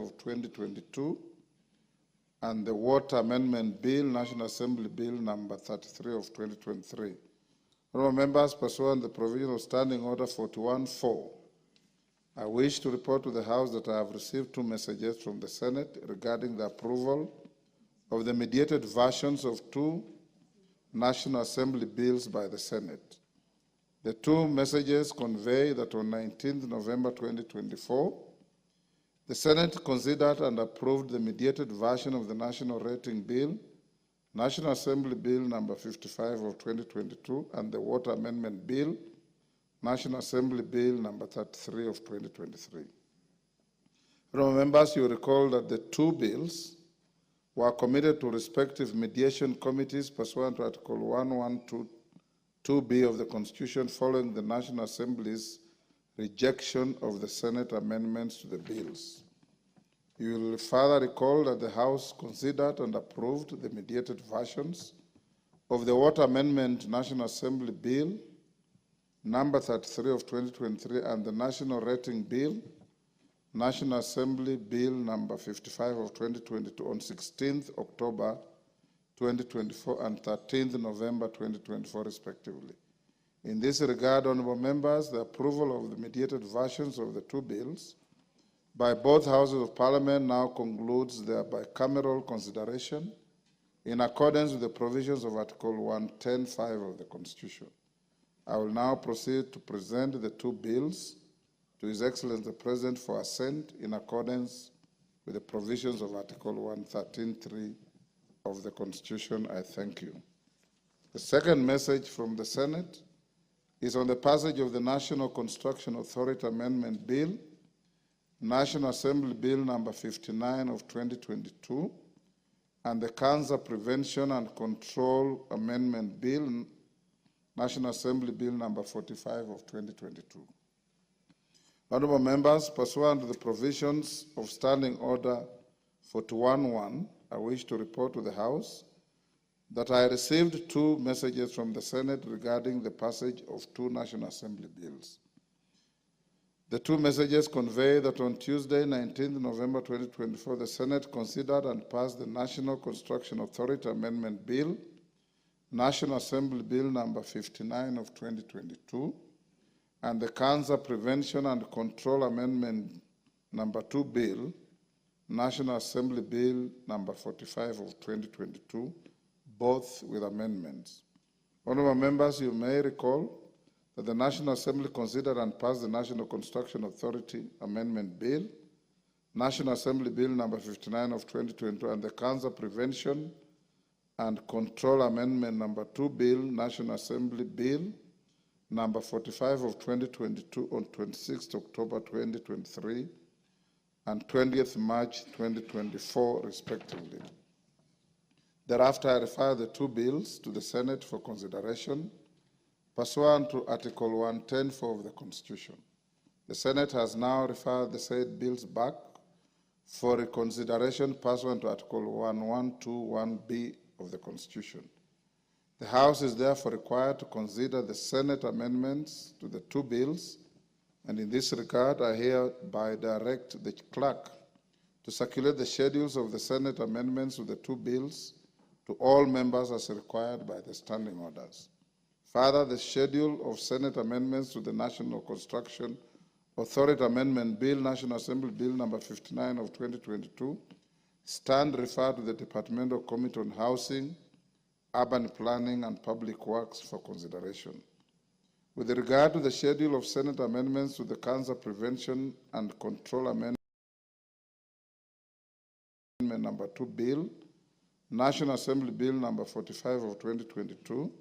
of 2022, and the Water Amendment Bill, National Assembly Bill number 33 of 2023. Honourable members, pursuant to the provision of Standing Order 41-4, I wish to report to the House that I have received 2 messages from the Senate regarding the approval of the mediated versions of 2 National Assembly bills by the Senate. The 2 messages convey that on 19th November 2024, the Senate considered and approved the mediated version of the National Rating Bill, National Assembly Bill number 55 of 2022, and the Water Amendment Bill, National Assembly Bill number 33 of 2023. Honourable members, you recall that the 2 bills were committed to respective mediation committees pursuant to Article 1122B of the Constitution following the National Assembly's rejection of the Senate amendments to the bills. You will further recall that the House considered and approved the mediated versions of the Water Amendment National Assembly Bill number 33 of 2023 and the National Rating Bill, National Assembly Bill number 55 of 2022 on 16th October 2024 and 13th November 2024 respectively. In this regard, honourable members, the approval of the mediated versions of the 2 bills by both Houses of Parliament now concludes their bicameral consideration in accordance with the provisions of Article 110(5) of the Constitution. I will now proceed to present the 2 bills to His Excellency the President for assent in accordance with the provisions of Article 113(3) of the Constitution. I thank you. The second message from the Senate is on the passage of the National Construction Authority Amendment Bill, National Assembly Bill number 59 of 2022, and the Cancer Prevention and Control Amendment Bill, National Assembly Bill number 45 of 2022. Honourable members, pursuant to the provisions of Standing Order 41-1, I wish to report to the House that I received 2 messages from the Senate regarding the passage of 2 National Assembly bills. The 2 messages convey that on Tuesday, 19th November 2024, the Senate considered and passed the National Construction Authority Amendment Bill, National Assembly Bill number 59 of 2022, and the Cancer Prevention and Control Amendment number 2 Bill, National Assembly Bill number 45 of 2022, both with amendments. Honourable members, you may recall that the National Assembly considered and passed the National Construction Authority Amendment Bill, National Assembly Bill number 59 of 2022, and the Cancer Prevention and Control Amendment number 2 Bill, National Assembly Bill number 45 of 2022 on 26th October 2023 and 20th March 2024, respectively. Thereafter, I refer the 2 bills to the Senate for consideration pursuant to Article 110(4) of the Constitution. The Senate has now referred the said bills back for reconsideration pursuant to Article 1121B of the Constitution. The House is therefore required to consider the Senate amendments to the 2 bills, and in this regard, I hereby direct the clerk to circulate the schedules of the Senate amendments to the 2 bills to all members as required by the standing orders. Further, the schedule of Senate amendments to the National Construction Authority Amendment Bill, National Assembly Bill number 59 of 2022, stand referred to the Departmental Committee on Housing, Urban Planning and Public Works for consideration. With regard to the schedule of Senate amendments to the Cancer Prevention and Control Amendment number 2 Bill, National Assembly Bill number 45 of 2022,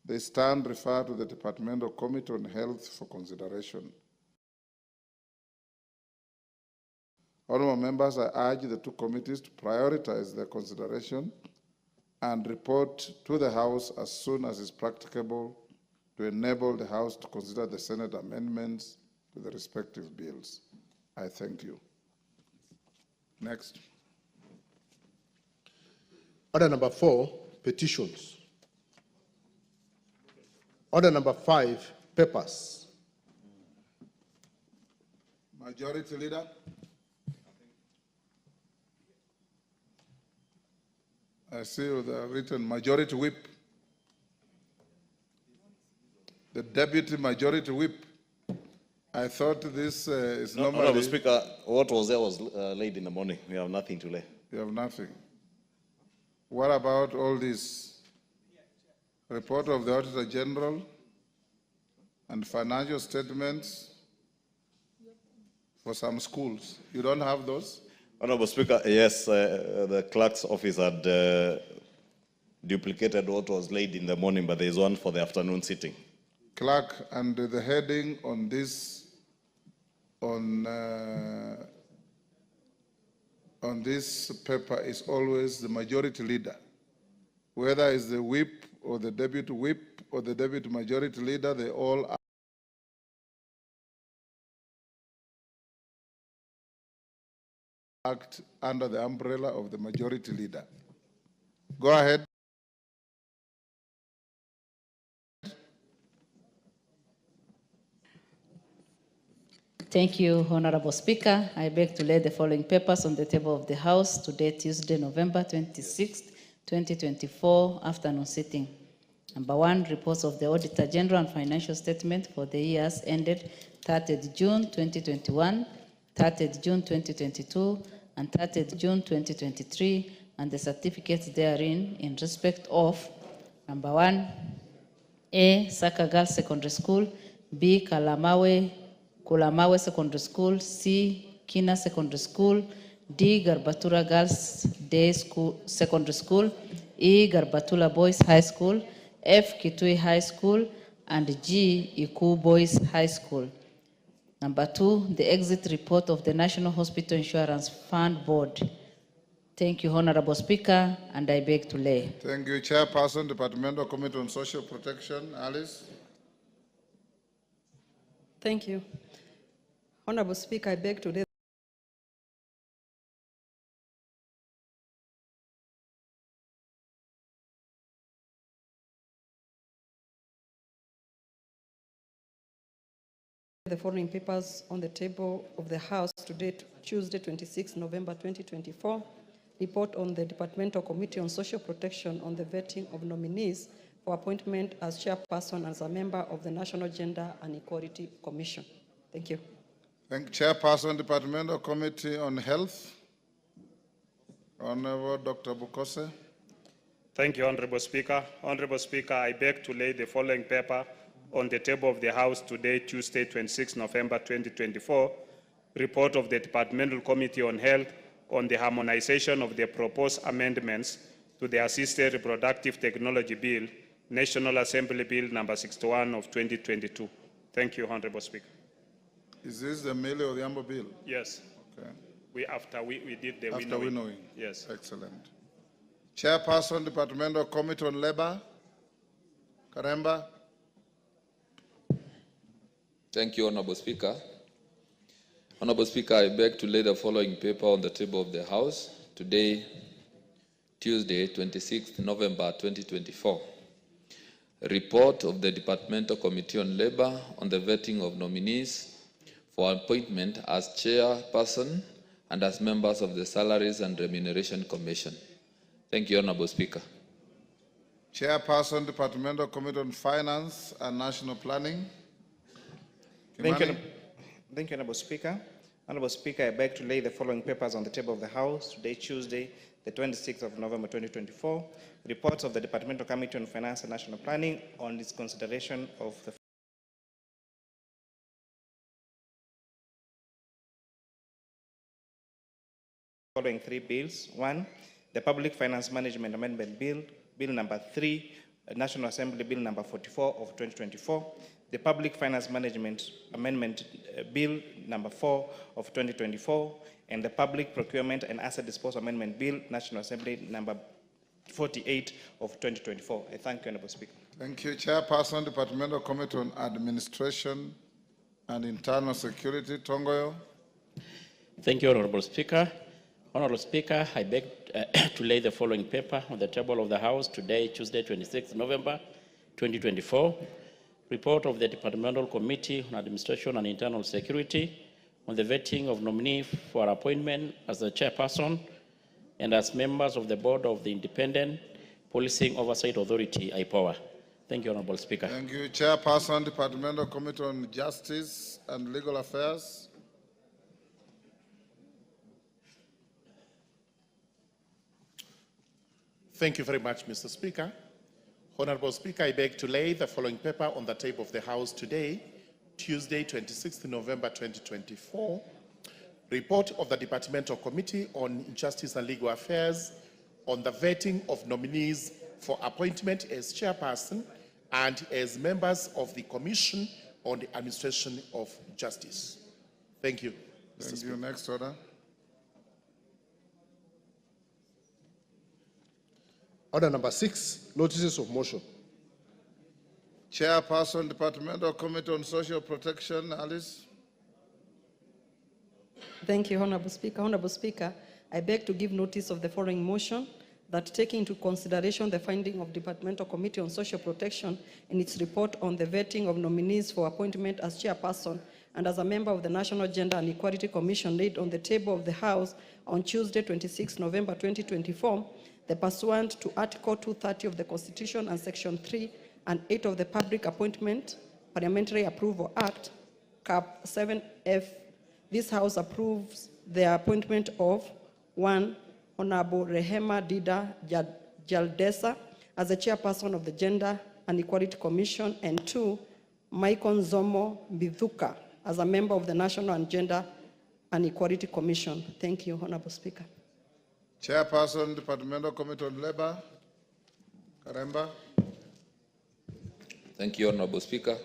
they stand referred to the Departmental Committee on Health for consideration. Honourable members, I urge the 2 committees to prioritize their consideration and report to the House as soon as is practicable to enable the House to consider the Senate amendments to the respective bills. I thank you. Next. Order number 4, petitions. Order number 5, papers. Majority Leader. I see with the written majority whip. The deputy majority whip. I thought this is normally... Honorable Speaker, what was there was laid in the morning. We have nothing to lay. You have nothing. What about all this? Report of the Auditor General and financial statements for some schools. You don't have those? Honorable Speaker, yes, the clerk's office had duplicated what was laid in the morning, but there is one for the afternoon sitting. Clerk, and the heading on this, on this paper is always the majority leader. Whether it's the whip or the deputy whip or the deputy majority leader, they all act under the umbrella of the majority leader. Go ahead. Thank you, Honorable Speaker. I beg to lay the following papers on the table of the House today, Tuesday, November 26, 2024, afternoon sitting. Number 1, reports of the Auditor General and financial statement for the years ended 30th June 2021, 30th June 2022, and 30th June 2023, and the certificates therein in respect of number 1, A, Saka Girls Secondary School, B, Kulamawe Secondary School, C, Kina Secondary School, D, Garbatura Girls Day School Secondary School, E, Garbatula Boys High School, F, Kitui High School, and G, Iku Boys High School. Number 2, the exit report of the National Hospital Insurance Fund Board. Thank you, Honorable Speaker, and I beg to lay. Thank you, Chairperson, Departmental Committee on Social Protection. Alice. Thank you. Honorable Speaker, I beg to lay the following papers on the table of the House today, Tuesday, 26 November 2024. Report on the Departmental Committee on Social Protection on the vetting of nominees for appointment as chairperson and as a member of the National Gender and Equality Commission. Thank you. Thank you, Chairperson, Departmental Committee on Health. Honorable Dr. Bukose. Thank you, Honorable Speaker. Honorable Speaker, I beg to lay the following paper on the table of the House today, Tuesday, 26 November 2024. Report of the Departmental Committee on Health on the harmonization of the proposed amendments to the Assisted Reproductive Technology Bill, National Assembly Bill number 61 of 2022. Thank you, Honorable Speaker. Is this the Mele or the Ambo bill? Yes. Okay. We did the After winnowing. winnowing. Yes. Excellent. Chairperson, Departmental Committee on Labor. Karemba. Thank you, Honorable Speaker. Honorable Speaker, I beg to lay the following paper on the table of the House today, Tuesday, 26th November 2024. A report of the Departmental Committee on Labor on the vetting of nominees for appointment as chairperson and as members of the Salaries and Remuneration Commission. Thank you, Honorable Speaker. Chairperson, Departmental Committee on Finance and National Planning. Thank you, Honorable Speaker. Honorable Speaker, I beg to lay the following papers on the table of the House today, Tuesday, the 26th of November 2024. Reports of the Departmental Committee on Finance and National Planning on its consideration of the following 3 bills. 1, the Public Finance Management Amendment Bill, Bill number 3, National Assembly Bill number 44 of 2024. The Public Finance Management Amendment Bill number 4 of 2024, and the Public Procurement and Asset Disposal Amendment Bill, National Assembly number 48 of 2024. I thank you, Honorable Speaker. Thank you, Chairperson, Departmental Committee on Administration and Internal Security. Tongoyo. Thank you, Honorable Speaker. Honorable Speaker, I beg to lay the following paper on the table of the House today, Tuesday, 26 November 2024. Report of the Departmental Committee on Administration and Internal Security on the vetting of nominee for appointment as the chairperson and as members of the board of the Independent Policing Oversight Authority, IPOA. Thank you, Honorable Speaker. Thank you. Chairperson, Departmental Committee on Justice and Legal Affairs. Thank you very much, Mr. Speaker. Honorable Speaker, I beg to lay the following paper on the table of the House today, Tuesday, 26th November 2024. Report of the Departmental Committee on Justice and Legal Affairs on the vetting of nominees for appointment as chairperson and as members of the Commission on the Administration of Justice. Thank you, Mr. Thank Speaker. you. Next order. Order number 6, notices of motion. Chairperson, Departmental Committee on Social Protection, Alice. Thank you, Honorable Speaker. Honorable Speaker, I beg to give notice of the following motion that taking into consideration the finding of Departmental Committee on Social Protection in its report on the vetting of nominees for appointment as chairperson and as a member of the National Gender and Equality Commission laid on the table of the House on Tuesday, 26 November 2024, the pursuant to Article 230 of the Constitution and Section 3 and 8 of the Public Appointment Parliamentary Approval Act, Cap 7F, this House approves the appointment of 1. Honorable Rehema Dida Jaldesa as the chairperson of the Gender and Equality Commission, and 2. Michael Zomo Bithuka as a member of the National and Gender and Equality Commission. Thank you, Honorable Speaker. Chairperson, Departmental Committee on Labor, Karemba. Thank you, Honorable Speaker.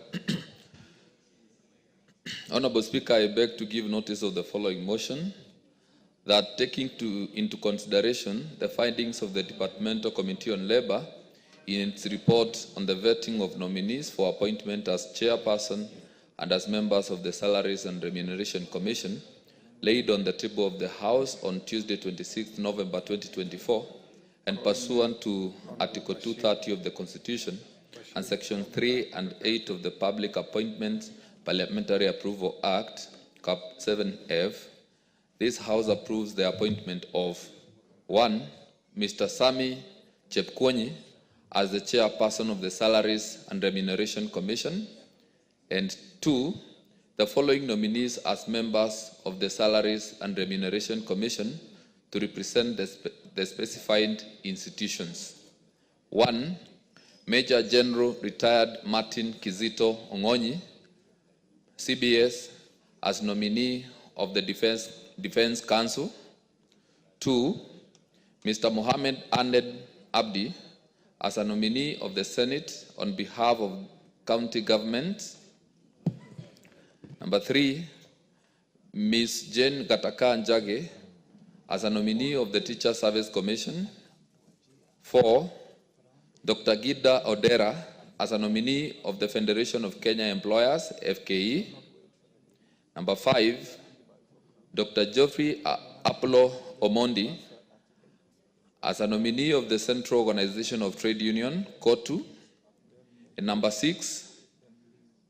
Honorable Speaker, I beg to give notice of the following motion, that taking into consideration the findings of the Departmental Committee on Labor in its report on the vetting of nominees for appointment as chairperson and as members of the Salaries and Remuneration Commission, laid on the table of the House on Tuesday, 26 November 2024, and pursuant to Article 230 of the Constitution and Section 3 and 8 of the Public Appointments Parliamentary Approval Act, Cap 7F, this House approves the appointment of 1. Mr. Sami Chepkwonyi as the chairperson of the Salaries and Remuneration Commission, and 2. The following nominees as members of the Salaries and Remuneration Commission to represent the specified institutions. 1. Major General Retired Martin Kizito Ongonyi, CBS, as nominee of the Defense Council. 2. Mr. Mohammed Ahmed Abdi as a nominee of the Senate on behalf of county governments. Number 3, Ms. Jane Gataka Njage as a nominee of the Teacher Service Commission. 4, Dr. Gida Odera as a nominee of the Federation of Kenya Employers, FKE. Number 5, Dr. Geoffrey Apollo Omondi as a nominee of the Central Organization of Trade Union, COTU. And number 6,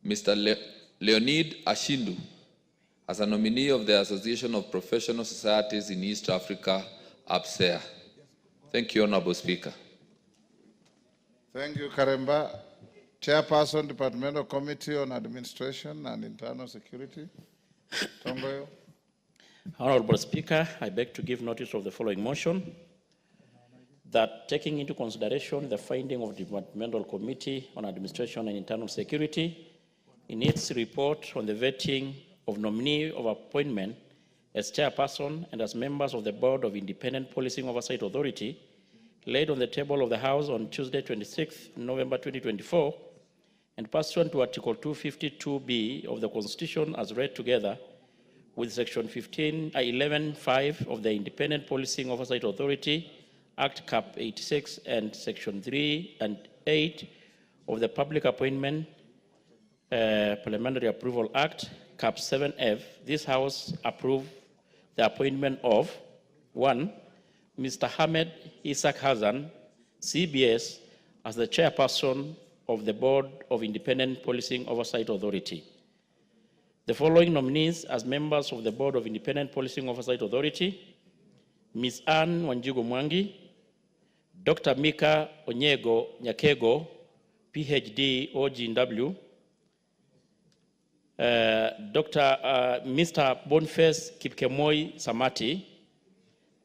Mr. Leonid Ashindu as a nominee of the Association of Professional Societies in East Africa, APSEA. Thank you, Honorable Speaker. Thank you, Karemba. Chairperson, Departmental Committee on Administration and Internal Security, Tongoyo. Honorable Speaker, I beg to give notice of the following motion, that taking into consideration the finding of the Departmental Committee on Administration and Internal Security in its report on the vetting of nominee of appointment as chairperson and as members of the Board of Independent Policing Oversight Authority, laid on the table of the House on Tuesday, 26 November 2024, and pursuant to Article 252B of the Constitution as read together with Section 11(5) of the Independent Policing Oversight Authority, Act Cap 86, and Section 3 and 8 of the Public Appointment Parliamentary Approval Act, Cap 7F, this House approved the appointment of 1. Mr. Hamed Isaac Hassan, CBS, as the chairperson of the Board of Independent Policing Oversight Authority. The following nominees as members of the Board of Independent Policing Oversight Authority: Ms. Anne Wanjigo Mwangi, Dr. Mika Onyego Nyakego, PhD, OGW, Mr. Boniface Kipkemoi Samati,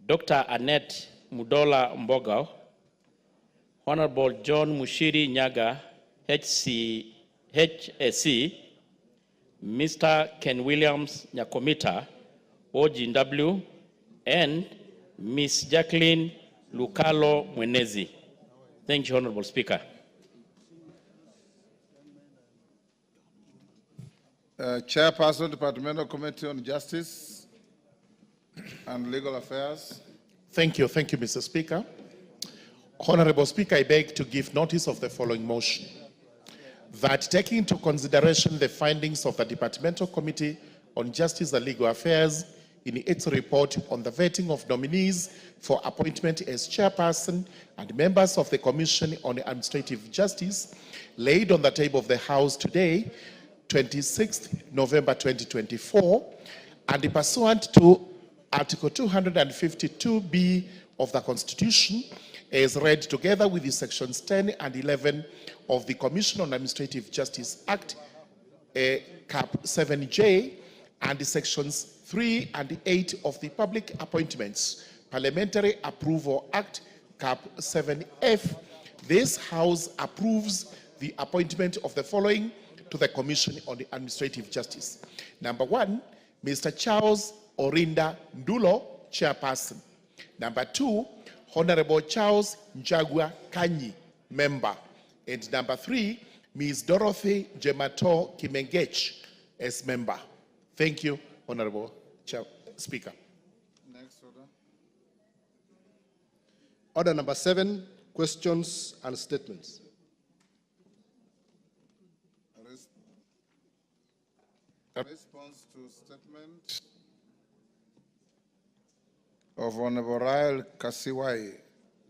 Dr. Annette Mudola Mboga, Honorable John Mushiri Nyaga, HSC, Mr. Ken Williams Nyakomita, OGW, and Ms. Jacqueline Lucalo Mwenezi. Thank you, Honorable Speaker. Chairperson, Departmental Committee on Justice and Legal Affairs. Thank you, Mr. Speaker. Honorable Speaker, I beg to give notice of the following motion. That taking into consideration the findings of the Departmental Committee on Justice and Legal Affairs in its report on the vetting of nominees for appointment as chairperson and members of the Commission on Administrative Justice laid on the table of the House today, 26th November 2024, and pursuant to Article 252B of the Constitution, as read together with the Sections 10 and 11 of the Commission on Administrative Justice Act, Cap 7J, and the Sections 3 and 8 of the Public Appointments Parliamentary Approval Act, Cap 7F. This House approves the appointment of the following to the Commission on Administrative Justice. Number 1, Mr. Charles Orinda Ndulo, Chairperson. Number 2, Honorable Charles Njagua Kanyi, Member. And number 3, Ms. Dorothy Jemato Kimengech as Member. Thank you, Honorable Speaker. Next order. Order number 7, questions and statements. A response to statement of Honorable Rael Kasiwai.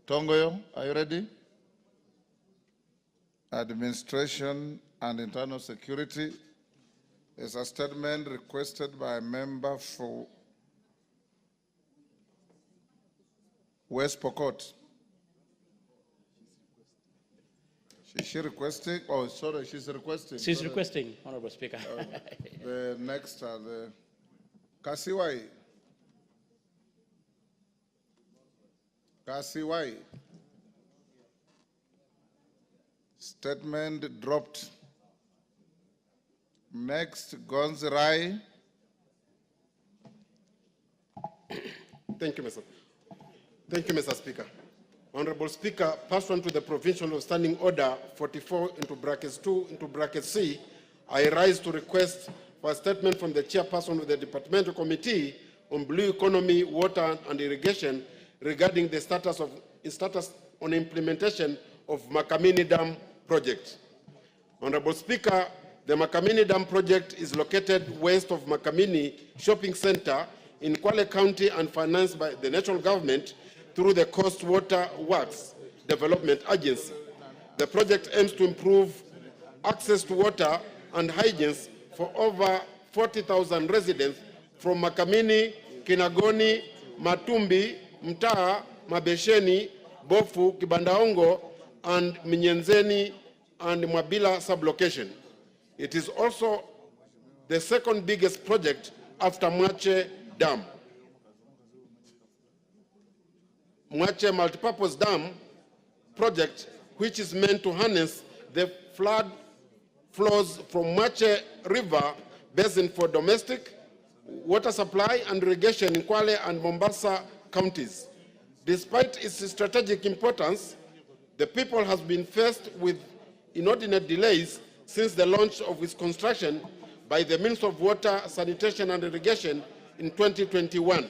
Tongoyo, are you ready? Administration and Internal Security is a statement requested by a member for West Pokot. Is she requesting? Oh, sorry, she's requesting. She's requesting, Honorable Speaker. The next are the Kasiwai. Kasiwai. Statement dropped. Next, Gonzirai. Thank you, Mr. Speaker. Honorable Speaker, pursuant to the provision of Standing Order 44(2)(c), I rise to request for a statement from the chairperson of the Departmental Committee on Blue Economy, Water and Irrigation regarding the status on implementation of Makamini Dam project. Honorable Speaker, the Makamini Dam project is located west of Makamini Shopping Center in Kwale County and financed by the national government through the Coast Water Works Development Agency. The project aims to improve access to water and hygiene for over 40,000 residents from Makamini, Kinagoni, Matumbi, Mtaa, Mabesheni, Bofu, Kibandaongo, and Minyenzeni and Mwabila sublocation. It is also the second biggest project after Mwache Dam. Mwache Multipurpose Dam project, which is meant to harness the flood flows from Mwache River Basin for domestic water supply and irrigation in Kwale and Mombasa counties. Despite its strategic importance, the people has been faced with inordinate delays since the launch of its construction by the Ministry of Water, Sanitation and Irrigation in 2021.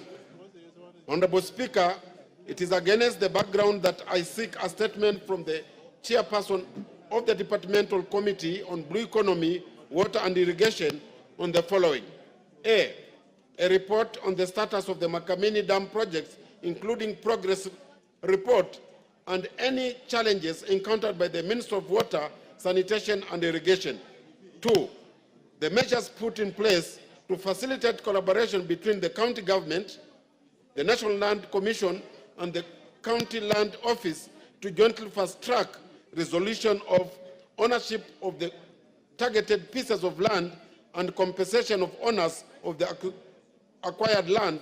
Honorable Speaker, it is against the background that I seek a statement from the chairperson of the Departmental Committee on Blue Economy, Water and Irrigation on the following. A report on the status of the Makamini Dam projects, including progress report and any challenges encountered by the Ministry of Water, Sanitation and Irrigation. 2, the measures put in place to facilitate collaboration between the county government, the National Land Commission and the County Land Office to jointly fast-track resolution of ownership of the targeted pieces of land and compensation of owners of the acquired land,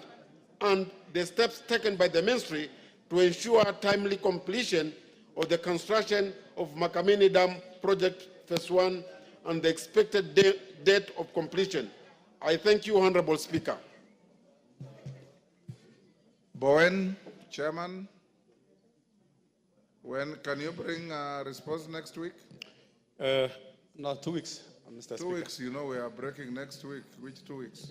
and the steps taken by the Ministry to ensure timely completion of the construction of Makamini Dam Project Phase 1 and the expected date of completion. I thank you, Honorable Speaker. Bowen, Chairman, when can you bring a response next week? No, 2 weeks, Mr. Speaker. 2 weeks, you know we are breaking next week. Which 2 weeks?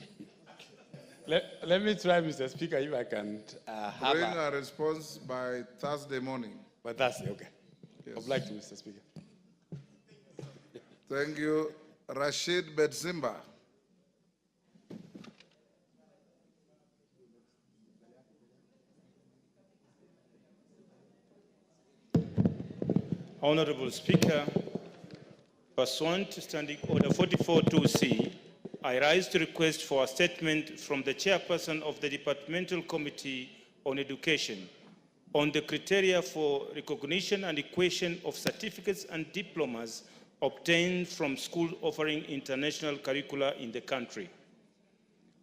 Let me try, Mr. Speaker, if I can Bring a response by Thursday morning. By Thursday, okay. Yes. I'd like to, Mr. Speaker. Thank you. Rashid Betsimba. Honorable Speaker, pursuant to Standing Order 44.2c, I rise to request for a statement from the Chairperson of the Departmental Committee on Education on the criteria for recognition and equation of certificates and diplomas obtained from schools offering international curricula in the country.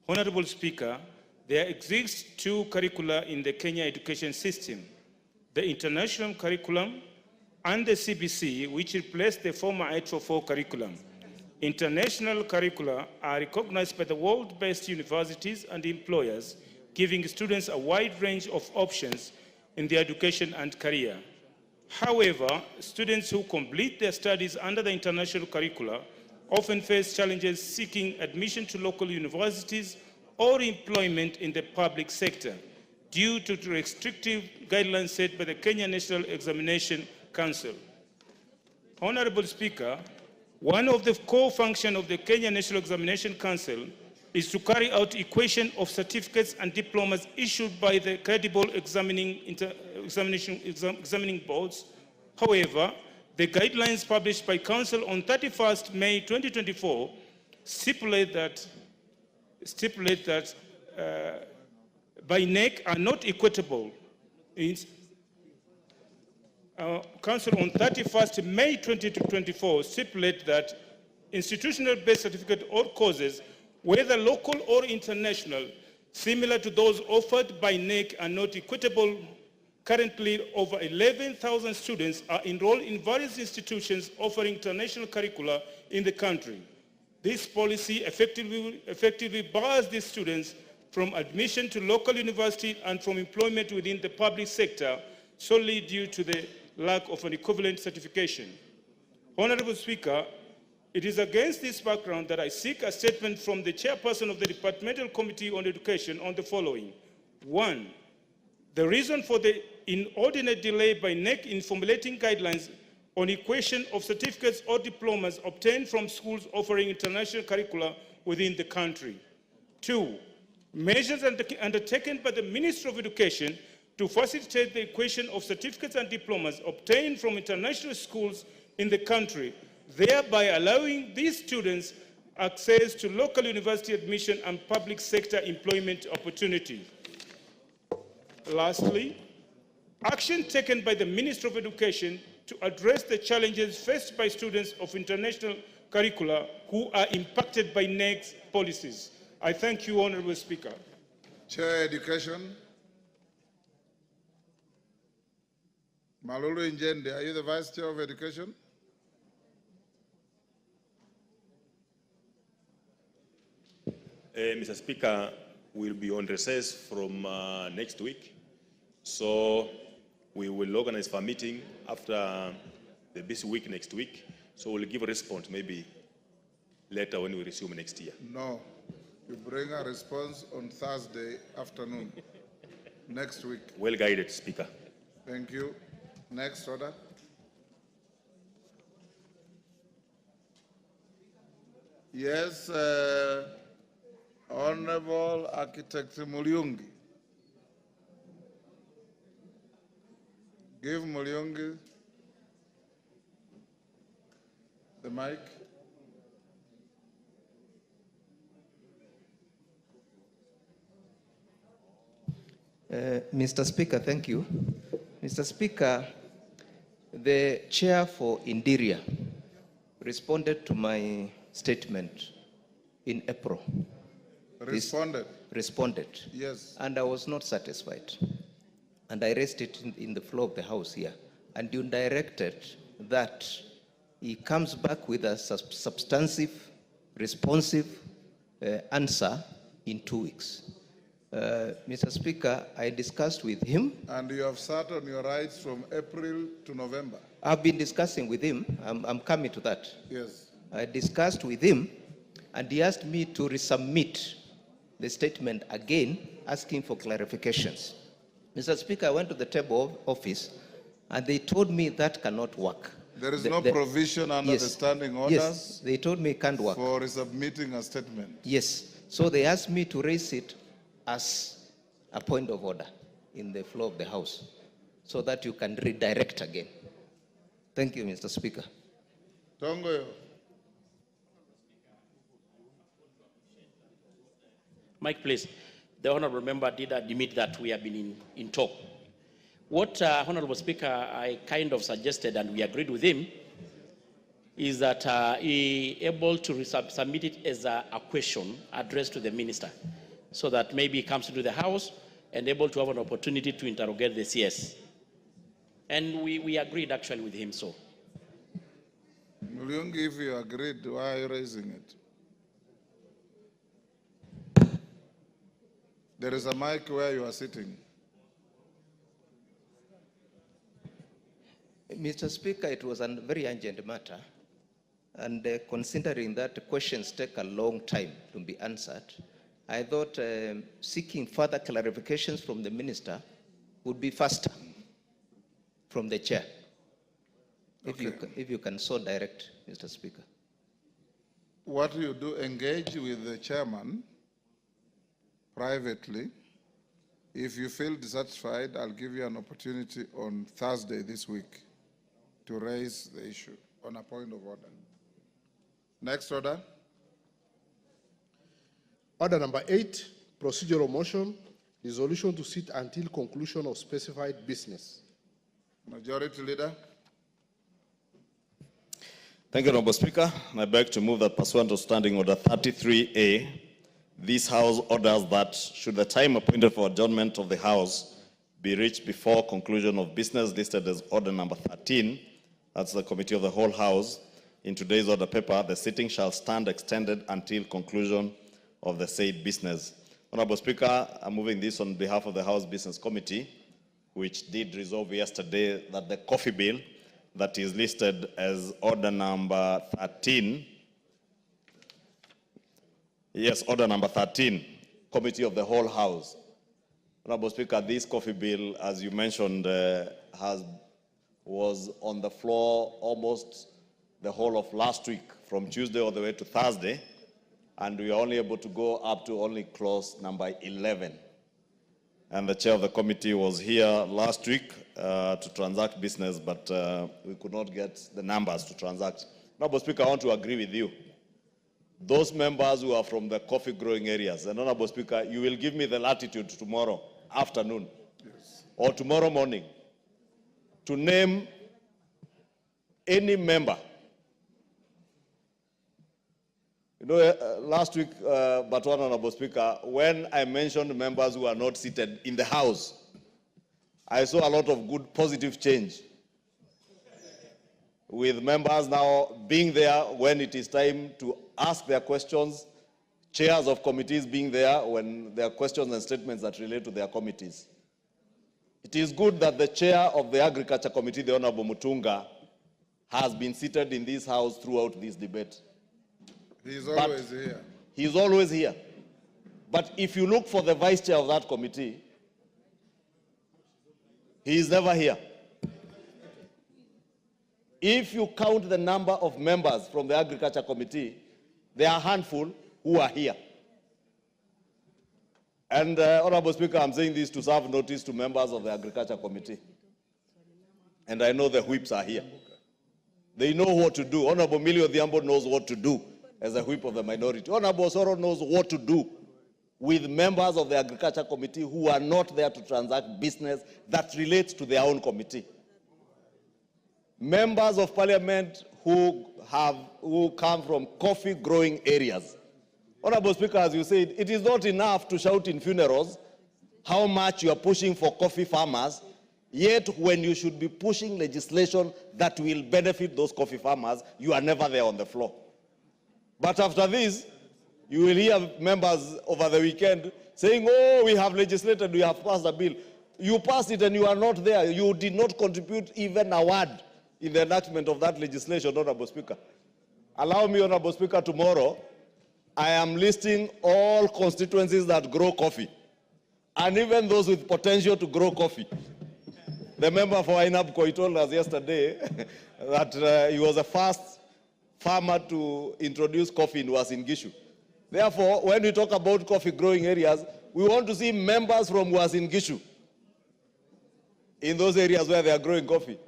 Honorable Speaker, there exist 2 curricula in the Kenya education system: the international curriculum and the CBC, which replaced the former 844 curriculum. International curricula are recognized by the world-based universities and employers, giving students a wide range of options in their education and career. However, students who complete their studies under the international curricula often face challenges seeking admission to local universities or employment in the public sector due to the restrictive guidelines set by the Kenya National Examination Council. Honorable Speaker, one of the core functions of the Kenya National Examination Council is to carry out equation of certificates and diplomas issued by the credible examining boards. However, the guidelines published by Council on 31st May 2024 stipulate that by NEC are not equitable. Council on 31st May 2024 stipulate that institutional-based certificate or courses, whether local or international, similar to those offered by NEC, are not equitable. Currently, over 11,000 students are enrolled in various institutions offering international curricula in the country. This policy effectively bars these students from admission to local university and from employment within the public sector solely due to the lack of an equivalent certification. Honorable Speaker, it is against this background that I seek a statement from the Chairperson of the Departmental Committee on Education on the following. 1. The reason for the inordinate delay by NEC in formulating guidelines on equation of certificates or diplomas obtained from schools offering international curricula within the country. 2. Measures undertaken by the Ministry of Education to facilitate the equation of certificates and diplomas obtained from international schools in the country, thereby allowing these students access to local university admission and public sector employment opportunities. Lastly, action taken by the Ministry of Education to address the challenges faced by students of international curricula who are impacted by NEC's policies. I thank you, Honorable Speaker. Chair Education. Malulu Njende, are you the Vice Chair of Education? Mr. Speaker, we'll be on recess from next week. So we will organize for a meeting after the busy week next week. So we'll give a response maybe later when we resume next year. No, you bring a response on Thursday afternoon, next week. Well guided, Speaker. Thank you. Next order. Yes, Honorable Architect Mulyungi. Give Mulyungi the mic. Mr. Speaker, thank you. Mr. Speaker, the chair for Interior responded to my statement in April. Responded. Yes. And I was not satisfied. And I raised it in the floor of the House here. And you directed that he comes back with a substantive, responsive answer in 2 weeks. Mr. Speaker, I discussed with him. And you have sat on your rights from April to November. I've been discussing with him. I'm coming to that. Yes. I discussed with him, and he asked me to resubmit the statement again, asking for clarifications. Mr. Speaker, I went to the table office, and they told me that cannot work. There is no provision under the standing orders. Yes, they told me it can't work. For resubmitting a statement. Yes, so they asked me to raise it as a point of order in the floor of the House, so that you can redirect again. Thank you, Mr. Speaker. Tongo. Mike, please. The honorable member did admit that we have been in talk. What Honorable Speaker, I kind of suggested, and we agreed with him, is that he able to submit it as a question addressed to the minister, so that maybe he comes to the House and able to have an opportunity to interrogate the CS. And we agreed actually with him so. Mulungi, if you agreed, why are you raising it? There is a mic where you are sitting. Mr. Speaker, it was a very urgent matter, and considering that questions take a long time to be answered, I thought seeking further clarifications from the minister would be faster from the chair. Okay. If you can so direct, Mr. Speaker. What you do, engage with the chairman privately. If you feel dissatisfied, I'll give you an opportunity on Thursday this week to raise the issue on a point of order. Next order. Order number 8, procedural motion, resolution to sit until conclusion of specified business. Majority Leader. Thank you, Honorable Speaker. I beg to move that pursuant to Standing Order 33A, this House orders that should the time appointed for adjournment of the House be reached before conclusion of business listed as order number 13, that's the Committee of the Whole House, in today's order paper, the sitting shall stand extended until conclusion of the said business. Honorable Speaker, I'm moving this on behalf of the House Business Committee, which did resolve yesterday that the coffee bill that is listed as order number 13, yes, order number 13, Committee of the Whole House. Honorable Speaker, this coffee bill, as you mentioned, was on the floor almost the whole of last week, from Tuesday all the way to Thursday, and we were only able to go up to only clause number 11. And the chair of the committee was here last week to transact business, but we could not get the numbers to transact. Honorable Speaker, I want to agree with you. Those members who are from the coffee growing areas, and Honorable Speaker, you will give me the latitude tomorrow afternoon or tomorrow morning to name any member. You know, last week, but one Honorable Speaker, when I mentioned members who are not seated in the House, I saw a lot of good positive change with members now being there when it is time to ask their questions, chairs of committees being there when there are questions and statements that relate to their committees. It is good that the chair of the Agriculture Committee, the Honorable Mutunga, has been seated in this House throughout this debate. He is always here. He is always here. But if you look for the vice chair of that committee, he is never here. If you count the number of members from the Agriculture Committee, there are a handful who are here. And, Honorable Speaker, I'm saying this to serve notice to members of the Agriculture Committee. And I know the whips are here. They know what to do. Honorable Millie Odhiambo knows what to do as a whip of the minority. Honorable Soro knows what to do with members of the Agriculture Committee who are not there to transact business that relates to their own committee. Members of Parliament who come from coffee growing areas. Honorable Speaker, as you said, it is not enough to shout in funerals how much you are pushing for coffee farmers, yet when you should be pushing legislation that will benefit those coffee farmers, you are never there on the floor. But after this, you will hear members over the weekend saying, oh, we have legislated, we have passed a bill. You passed it and you are not there. You did not contribute even a word in the enactment of that legislation, Honorable Speaker. Allow me, Honorable Speaker, tomorrow, I am listing all constituencies that grow coffee, and even those with potential to grow coffee. The member for Ainabko told us yesterday that he was the first farmer to introduce coffee in Uasin Gishu. Therefore, when we talk about coffee growing areas, we want to see members from Uasin Gishu in those areas where they are growing coffee.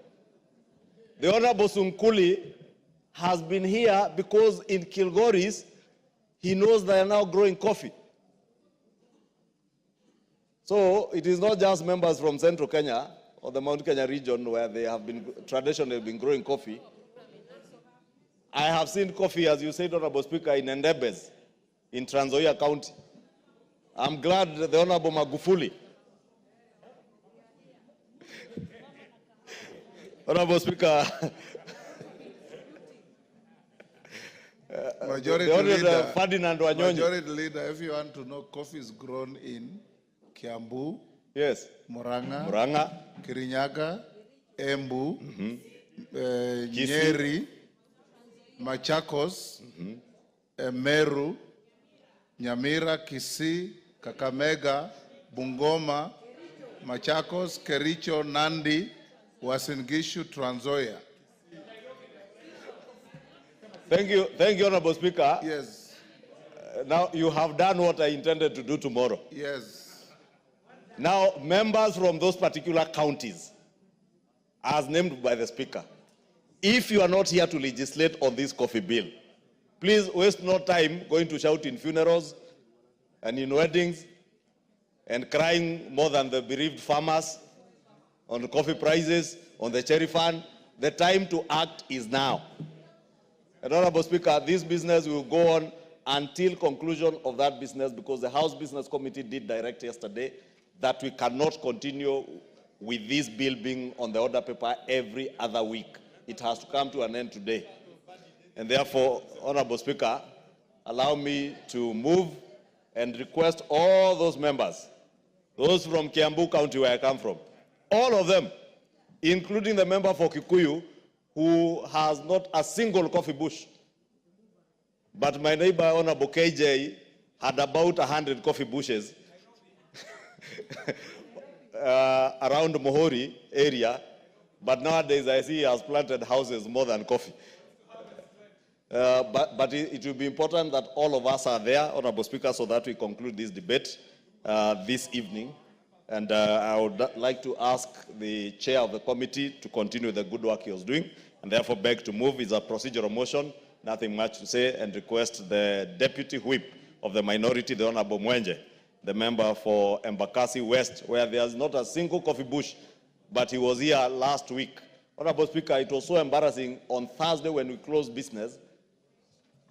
The Honorable Sunkuli has been here because in Kilgoris, he knows they are now growing coffee. So it is not just members from Central Kenya or the Mount Kenya region where they have been traditionally been growing coffee. I have seen coffee, as you said, Honorable Speaker, in Endebes, in Trans Nzoia County. I'm glad the Honorable Magufuli, Honorable Speaker, Majority Leader, Ferdinand Wanyonyi. Majority Leader, if you want to know, coffee is grown in Kiambu, yes, Murang'a, Kirinyaga, Embu, Nyeri, Machakos, Meru, Nyamira, Kisii, Kakamega, Bungoma, Machakos, Kericho, Nandi, Uasin Gishu, Trans Nzoia. Thank you, Honorable Speaker. Yes. Now you have done what I intended to do tomorrow. Yes. Now, members from those particular counties, as named by the Speaker, if you are not here to legislate on this coffee bill, please waste no time going to shout in funerals and in weddings and crying more than the bereaved farmers on the coffee prices, on the cherry fund. The time to act is now. And Honorable Speaker, this business will go on until conclusion of that business, because the House Business Committee did direct yesterday that we cannot continue with this bill being on the order paper every other week. It has to come to an end today. And therefore, Honorable Speaker, allow me to move and request all those members, those from Kiambu County where I come from, all of them, including the member for Kikuyu, who has not a single coffee bush. But my neighbor, Honorable KJ, had about 100 coffee bushes around Mohori area. But nowadays, I see he has planted houses more than coffee. But it will be important that all of us are there, Honorable Speaker, so that we conclude this debate this evening. And I would like to ask the chair of the committee to continue the good work he was doing, and therefore beg to move. It's a procedural motion, nothing much to say, and request the deputy whip of the minority, the Honorable Mwenje, the member for Embakasi West, where there's not a single coffee bush, but he was here last week. Honorable Speaker, it was so embarrassing on Thursday when we closed business.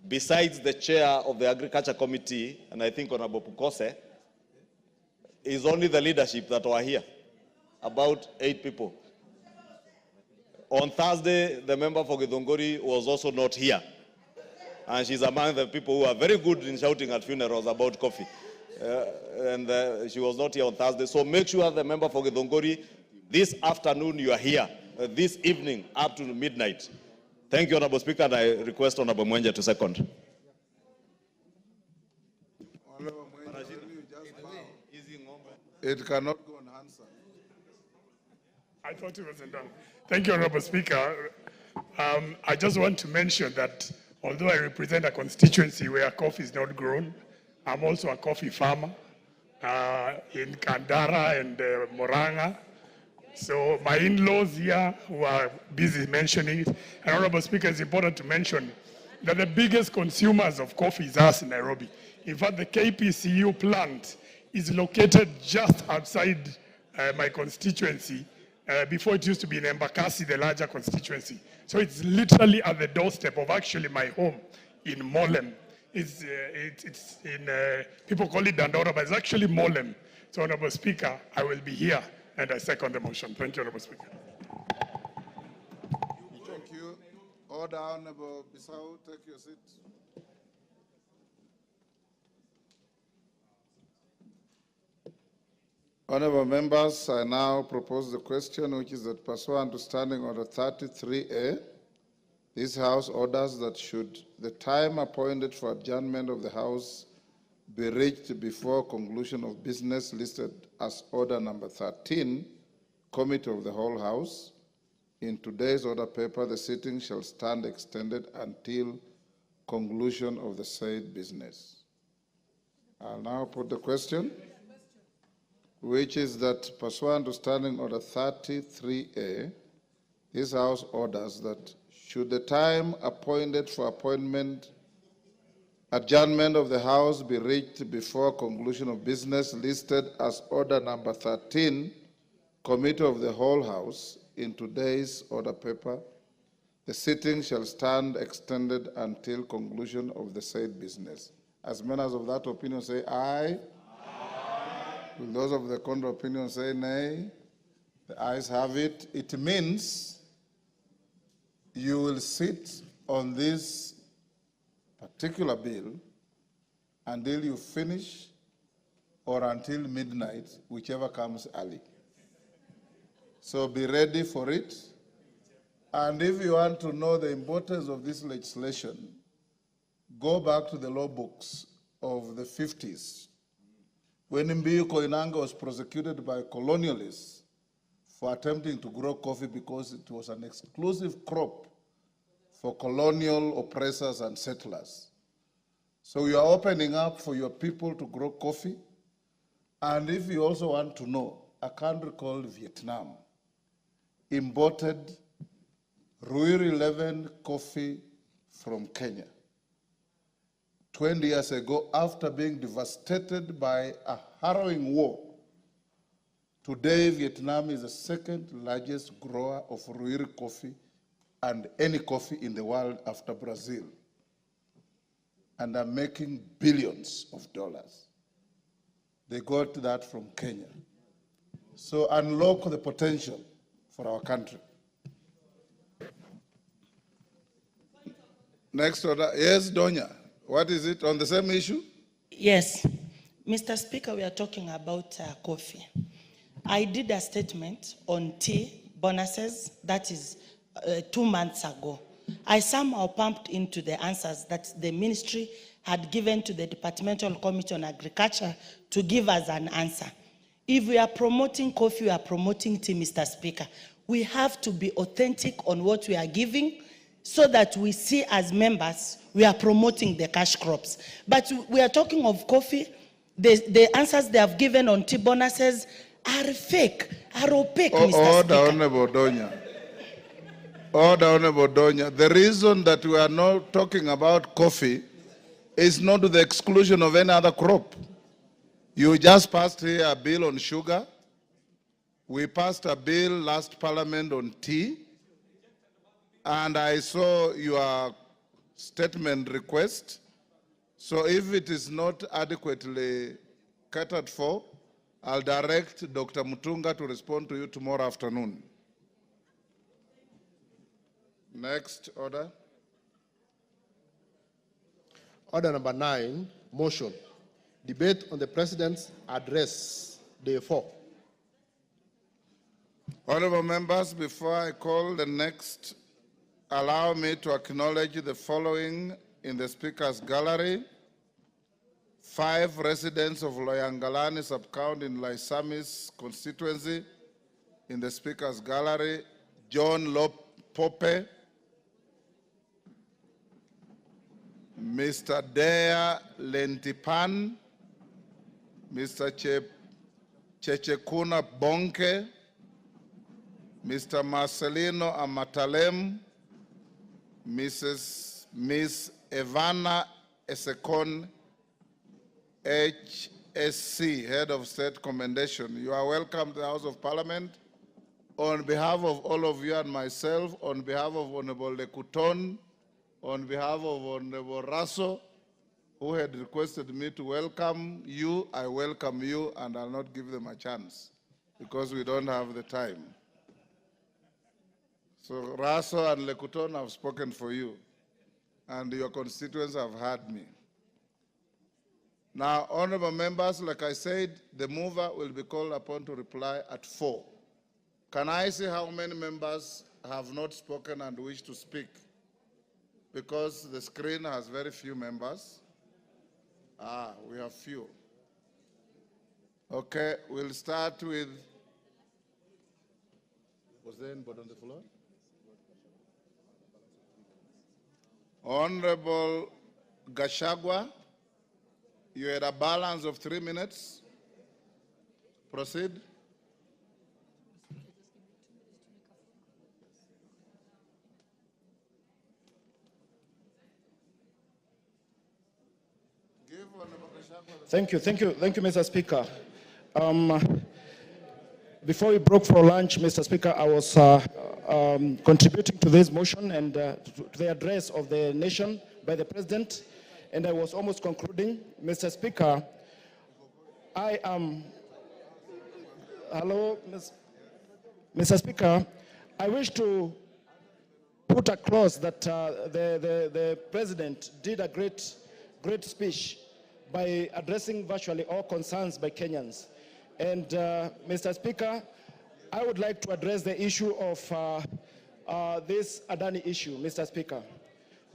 Besides the chair of the Agriculture Committee, and I think Honorable Pukose, is only the leadership that were here, about 8 people. On Thursday, the member for Githunguri was also not here. And she's among the people who are very good in shouting at funerals about coffee. She was not here on Thursday. So make sure the member for Githunguri, this afternoon you are here, this evening up to midnight. Thank you, Honorable Speaker, and I request Honorable Mwenje to second. It cannot go unanswered. I thought it wasn't done. Thank you, Honorable Speaker. I just want to mention that although I represent a constituency where coffee is not grown, I'm also a coffee farmer in Kandara and Murang'a. So my in-laws here who are busy mentioning it. And Honorable Speaker, it's important to mention that the biggest consumers of coffee is us in Nairobi. In fact, the KPCU plant is located just outside my constituency. Before it used to be in Embakasi, the larger constituency. So it's literally at the doorstep of actually my home in Molem. It's in, people call it Dandora, but it's actually Molem. So, Honorable Speaker, I will be here and I second the motion. Thank you, Honorable Speaker. Thank you. Order, Honorable Bissau, take your seat. Honorable members, I now propose the question, which is that pursuant to Standing Order 33A, this House orders that should the time appointed for adjournment of the House be reached before conclusion of business listed as Order number 13, Committee of the Whole House, in today's order paper, the sitting shall stand extended until conclusion of the said business. I'll now put the question, which is that pursuant to Standing Order 33A, this House orders that should the time appointed for adjournment of the House be reached before conclusion of business listed as Order number 13, Committee of the Whole House, in today's order paper, the sitting shall stand extended until conclusion of the said business. As members of that opinion say aye. Will those of the contrary opinion say nay? The ayes have it. It means you will sit on this particular bill until you finish or until midnight, whichever comes early. So be ready for it. And if you want to know the importance of this legislation, go back to the law books of the 50s, when Mbiu Koinange was prosecuted by colonialists for attempting to grow coffee because it was an exclusive crop for colonial oppressors and settlers. So you are opening up for your people to grow coffee. And if you also want to know, a country called Vietnam imported Ruir 11 coffee from Kenya 20 years ago after being devastated by a harrowing war. Today, Vietnam is the second largest grower of Ruir coffee and any coffee in the world after Brazil, and are making billions of dollars. They got that from Kenya. So unlock the potential for our country. Next order. Yes, Donya. What is it on the same issue? Yes. Mr. Speaker, we are talking about coffee. I did a statement on tea bonuses, that is 2 months ago. I somehow pumped into the answers that the ministry had given to the Departmental Committee on Agriculture to give us an answer. If we are promoting coffee, we are promoting tea, Mr. Speaker. We have to be authentic on what we are giving so that we see as members we are promoting the cash crops. But we are talking of coffee. The answers they have given on tea bonuses are fake, are opaque, Mr. Speaker. Order, Honorable Donya. Order, Honorable Donya. The reason that we are not talking about coffee is not to the exclusion of any other crop. You just passed here a bill on sugar. We passed a bill last parliament on tea. And I saw your statement request. So if it is not adequately catered for, I'll direct Dr. Mutunga to respond to you tomorrow afternoon. Next order. Order number 9, motion. Debate on the President's address, day 4. Honorable members, before I call the next, allow me to acknowledge the following in the Speaker's gallery. 5 residents of Loyangalani sub-county in Laisamis constituency in the Speaker's gallery: John Pope, Mr. Dea Lentipan, Mr. Chechekuna Bonke, Mr. Marcelino Amatalem, Mrs. Ms. Evana Esekon, HSC, Head of State Commendation. You are welcome to the House of Parliament. On behalf of all of you and myself, on behalf of Honorable Lekuton, on behalf of Honorable Raso, who had requested me to welcome you, I welcome you, and I'll not give them a chance because we don't have the time. So Raso and Lekuton have spoken for you, and your constituents have heard me. Now, honorable members, like I said, the mover will be called upon to reply at 4. Can I see how many members have not spoken and wish to speak? Because the screen has very few members. We have few. Okay, we'll start with, was there anybody on the floor? Honorable Gashagwa, you had a balance of 3 minutes. Proceed. Thank you, Mr. Speaker. Before we broke for lunch, Mr. Speaker, I was contributing to this motion and to the address of the nation by the President, and I was almost concluding. Mr. Speaker, I am, Mr. Speaker, I wish to put a clause that the President did a great speech by addressing virtually all concerns by Kenyans. And Mr. Speaker, I would like to address the issue of this Adani issue, Mr. Speaker.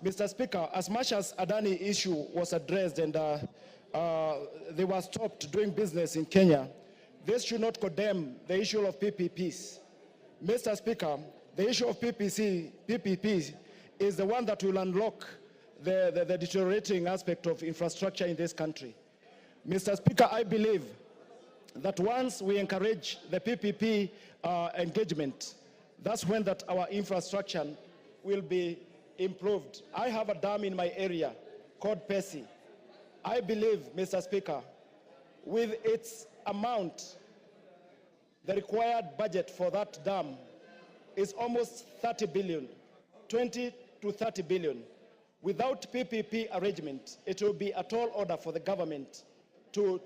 Mr. Speaker, as much as Adani issue was addressed and they were stopped doing business in Kenya, this should not condemn the issue of PPPs. Mr. Speaker, the issue of PPPs is the one that will unlock the deteriorating aspect of infrastructure in this country. Mr. Speaker, I believe that once we encourage the PPP engagement, that's when that our infrastructure will be improved. I have a dam in my area called Pesi. I believe, Mr. Speaker, with its amount, the required budget for that dam is almost 30 billion, 20 to 30 billion. Without PPP arrangement, it will be a tall order for the government to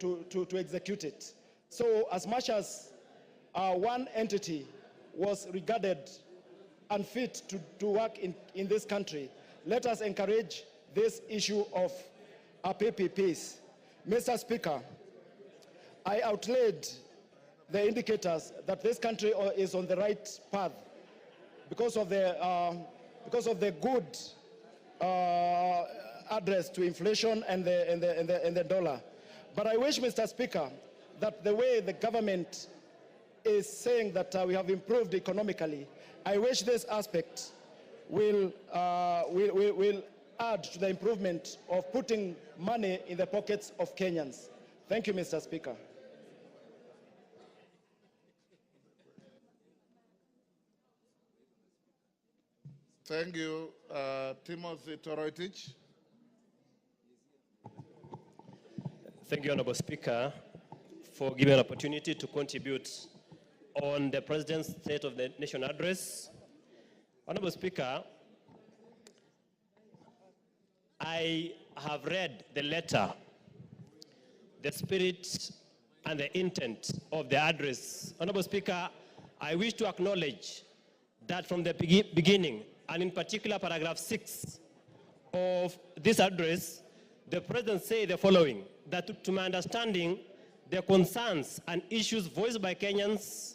execute it. So as much as one entity was regarded unfit to work in this country, let us encourage this issue of PPPs. Mr. Speaker, I outlaid the indicators that this country is on the right path because of the good address to inflation and the dollar. But I wish, Mr. Speaker, that the way the government is saying that we have improved economically, I wish this aspect will add to the improvement of putting money in the pockets of Kenyans. Thank you, Mr. Speaker. Thank you, Timothy Toroitich. Thank you, Honorable Speaker, for giving an opportunity to contribute on the President's State of the Nation address. Honorable Speaker, I have read the letter, the spirit and the intent of the address. Honorable Speaker, I wish to acknowledge that from the beginning, and in particular paragraph 6 of this address, the President said the following, that to my understanding, the concerns and issues voiced by Kenyans,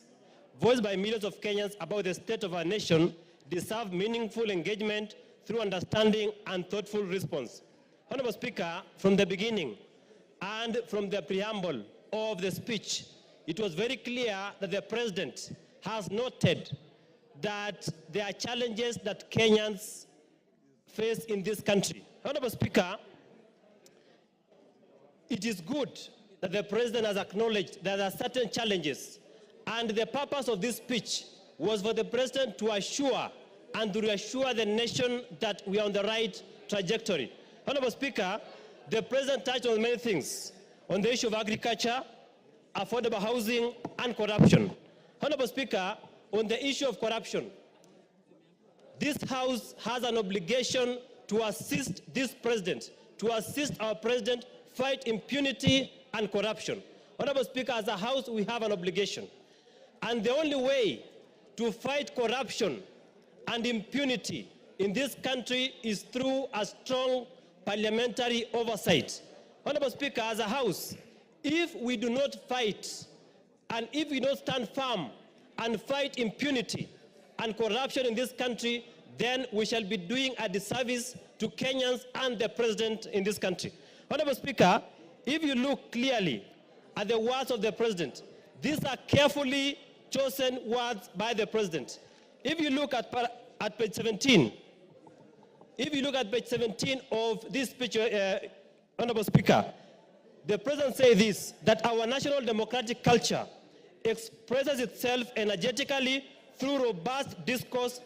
voiced by millions of Kenyans about the state of our nation deserve meaningful engagement through understanding and thoughtful response. Honorable Speaker, from the beginning and from the preamble of the speech, it was very clear that the President has noted that there are challenges that Kenyans face in this country. Honorable Speaker, it is good that the President has acknowledged that there are certain challenges, and the purpose of this speech was for the President to assure and to reassure the nation that we are on the right trajectory. Honorable Speaker, the President touched on many things, on the issue of agriculture, affordable housing, and corruption. Honorable Speaker, on the issue of corruption, this House has an obligation to assist this President, to assist our President fight impunity and corruption. Honorable Speaker, as a House, we have an obligation. And the only way to fight corruption and impunity in this country is through a strong parliamentary oversight. Honorable Speaker, as a House, if we do not fight and if we don't stand firm and fight impunity and corruption in this country, then we shall be doing a disservice to Kenyans and the President in this country. Honorable Speaker, if you look clearly at the words of the President, these are carefully chosen words by the President. If you look at page 17, if you look at page 17 of this speech, Honorable Speaker, the President says this, that our national democratic culture expresses itself energetically through robust discourse,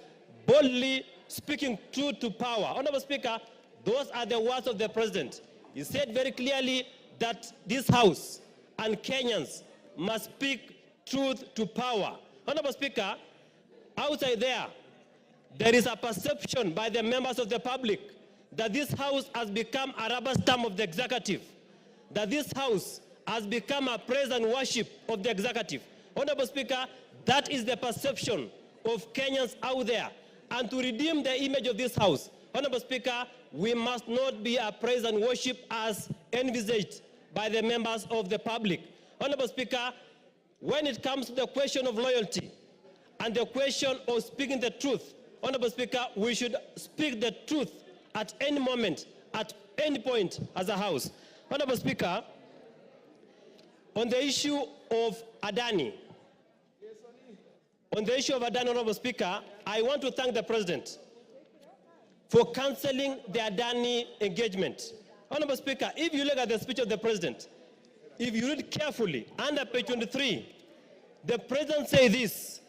boldly speaking truth to power. Honorable Speaker, those are the words of the President. He said very clearly that this House and Kenyans must speak truth to power. Honorable Speaker, outside there is a perception by the members of the public that this House has become a rubber stamp of the executive, that this House has become a praise and worship of the executive. Honorable Speaker, that is the perception of Kenyans out there. And to redeem the image of this House, Honorable Speaker, we must not be a praise and worship as envisaged by the members of the public. Honorable Speaker, when it comes to the question of loyalty and the question of speaking the truth, Honorable Speaker, we should speak the truth at any moment, at any point as a House. Honorable Speaker, on the issue of Adani, Honorable Speaker, I want to thank the President for cancelling the Adani engagement. Honorable Speaker, if you look at the speech of the President, if you read carefully, under page 23, the President says this,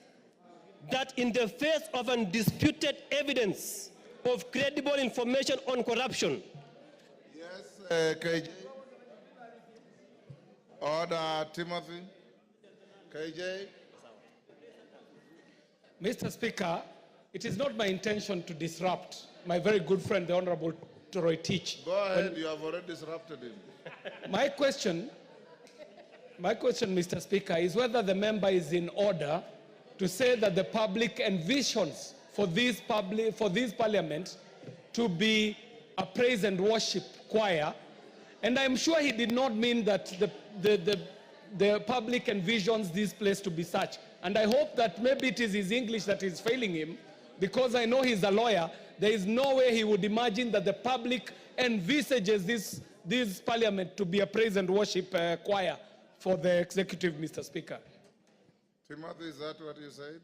that in the face of undisputed evidence of credible information on corruption. Yes, KJ. Order, Timothy. KJ. Mr. Speaker, it is not my intention to disrupt my very good friend, the Honorable Troy Teach. Go ahead, you have already disrupted him. My question, Mr. Speaker, is whether the member is in order to say that the public envisions for this parliament to be a praise and worship choir. And I'm sure he did not mean that the public envisions this place to be such. And I hope that maybe it is his English that is failing him, because I know he's a lawyer. There is no way he would imagine that the public envisages this parliament to be a praise and worship choir for the executive, Mr. Speaker. Timothy, is that what you said?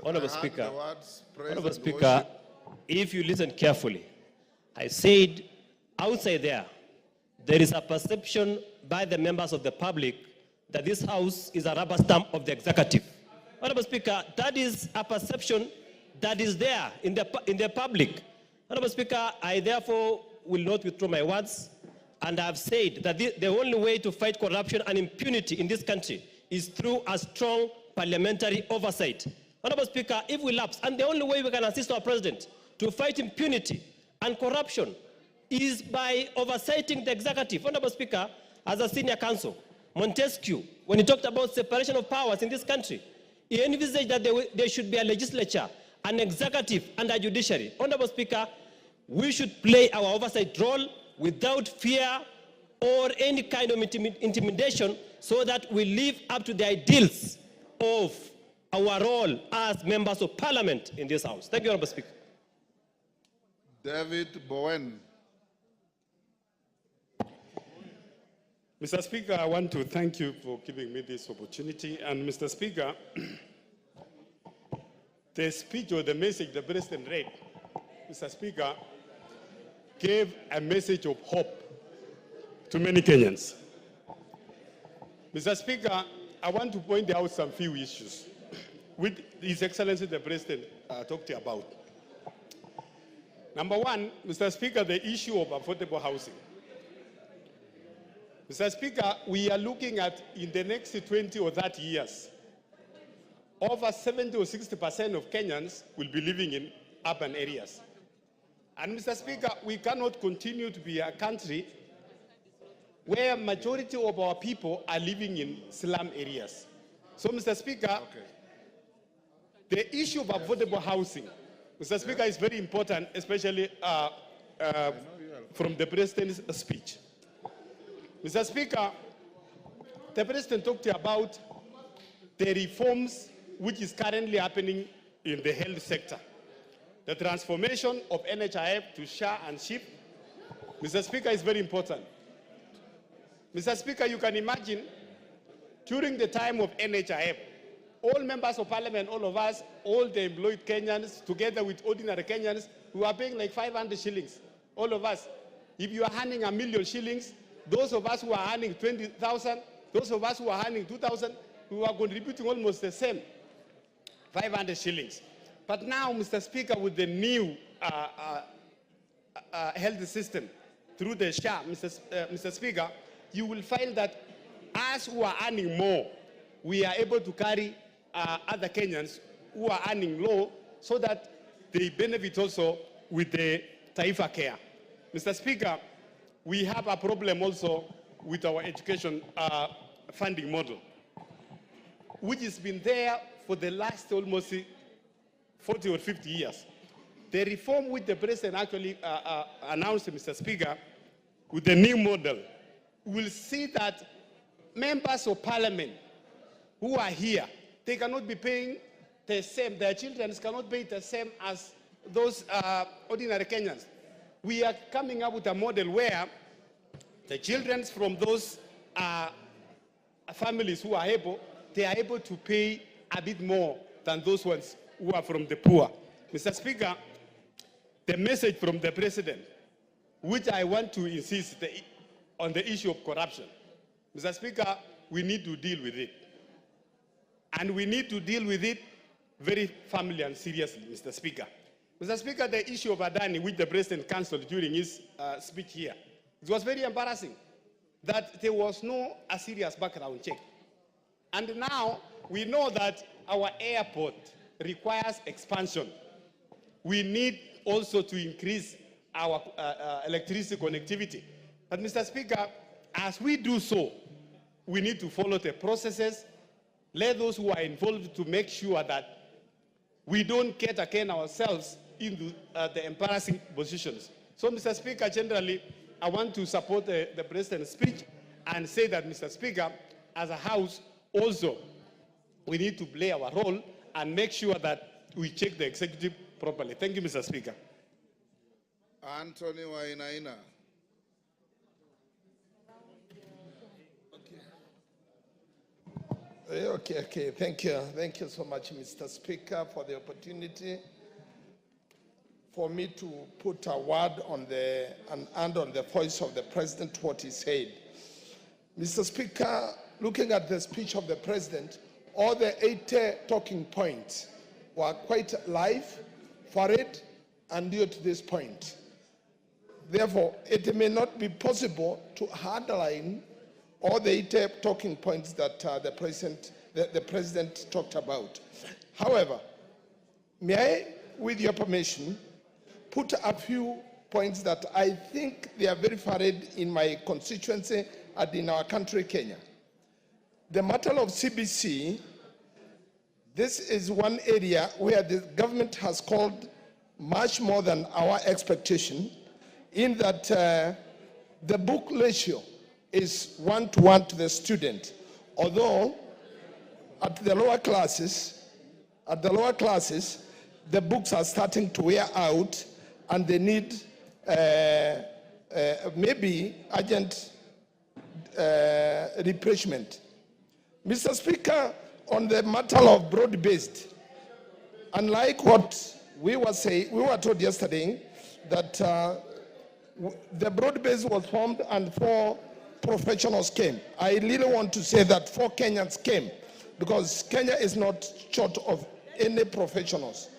Honorable Speaker, if you listen carefully, I said outside there is a perception by the members of the public that this House is a rubber stamp of the executive. Honorable Speaker, that is a perception that is there in the public. Honorable Speaker, I therefore will not withdraw my words, and I have said that the only way to fight corruption and impunity in this country is through a strong parliamentary oversight. Honorable Speaker, if we lapse, and the only way we can assist our President to fight impunity and corruption is by oversighting the executive. Honorable Speaker, as a senior counsel, Montesquieu, when he talked about separation of powers in this country, he envisaged that there should be a legislature, an executive, and a judiciary. Honorable Speaker, we should play our oversight role without fear or any kind of intimidation, so that we live up to the ideals of our role as members of parliament in this House. Thank you, Honorable Speaker. David Bowen. Mr. Speaker, I want to thank you for giving me this opportunity. And Mr. Speaker, the speech or the message the President read, Mr. Speaker, gave a message of hope to many Kenyans. Mr. Speaker, I want to point out some few issues which His Excellency the President talked about. Number one, Mr. Speaker, the issue of affordable housing. Mr. Speaker, we are looking at in the next 20 or 30 years, over 70 or 60% of Kenyans will be living in urban areas. And Mr. Speaker, we cannot continue to be a country where majority of our people are living in slum areas. So, Mr. Speaker, the issue of affordable housing, Mr. Speaker, is very important, especially from the President's speech. Mr. Speaker, the President talked about the reforms which is currently happening in the health sector. The transformation of NHIF to SHA and SHIP, Mr. Speaker, is very important. Mr. Speaker, you can imagine during the time of NHIF, all members of parliament, all of us, all the employed Kenyans, together with ordinary Kenyans, who are paying like 500 shillings, all of us. If you are earning 1 million shillings, those of us who are earning 20,000, those of us who are earning 2,000, who are contributing almost the same, 500 shillings. But now, Mr. Speaker, with the new health system, through the SHA, Mr. Speaker, you will find that us who are earning more, we are able to carry other Kenyans who are earning low so that they benefit also with the Taifa Care. Mr. Speaker, we have a problem also with our education funding model, which has been there for the last almost 40 or 50 years. The reform which the President actually announced, Mr. Speaker, with the new model, will see that members of parliament who are here, they cannot be paying the same, their children cannot pay the same as those ordinary Kenyans. We are coming up with a model where the children from those families who are able, they are able to pay a bit more than those ones who are from the poor. Mr. Speaker, the message from the President, which I want to insist on the issue of corruption. Mr. Speaker, we need to deal with it. And we need to deal with it very firmly and seriously, Mr. Speaker. Mr. Speaker, the issue of Adani, which the President cancelled during his speech here, it was very embarrassing that there was no serious background check. And now we know that our airport requires expansion. We need also to increase our electricity connectivity. But Mr. Speaker, as we do so, we need to follow the processes, let those who are involved to make sure that we don't get again ourselves into the embarrassing positions. So, Mr. Speaker, generally, I want to support the President's speech and say that, Mr. Speaker, as a House, also, we need to play our role and make sure that we check the executive properly. Thank you, Mr. Speaker. Anthony Wainaina. Okay. Thank you. Thank you so much, Mr. Speaker, for the opportunity for me to put a word on and on the voice of the President, what he said. Mr. Speaker, looking at the speech of the President, all the 80 talking points were quite live, varied, and due to this point. Therefore, it may not be possible to underline all the 80 talking points that the President talked about. However, may I, with your permission, put a few points that I think they are very varied in my constituency and in our country, Kenya. The matter of CBC, this is one area where the government has called much more than our expectation, in that the book ratio is 1-to-1 to the student. Although at the lower classes, the books are starting to wear out and they need maybe urgent replacement. Mr. Speaker, on the matter of broad-based, unlike what we were told yesterday that the broad-based was formed and 4 professionals came. I really want to say that 4 Kenyans came, because Kenya is not short of any professionals.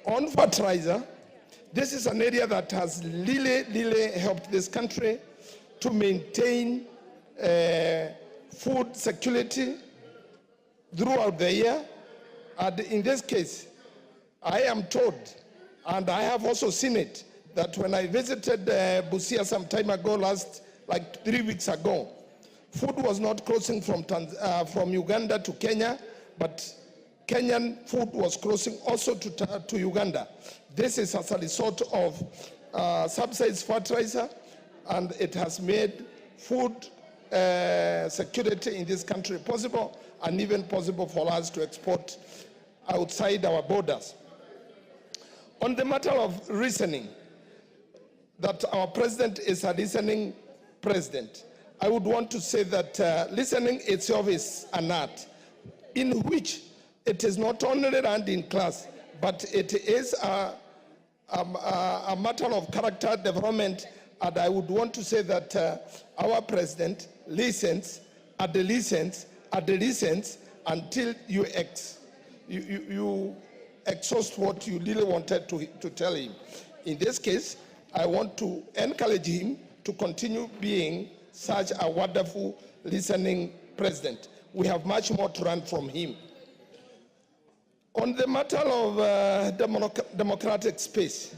On fertilizer, This is an area that has really helped this country to maintain food security throughout the year. And in this case, I am told, and I have also seen it, that when I visited Busia some time ago, like 3 weeks ago, food was not crossing from Uganda to Kenya, but Kenyan food was crossing also to Uganda. This is as a result of subsidized fertilizer, and it has made food security in this country possible, and even possible for us to export outside our borders. On the matter of reasoning, that our president is a listening president, I would want to say that listening itself is an art in which it is not only learned in class, but it is a matter of character development. And I would want to say that our president listens and listens and listens until you exhaust what you really wanted to tell him. In this case, I want to encourage him to continue being such a wonderful listening president. We have much more to learn from him. On the matter of democratic space,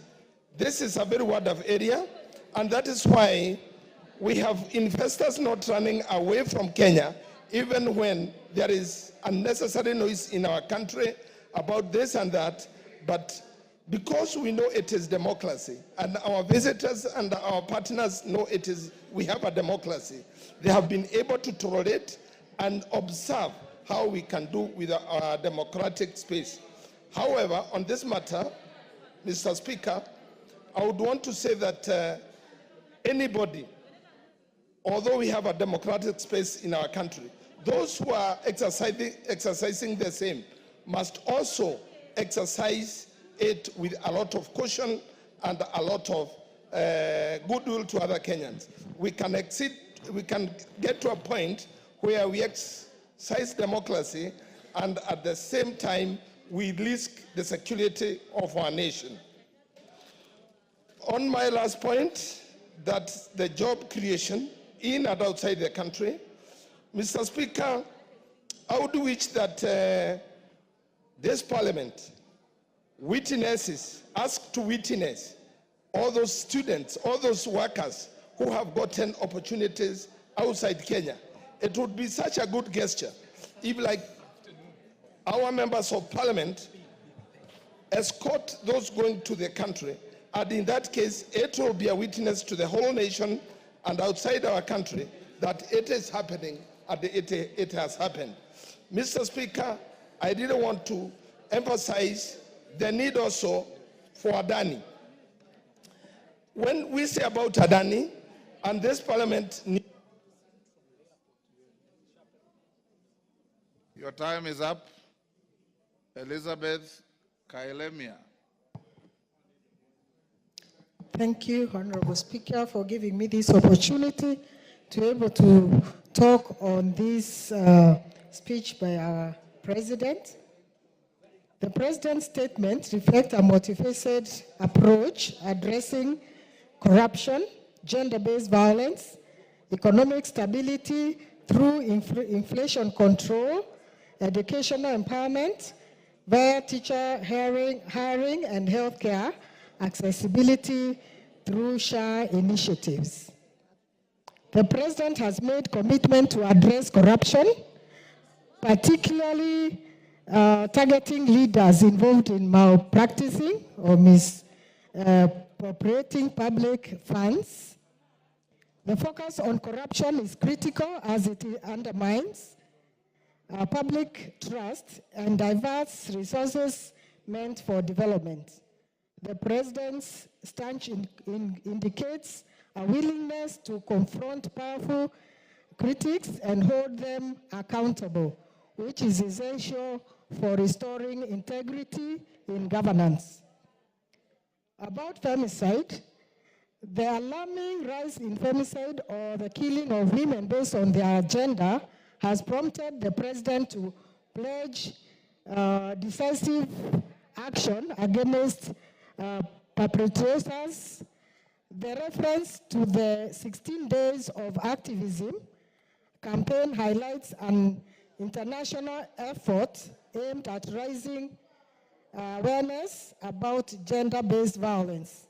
this is a very wonderful area, and that is why we have investors not running away from Kenya, even when there is unnecessary noise in our country about this and that. But because we know it is democracy, and our visitors and our partners know we have a democracy, they have been able to tolerate and observe how we can do with our democratic space. However, on this matter, Mr. Speaker, I would want to say that anybody, although we have a democratic space in our country, those who are exercising the same must also exercise it with a lot of caution and a lot of goodwill to other Kenyans. We can get to a point where we exercise democracy and at the same time we risk the security of our nation. On my last point, that's the job creation in and outside the country. Mr. Speaker, I would wish that this parliament witnesses, asked to witness all those students, all those workers who have gotten opportunities outside Kenya. It would be such a good gesture if, like our members of parliament, escort those going to the country, and in that case, it will be a witness to the whole nation and outside our country that it is happening and it has happened. Mr. Speaker, I really want to emphasize the need also for Adani. When we say about Adani, and this parliament needs... Your time is up. Elizabeth Kailemia. Thank you, Honorable Speaker, for giving me this opportunity to be able to talk on this speech by our President. The President's statement reflects a multifaceted approach addressing corruption, gender-based violence, economic stability through inflation control, educational empowerment via teacher hiring and healthcare accessibility through SHA initiatives. The President has made commitment to address corruption, particularly targeting leaders involved in malpracticing or misappropriating public funds. The focus on corruption is critical as it undermines public trust and diverse resources meant for development. The President's stance indicates a willingness to confront powerful critics and hold them accountable, which is essential for restoring integrity in governance. About femicide, the alarming rise in femicide or the killing of women based on their gender has prompted the President to pledge decisive action against perpetrators. The reference to the 16 days of activism campaign highlights an international effort aimed at raising awareness about gender-based violence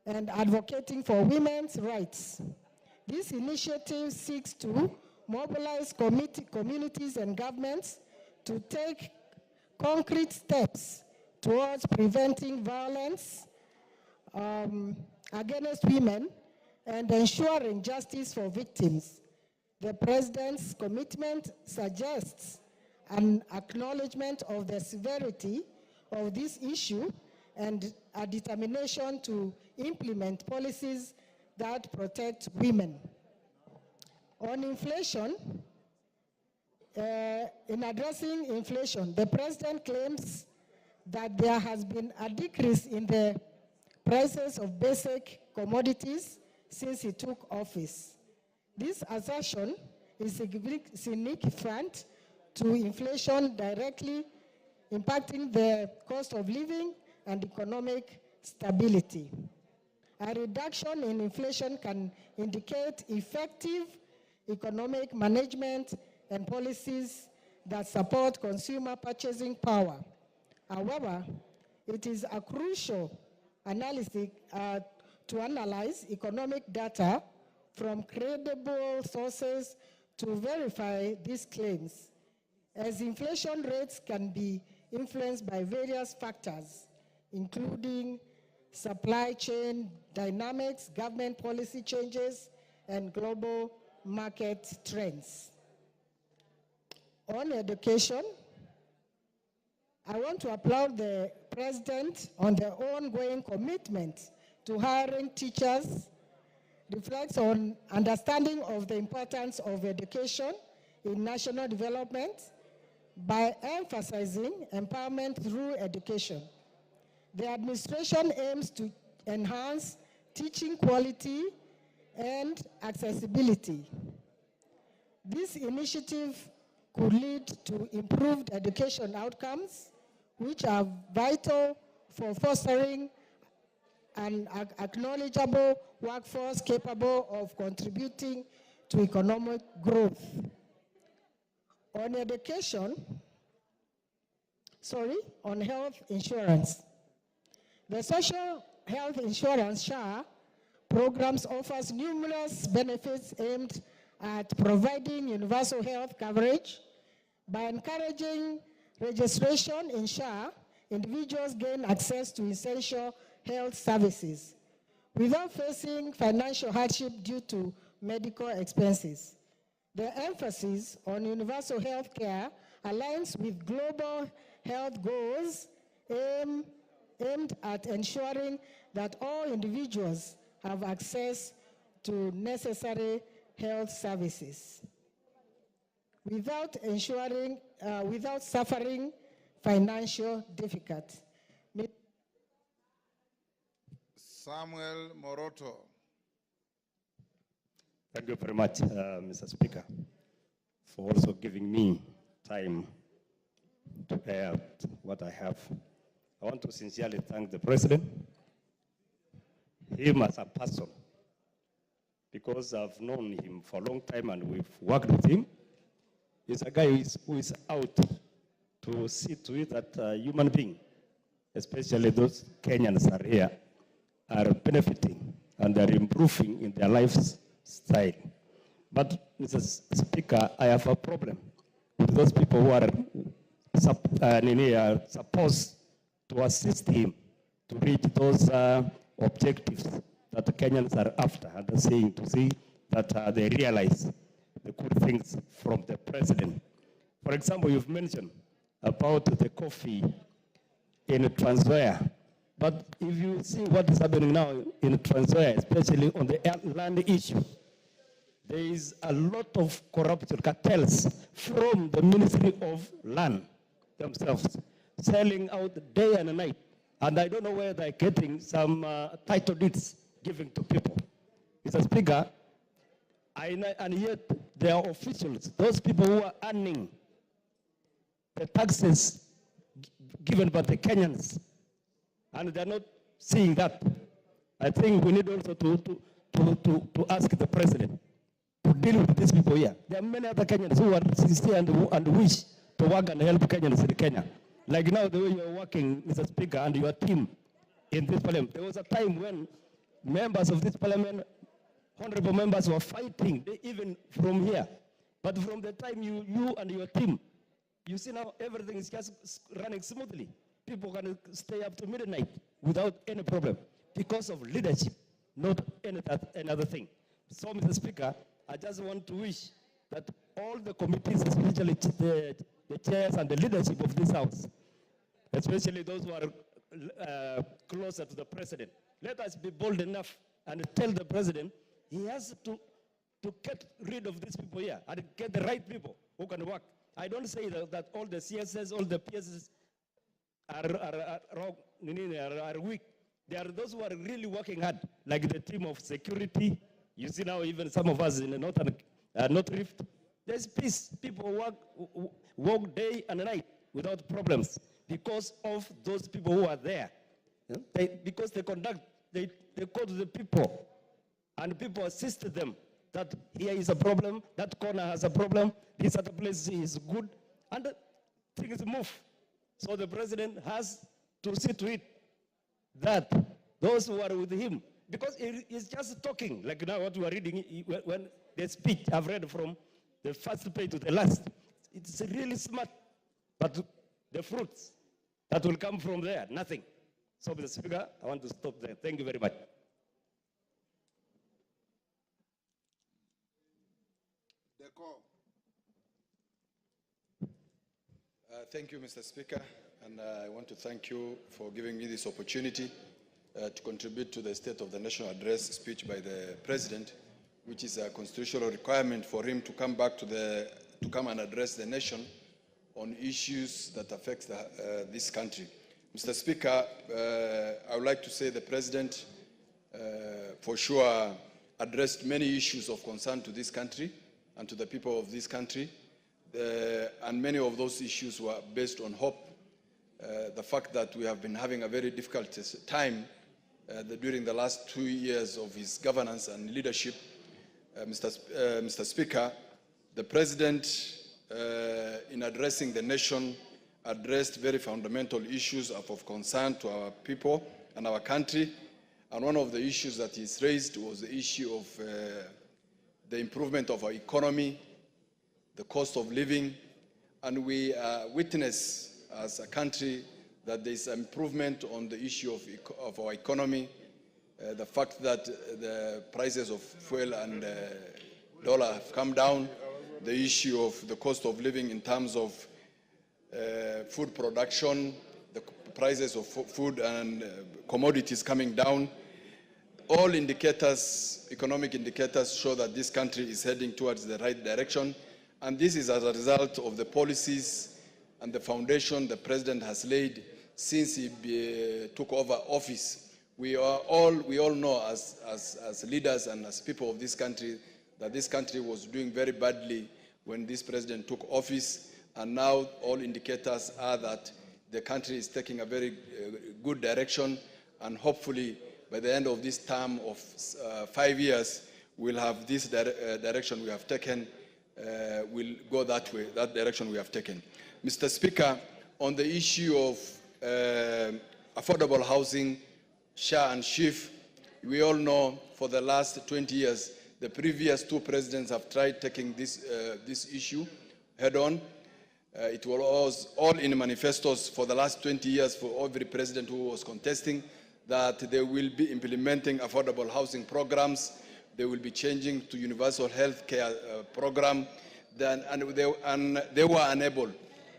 and advocating for women's rights. This initiative seeks to mobilize communities and governments to take concrete steps towards preventing violence against women and ensuring justice for victims. The President's commitment suggests an acknowledgement of the severity of this issue and a determination to implement policies that protect women. On inflation, in addressing inflation, the President claims that there has been a decrease in the prices of basic commodities since he took office. This assertion is significant to inflation directly impacting the cost of living and economic stability. A reduction in inflation can indicate effective economic management and policies that support consumer purchasing power. However, it is a crucial analysis to analyze economic data from credible sources to verify these claims, as inflation rates can be influenced by various factors, including supply chain dynamics, government policy changes, and global market trends. On education, I want to applaud the President on the ongoing commitment to hiring teachers, reflects on understanding of the importance of education in national development by emphasizing empowerment through education. The administration aims to enhance teaching quality and accessibility. This initiative could lead to improved education outcomes, which are vital for fostering an acknowledgeable workforce capable of contributing to economic growth. On on health insurance. The social health insurance SHA programs offers numerous benefits aimed at providing universal health coverage. By encouraging registration in SHA, individuals gain access to essential health services without facing financial hardship due to medical expenses. The emphasis on universal health care aligns with global health goals aimed at ensuring that all individuals have access to necessary health services without suffering financial difficulty. Samuel Moroto. Thank you very much, Mr. Speaker, for also giving me time to air what I have. I want to sincerely thank the President, him as a person, because I've known him for a long time and we've worked with him. He's a guy who is out to see to it that human being, especially those Kenyans are here, are benefiting and they're improving in their lifestyle. But, Mr. Speaker, I have a problem with those people who are supposed to assist him to reach those objectives that the Kenyans are after, and saying to see that they realize the good things from the President. For example, you've mentioned about the coffee in Trans Nzoia. But if you see what is happening now in Trans Nzoia, especially on the land issue, there is a lot of corruption cartels from the Ministry of Land themselves, selling out day and night. And I don't know where they're getting some title deeds given to people. Mr. Speaker, and yet there are officials, those people who are earning the taxes given by the Kenyans, and they're not seeing that, I think we need also to ask the president to deal with these people here. There are many other Kenyans who are sincere and wish to work and help Kenyans in Kenya. Like now, the way you are working, Mr. Speaker, and your team in this parliament. There was a time when members of this parliament, honorable members, were fighting, even from here. But from the time you and your team, you see now everything is just running smoothly. People can stay up to midnight without any problem because of leadership, not any other thing. So, Mr. Speaker, I just want to wish that all the committees, especially the chairs and the leadership of this House, especially those who are closer to the president, let us be bold enough and tell the president he has to get rid of these people here and get the right people who can work. I don't say that all the CSS, all the PSS are wrong, are weak. There are those who are really working hard, like the team of security. You see now even some of us in the North Rift. There's peace. People work day and night without problems because of those people who are there. Because they go to the people and people assist them that here is a problem, that corner has a problem, this other place is good, and things move. So the president has to see to it that those who are with him, because he's just talking, like now what we are reading, when the speech I've read from the first page to the last, it's really smart, but the fruits that will come from there, nothing. So, Mr. Speaker, I want to stop there. Thank you very much. Thank you, Mr. Speaker, and I want to thank you for giving me this opportunity to contribute to the State of the Nation Address speech by the President, which is a constitutional requirement for him to come back to come and address the nation on issues that affect this country. Mr. Speaker, I would like to say the President for sure addressed many issues of concern to this country and to the people of this country. And many of those issues were based on hope. The fact that we have been having a very difficult time during the last 2 years of his governance and leadership, Mr. Speaker, the President, in addressing the nation, addressed very fundamental issues of concern to our people and our country. And one of the issues that he's raised was the issue of the improvement of our economy, the cost of living, and we witness as a country that there is improvement on the issue of our economy. The fact that the prices of fuel and dollar have come down, the issue of the cost of living in terms of food production, the prices of food and commodities coming down. All indicators, economic indicators, show that this country is heading towards the right direction. And this is as a result of the policies and the foundation the President has laid since he took over office. We all know as leaders and as people of this country that this country was doing very badly when this President took office. And now all indicators are that the country is taking a very good direction. And hopefully by the end of this term of 5 years, we'll have this direction we have taken will go that way, that direction we have taken. Mr. Speaker, on the issue of affordable housing, SHA and SHIF, we all know for the last 20 years, the previous 2 presidents have tried taking this issue head on. It was all in manifestos for the last 20 years for every president who was contesting that they will be implementing affordable housing programs. They will be changing to universal health care program. And they were unable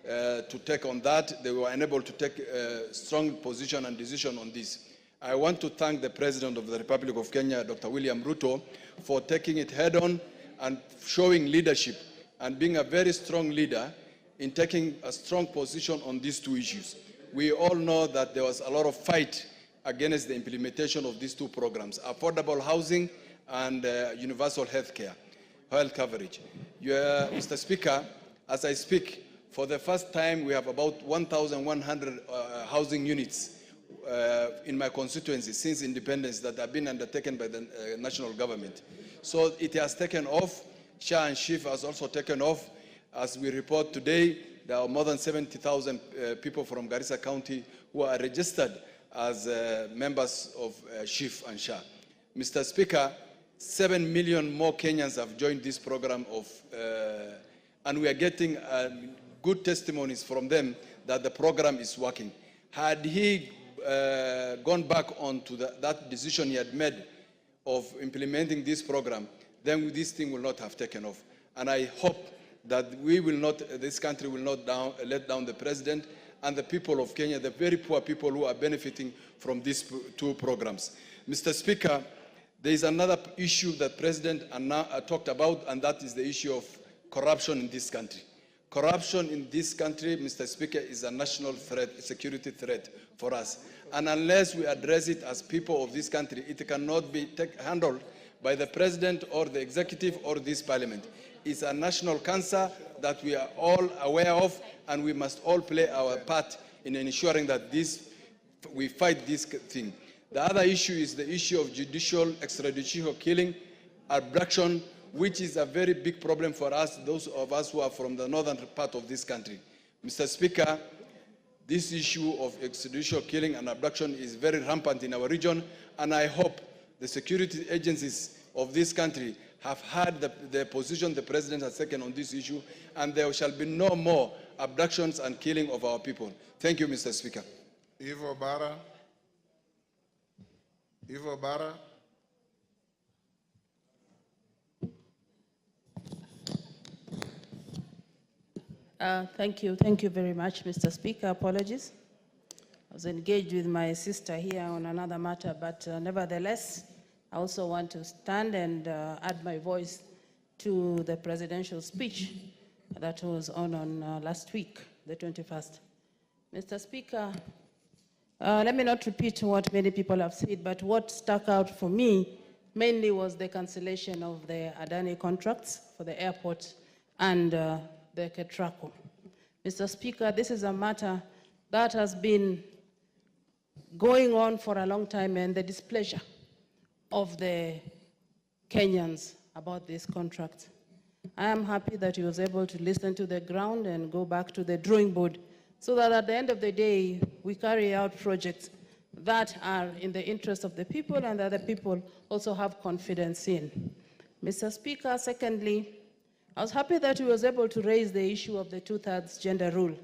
to take on that. They were unable to take a strong position and decision on this. I want to thank the President of the Republic of Kenya, Dr. William Ruto, for taking it head on and showing leadership and being a very strong leader in taking a strong position on these 2 issues. We all know that there was a lot of fight against the implementation of these 2 programs, affordable housing and universal health coverage. Mr. Speaker, as I speak, for the first time we have about 1,100 housing units in my constituency since independence that have been undertaken by the national government. So it has taken off. SHA and SHIF has also taken off. As we report today, there are more than 70,000 people from Garissa County who are registered as members of SHIF and SHA. Mr. Speaker, 7 million more Kenyans have joined this program and we are getting good testimonies from them that the program is working. Had he gone back on to that decision he had made of implementing this program, then this thing will not have taken off. And I hope that this country will not let down the president and the people of Kenya, the very poor people who are benefiting from these two programs. Mr. Speaker, there is another issue that President talked about, and that is the issue of corruption in this country. Corruption in this country, Mr. Speaker, is a national threat, a security threat for us. And unless we address it as people of this country, it cannot be handled by the president or the executive or this parliament. It's a national cancer that we are all aware of, and we must all play our part in ensuring that we fight this thing. The other issue is the issue of extrajudicial killing, abduction, which is a very big problem for us, those of us who are from the northern part of this country. Mr. Speaker, this issue of extrajudicial killing and abduction is very rampant in our region, and I hope the security agencies of this country have heard the position the president has taken on this issue, and there shall be no more abductions and killing of our people. Thank you, Mr. Speaker. Ivo Bara. Ivo Bara. Thank you very much, Mr. Speaker. Apologies. I was engaged with my sister here on another matter, but nevertheless, I also want to stand and add my voice to the presidential speech that was on last week, the 21st. Mr. Speaker, let me not repeat what many people have said, but what stuck out for me mainly was the cancellation of the Adani contracts for the airport and the Ketraco. Mr. Speaker, this is a matter that has been going on for a long time, and the displeasure of the Kenyans about this contract. I am happy that he was able to listen to the ground and go back to the drawing board so that at the end of the day, we carry out projects that are in the interest of the people and that the people also have confidence in. Mr. Speaker, secondly, I was happy that he was able to raise the issue of the 2/3 gender rule.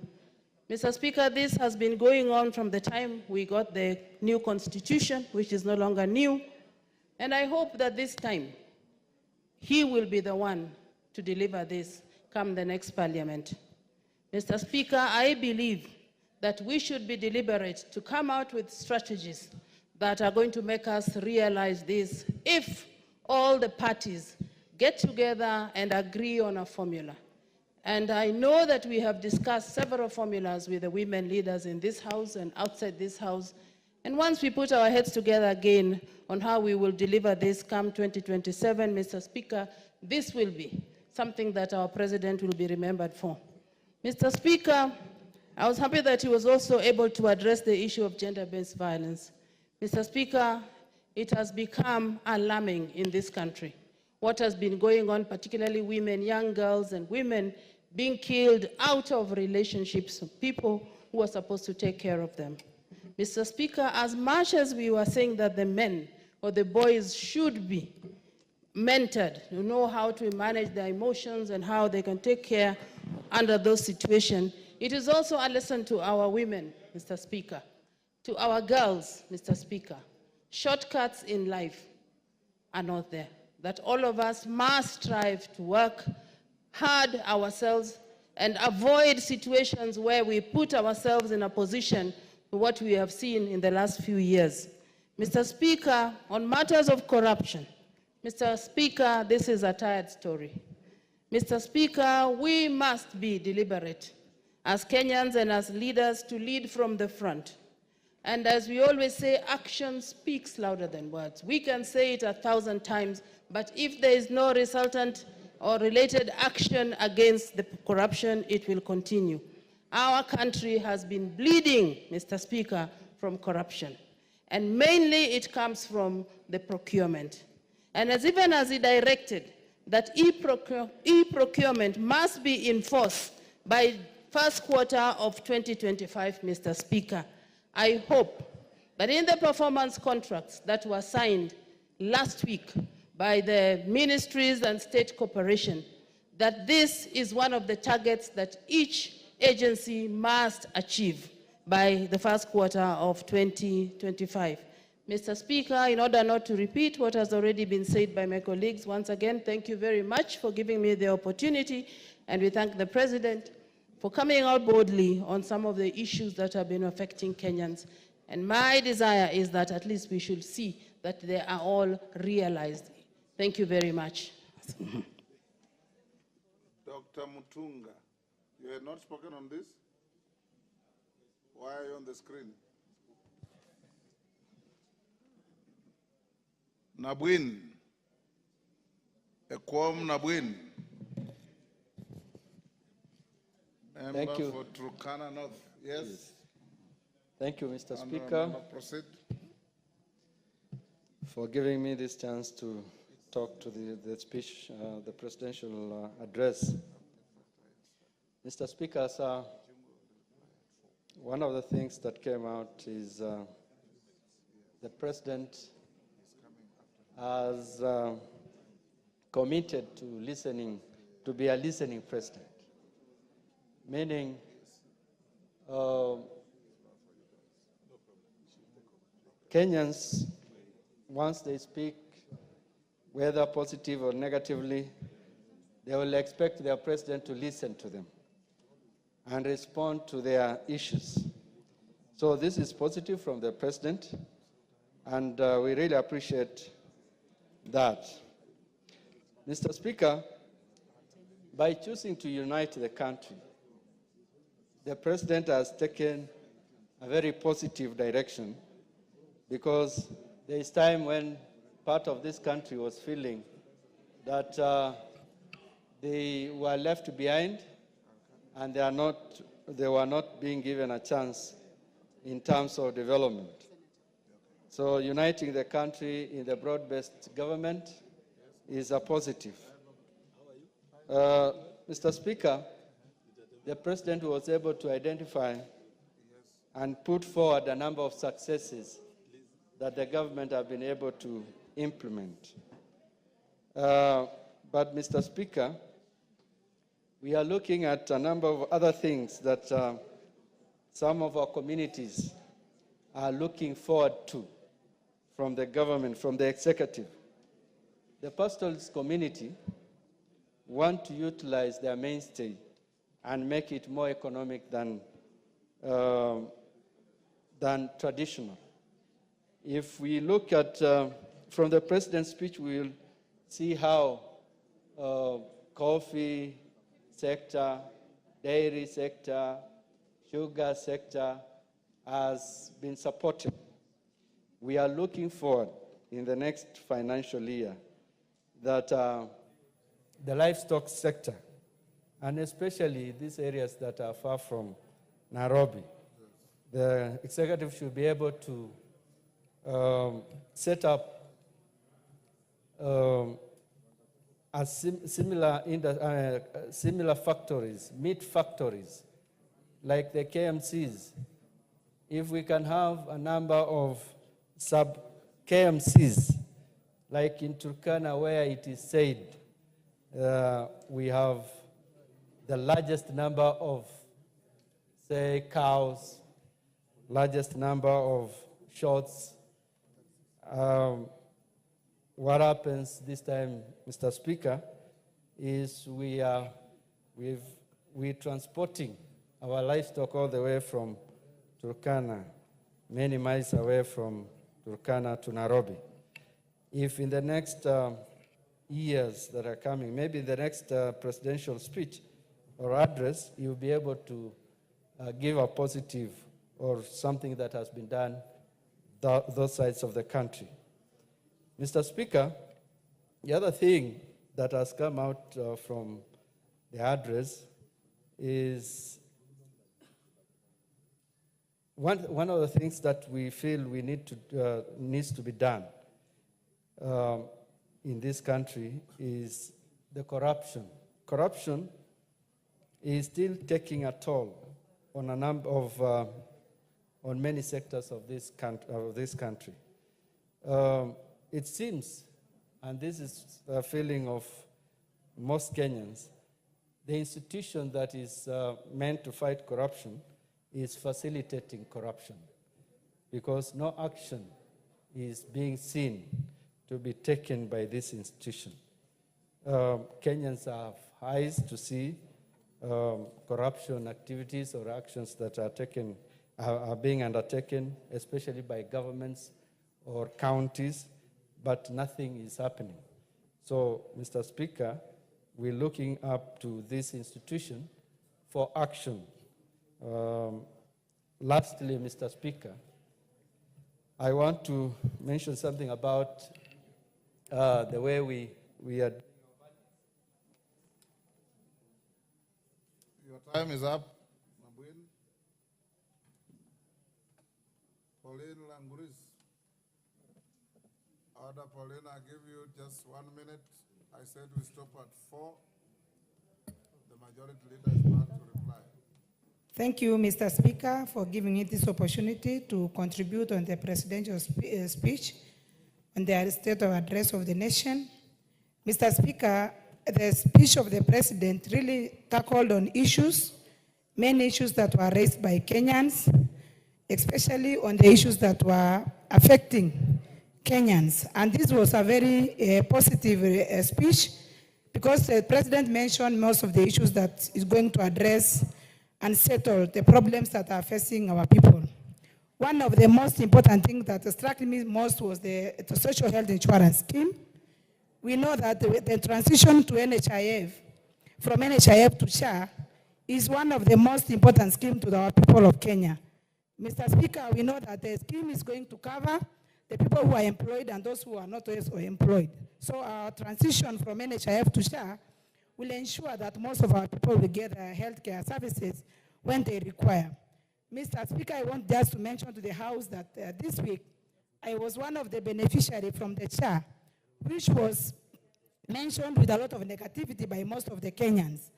Mr. Speaker, this has been going on from the time we got the new constitution, which is no longer new, and I hope that this time he will be the one to deliver this come the next parliament. Mr. Speaker, I believe that we should be deliberate to come out with strategies that are going to make us realize this if all the parties get together and agree on a formula. And I know that we have discussed several formulas with the women leaders in this house and outside this house. And once we put our heads together again on how we will deliver this come 2027, Mr. Speaker, this will be something that our president will be remembered for. Mr. Speaker, I was happy that he was also able to address the issue of gender-based violence. Mr. Speaker, it has become alarming in this country. What has been going on, particularly women, young girls and women being killed out of relationships of people who are supposed to take care of them. Mr. Speaker, as much as we were saying that the men or the boys should be mentored to know how to manage their emotions and how they can take care under those situations, it is also a lesson to our women, Mr. Speaker, to our girls, Mr. Speaker. Shortcuts in life are not there. That all of us must strive to work hard ourselves and avoid situations where we put ourselves in a position for what we have seen in the last few years. Mr. Speaker, on matters of corruption, Mr. Speaker, this is a tired story. Mr. Speaker, we must be deliberate as Kenyans and as leaders to lead from the front. And as we always say, action speaks louder than words. We can say it 1,000 times, but if there is no resultant or related action against the corruption, it will continue. Our country has been bleeding, Mr. Speaker, from corruption. And mainly it comes from the procurement. And even as he directed that e-procurement must be enforced by first quarter of 2025, Mr. Speaker, I hope that in the performance contracts that were signed last week by the ministries and state corporation, that this is one of the targets that each agency must achieve by the first quarter of 2025. Mr. Speaker, in order not to repeat what has already been said by my colleagues, once again, thank you very much for giving me the opportunity, and we thank the President for coming out boldly on some of the issues that have been affecting Kenyans. And my desire is that at least we should see that they are all realized. Thank you very much. Dr. Mutunga, you had not spoken on this? Why are you on the screen? Nabwin. Ekwom Nabwin. Member Thank you. for Turkana North. Yes. Thank you, Mr. And, Speaker, proceed. for giving me this chance to talk to the speech, the presidential address. Mr. Speaker, sir, one of the things that came out is the President has committed to listening, to be a listening president, meaning Kenyans, once they speak, whether positive or negatively, they will expect their president to listen to them and respond to their issues. So this is positive from the president, and we really appreciate that. Mr. Speaker, by choosing to unite the country, the president has taken a very positive direction, because there is time when part of this country was feeling that they were left behind and they were not being given a chance in terms of development. So uniting the country in the broad-based government is a positive. Mr. Speaker, the President was able to identify and put forward a number of successes that the government have been able to implement. But, Mr. Speaker, we are looking at a number of other things that some of our communities are looking forward to from the government, from the executive. The pastoralist community want to utilize their mainstay and make it more economic than traditional. If we look at, from the President's speech, we will see how coffee sector, dairy sector, sugar sector has been supported. We are looking forward in the next financial year that the livestock sector, and especially these areas that are far from Nairobi, the executive should be able to set up similar factories, meat factories, like the KMCs. If we can have a number of sub-KMCs, like in Turkana, where it is said we have the largest number of, say, cows, largest number of shots. What happens this time, Mr. Speaker, is we're transporting our livestock all the way from Turkana, many miles away from Turkana to Nairobi. If in the next years that are coming, maybe the next presidential speech or address, you'll be able to give a positive or something that has been done those sides of the country. Mr. Speaker, the other thing that has come out from the address is one of the things that we feel we needs to be done in this country is the corruption. Corruption is still taking a toll on a number of on many sectors of this country. It seems, and this is a feeling of most Kenyans, the institution that is meant to fight corruption is facilitating corruption because no action is being seen to be taken by this institution. Kenyans have eyes to see corruption activities or actions that are being undertaken, especially by governments or counties, but nothing is happening. So, Mr. Speaker, we're looking up to this institution for action. Lastly, Mr. Speaker, I want to mention something about the way we are. Your time is up. Pauline Languris. Order, Pauline, I give you just 1 minute. I said we stop at 4. The majority leader is about to reply. Thank you, Mr. Speaker, for giving me this opportunity to contribute on the presidential speech on the state of address of the nation. Mr. Speaker, the speech of the president really tackled on issues, many issues that were raised by Kenyans, especially on the issues that were affecting Kenyans. And this was a very positive speech because the president mentioned most of the issues that is going to address and settle the problems that are facing our people. One of the most important things that struck me most was the social health insurance scheme. We know that the transition to NHIF, from NHIF to SHA, is one of the most important schemes to our people of Kenya. Mr. Speaker, we know that the scheme is going to cover the people who are employed and those who are not also employed. So our transition from NHIF to SHA will ensure that most of our people will get health care services when they require. Mr. Speaker, I want just to mention to the House that this week, I was one of the beneficiaries from the SHA, which was mentioned with a lot of negativity by most of the Kenyans.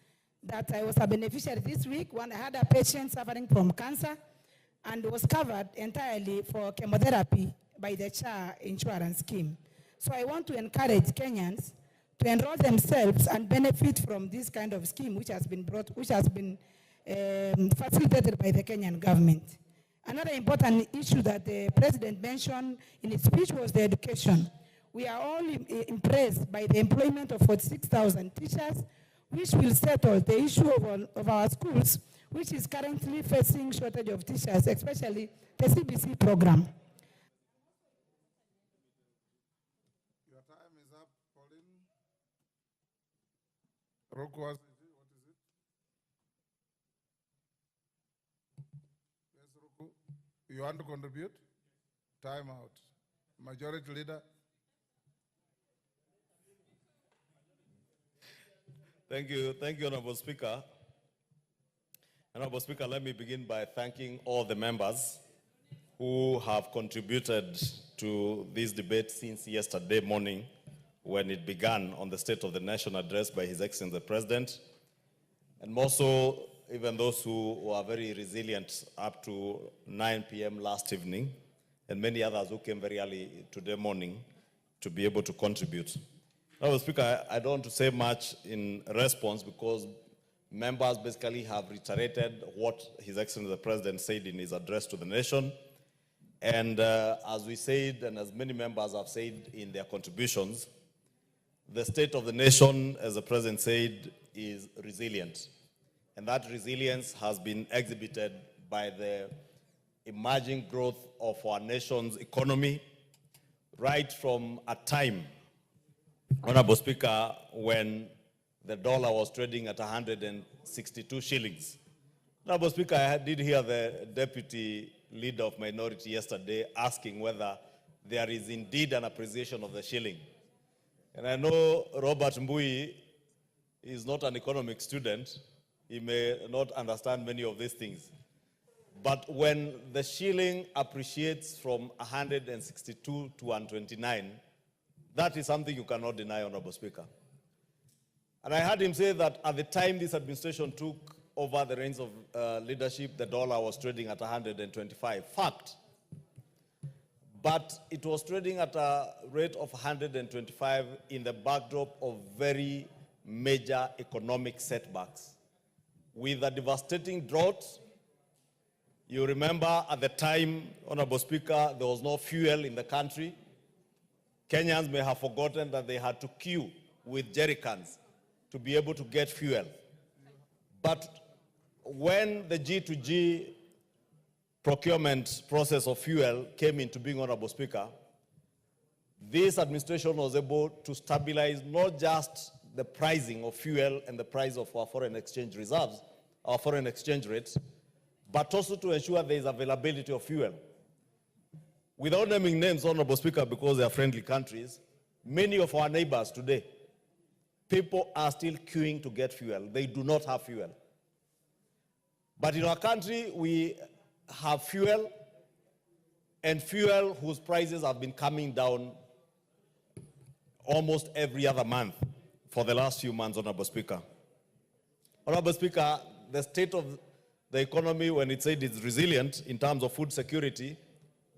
That I was a beneficiary this week when I had a patient suffering from cancer and was covered entirely for chemotherapy by the SHA insurance scheme. So I want to encourage Kenyans to enroll themselves and benefit from this kind of scheme which has been facilitated by the Kenyan government. Another important issue that the president mentioned in his speech was the education. We are all impressed by the employment of 46,000 teachers, which will settle the issue of our schools, which is currently facing shortage of teachers, especially the CBC program. Your time is up, Pauline. Roku, what is it? Yes, Roku. You want to contribute? Time out. Majority leader. Thank you, Honorable Speaker. Honorable Speaker, let me begin by thanking all the members who have contributed to this debate since yesterday morning when it began on the State of the Nation address by His Excellency the President, and more so even those who were very resilient up to 9 p.m. last evening, and many others who came very early today morning to be able to contribute. Honorable Speaker, I don't want to say much in response because members basically have reiterated what His Excellency the President said in his address to the nation. And as we said, and as many members have said in their contributions, the state of the nation, as the President said, is resilient. And that resilience has been exhibited by the emerging growth of our nation's economy, right from a time, Honorable Speaker, when the dollar was trading at 162 shillings. Honorable Speaker, I did hear the Deputy Leader of Minority yesterday asking whether there is indeed an appreciation of the shilling. And I know Robert Mbui is not an economic student. He may not understand many of these things. But when the shilling appreciates from 162 to 129, that is something you cannot deny, Honorable Speaker. And I heard him say that at the time this administration took over the reins of leadership, the dollar was trading at 125. Fact. But it was trading at a rate of 125 in the backdrop of very major economic setbacks. With a devastating drought, you remember at the time, Honorable Speaker, there was no fuel in the country. Kenyans may have forgotten that they had to queue with jerry cans to be able to get fuel. But when the G2G procurement process of fuel came into being, Honorable Speaker, this administration was able to stabilize not just the pricing of fuel and the price of our foreign exchange reserves, our foreign exchange rates, but also to ensure there is availability of fuel. Without naming names, Honorable Speaker, because they are friendly countries, many of our neighbors today, people are still queuing to get fuel. They do not have fuel. But in our country, we have fuel, and fuel whose prices have been coming down almost every other month for the last few months, Honorable Speaker. Honorable Speaker, the state of the economy, when it said it's resilient in terms of food security,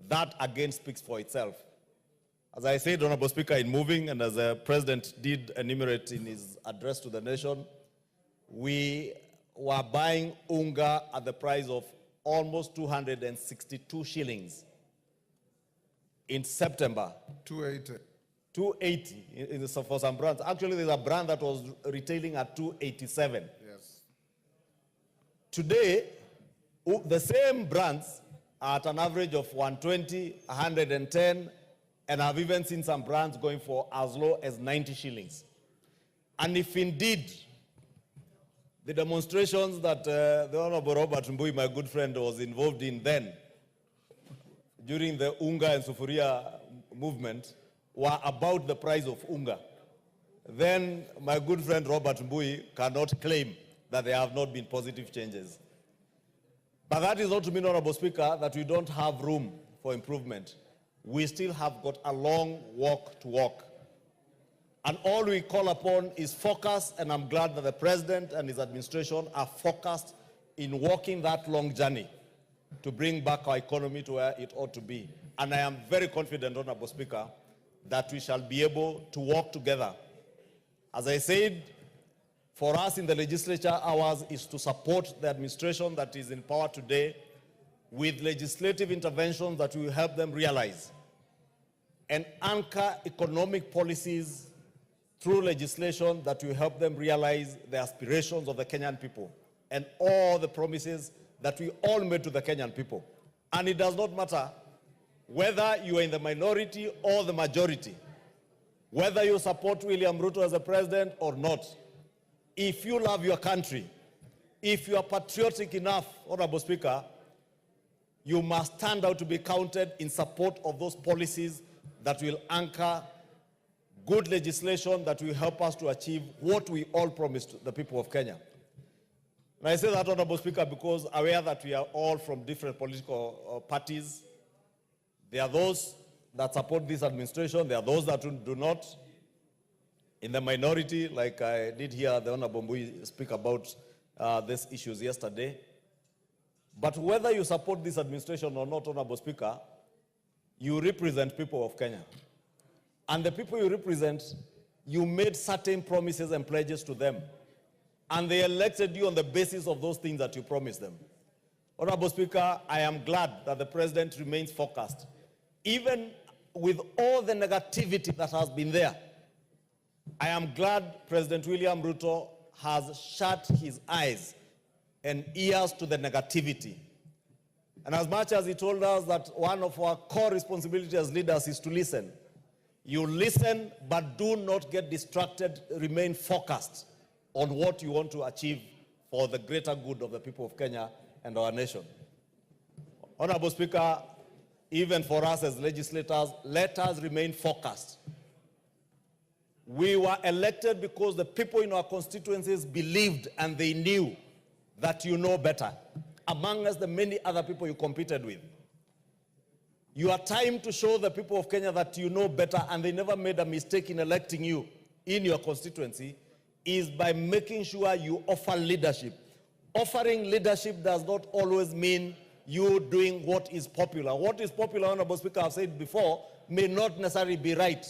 that again speaks for itself. As I said, Honorable Speaker, in moving, and as the President did enumerate in his address to the nation, we were buying unga at the price of almost 262 shillings in September. 280. 280 for some brands. Actually, there's a brand that was retailing at 287. Yes. Today, the same brands are at an average of 120, 110, and I've even seen some brands going for as low as 90 shillings. And if indeed the demonstrations that the Honorable Robert Mbui, my good friend, was involved in then, during the Unga and Sufuria movement, were about the price of Unga, then my good friend Robert Mbui cannot claim that there have not been positive changes. But that is not to mean, Honorable Speaker, that we don't have room for improvement. We still have got a long walk to walk. And all we call upon is focus, and I'm glad that the President and his administration are focused in walking that long journey to bring back our economy to where it ought to be. And I am very confident, Honorable Speaker, that we shall be able to work together. As I said, for us in the legislature, ours is to support the administration that is in power today with legislative interventions that will help them realize and anchor economic policies through legislation that will help them realize the aspirations of the Kenyan people and all the promises that we all made to the Kenyan people. And it does not matter whether you are in the minority or the majority, whether you support William Ruto as a president or not. If you love your country, if you are patriotic enough, Honorable Speaker, you must stand out to be counted in support of those policies that will anchor good legislation that will help us to achieve what we all promised the people of Kenya. And I say that, Honorable Speaker, because aware that we are all from different political parties. There are those that support this administration. There are those that do not. In the minority, like I did hear the Honorable Mbui speak about these issues yesterday. But whether you support this administration or not, Honorable Speaker, you represent people of Kenya. And the people you represent, you made certain promises and pledges to them. And they elected you on the basis of those things that you promised them. Honorable Speaker, I am glad that the President remains focused. Even with all the negativity that has been there, I am glad President William Ruto has shut his eyes and ears to the negativity. And as much as he told us that one of our core responsibilities as leaders is to listen, you listen, but do not get distracted. Remain focused on what you want to achieve for the greater good of the people of Kenya and our nation. Honorable Speaker, even for us as legislators, let us remain focused. We were elected because the people in our constituencies believed and they knew that you know better. among us the many other people you competed with. Your time to show the people of Kenya that you know better and they never made a mistake in electing you in your constituency is by making sure you offer leadership. Offering leadership does not always mean you doing what is popular. What is popular, Honorable Speaker, I've said before, may not necessarily be right.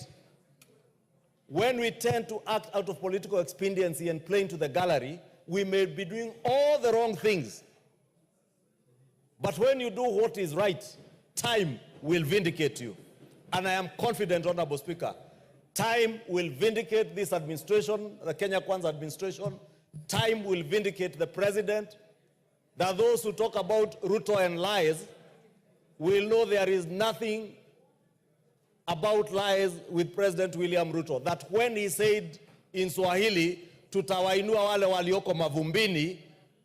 When we tend to act out of political expediency and play into the gallery, we may be doing all the wrong things. But when you do what is right, time will vindicate you. And I am confident, Honorable Speaker, time will vindicate this administration, the Kenya Kwanza administration. Time will vindicate the president. That those who talk about Ruto and lies will know there is nothing about lies with President William Ruto. That when he said in Swahili, tutawainua wale walioko mavumbini,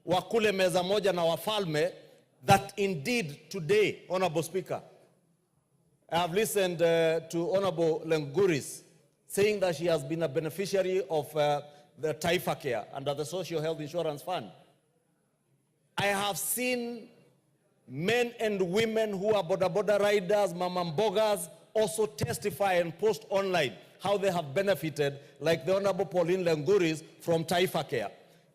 wakule meza moja na wafalme, that indeed today, Honorable Speaker, I have listened to Honorable Lenguris saying that she has been a beneficiary of the Taifa Care under the Social Health Insurance Fund. I have seen men and women who are boda riders, mamambogas, also testify and post online how they have benefited, like the Honorable Pauline Lenguris from Taifa Care.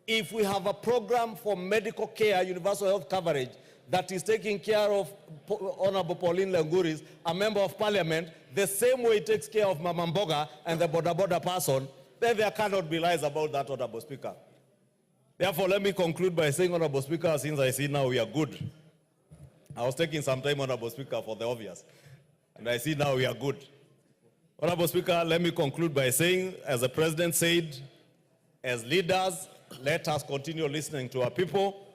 If we have a program for medical care, universal health coverage, that is taking care of Honorable Pauline Lenguris, a member of parliament, the same way it takes care of mamamboga and the boda person, then there cannot be lies about that, Honorable Speaker. Therefore, let me conclude by saying, Honorable Speaker, since I see now we are good. I was taking some time, Honorable Speaker, for the obvious. And I see now we are good. Honorable Speaker, let me conclude by saying, as the President said, as leaders, let us continue listening to our people.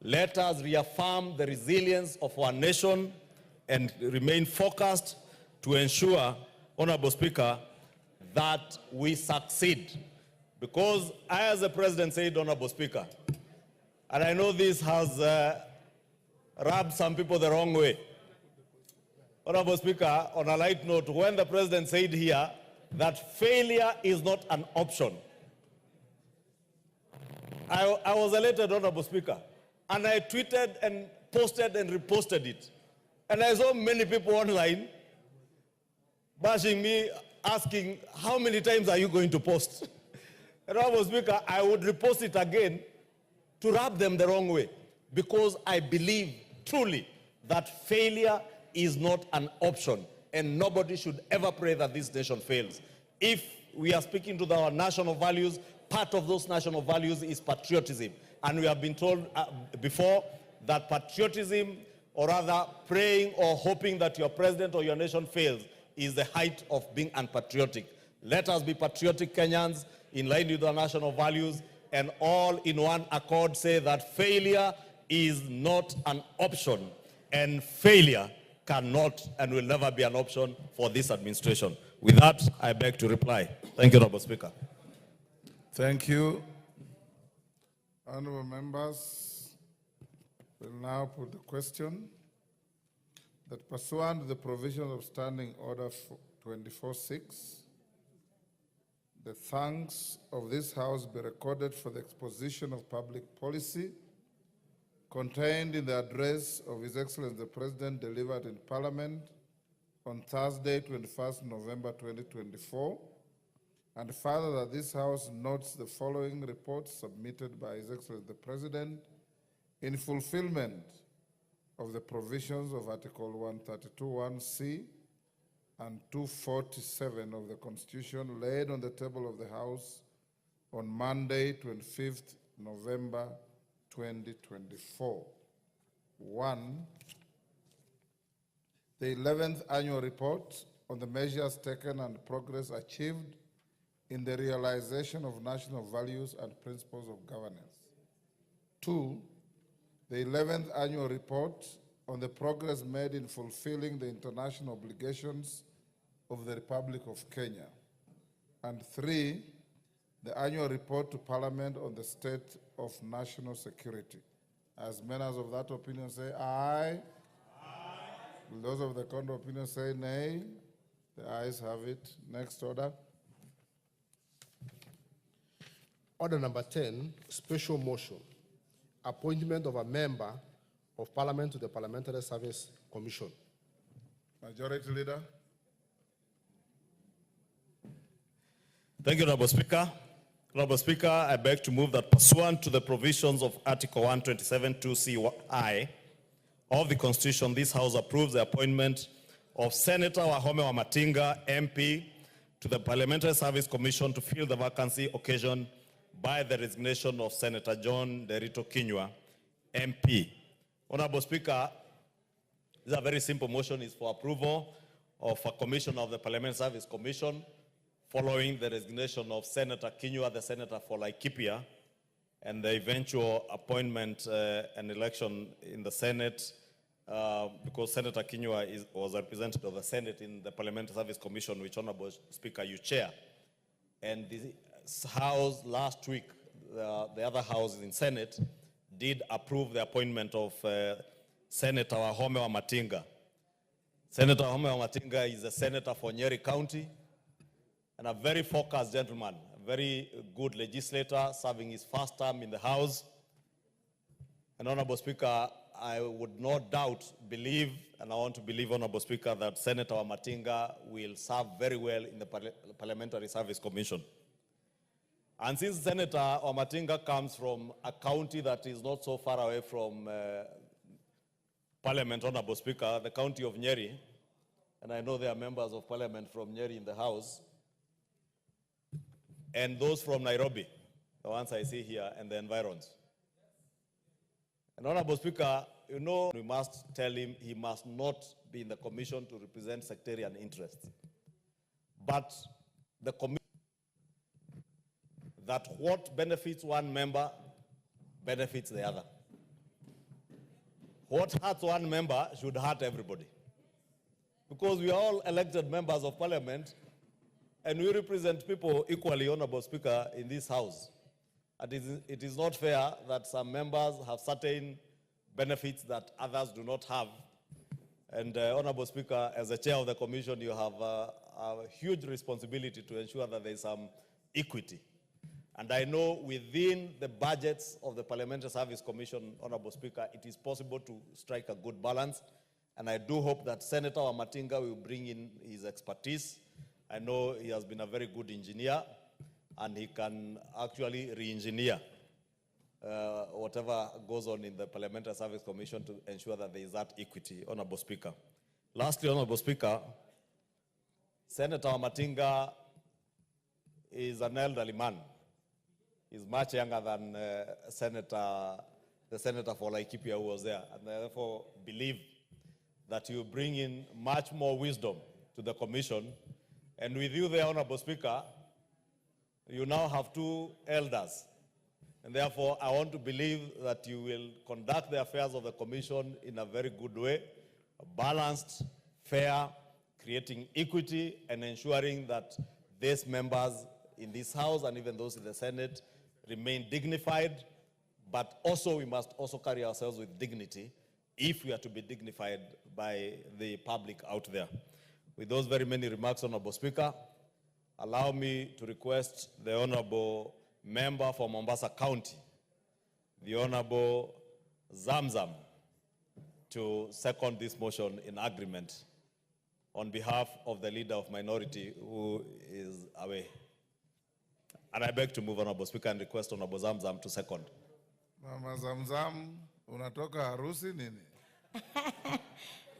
Let us reaffirm the resilience of our nation and remain focused to ensure, Honorable Speaker, that we succeed. Because I, as the President said, Honorable Speaker, and I know this has rubbed some people the wrong way. Honorable Speaker, on a light note, when the President said here that failure is not an option, I was elected, Honorable Speaker, and I tweeted and posted and reposted it. And I saw many people online bashing me, asking, how many times are you going to post? And Honorable Speaker, I would repost it again to rub them the wrong way, because I believe truly that failure is not an option, and nobody should ever pray that this nation fails. If we are speaking to our national values, part of those national values is patriotism. And we have been told before that patriotism, or rather praying or hoping that your president or your nation fails, is the height of being unpatriotic. Let us be patriotic Kenyans in line with our national values, and all in one accord say that failure is not an option, and failure cannot and will never be an option for this administration. With that, I beg to reply. Thank you, Honorable Speaker. Thank you. Honorable members, will now put the question that pursuant to the provisions of Standing Order 24-6, the thanks of this House be recorded for the exposition of public policy contained in the address of His Excellency the President delivered in Parliament on Thursday, 21st November 2024, and further that this House notes the following reports submitted by His Excellency the President in fulfillment of the provisions of Article 132(1)(c) and 247 of the Constitution laid on the table of the House on Monday, 25th November 2024. 1. The 11th Annual Report on the measures taken and progress achieved in the realization of national values and principles of governance. 2. The 11th Annual Report on the progress made in fulfilling the international obligations of the Republic of Kenya. And 3. The Annual Report to Parliament on the state of national security. As members of that opinion say aye. Will those of the contrary opinion say nay? The ayes have it. Next order. Order number 10, special motion. appointment of a member of Parliament to the Parliamentary Service Commission. Majority Leader. Thank you, Honorable Speaker. Honorable Speaker, I beg to move that pursuant to the provisions of Article 127(2)(ci) of the Constitution, this House approves the appointment of Senator Wahome Wamatinga, MP, to the Parliamentary Service Commission to fill the vacancy occasioned by the resignation of Senator John Derito Kinyua, MP. Honorable Speaker, this is a very simple motion. It's for approval of a commission of the Parliamentary Service Commission following the resignation of Senator Kinyua, the Senator for Laikipia, and the eventual appointment and election in the Senate, because Senator Kinyua was a representative of the Senate in the Parliamentary Service Commission, which, Honorable Speaker, you chair. And this House last week, the other houses in Senate, did approve the appointment of Senator Wahome Wamatinga. Senator Wahome Wamatinga is a senator for Nyeri County and a very focused gentleman, a very good legislator, serving his first term in the House. And Honorable Speaker, I would no doubt believe, and I want to believe, Honorable Speaker, that Senator Wamatinga will serve very well in the Parliamentary Service Commission. And since Senator Wamatinga comes from a county that is not so far away from Parliament, Honorable Speaker, the county of Nyeri, and I know there are members of Parliament from Nyeri in the House, and those from Nairobi, the ones I see here, and the environs. And Honorable Speaker, you know, we must tell him he must not be in the commission to represent sectarian interests. But the commission, that what benefits one member benefits the other. What hurts one member should hurt everybody. Because we are all elected members of Parliament, and we represent people equally, Honorable Speaker, in this House. And it is not fair that some members have certain benefits that others do not have. And Honorable Speaker, as the chair of the commission, you have a huge responsibility to ensure that there is some equity. And I know within the budgets of the Parliamentary Service Commission, Honorable Speaker, it is possible to strike a good balance. And I do hope that Senator Wamatinga will bring in his expertise. I know he has been a very good engineer, and he can actually re-engineer whatever goes on in the Parliamentary Service Commission to ensure that there is that equity, Honorable Speaker. Lastly, Honorable Speaker, Senator Wamatinga is an elderly man. He's much younger than the Senator for Laikipia who was there, and I therefore believe that you bring in much more wisdom to the commission. And with you there, Honorable Speaker, you now have two elders. And therefore, I want to believe that you will conduct the affairs of the commission in a very good way, balanced, fair, creating equity, and ensuring that these members in this House and even those in the Senate remain dignified, but also we must also carry ourselves with dignity if we are to be dignified by the public out there. With those very many remarks, Honorable Speaker, allow me to request the Honorable Member for Mombasa County, the Honorable Zamzam, to second this motion in agreement on behalf of the Leader of Minority who is away. And I beg to move, Honorable Speaker, and request Honorable Zamzam to second. Mama Zamzam, unatoka harusi nini?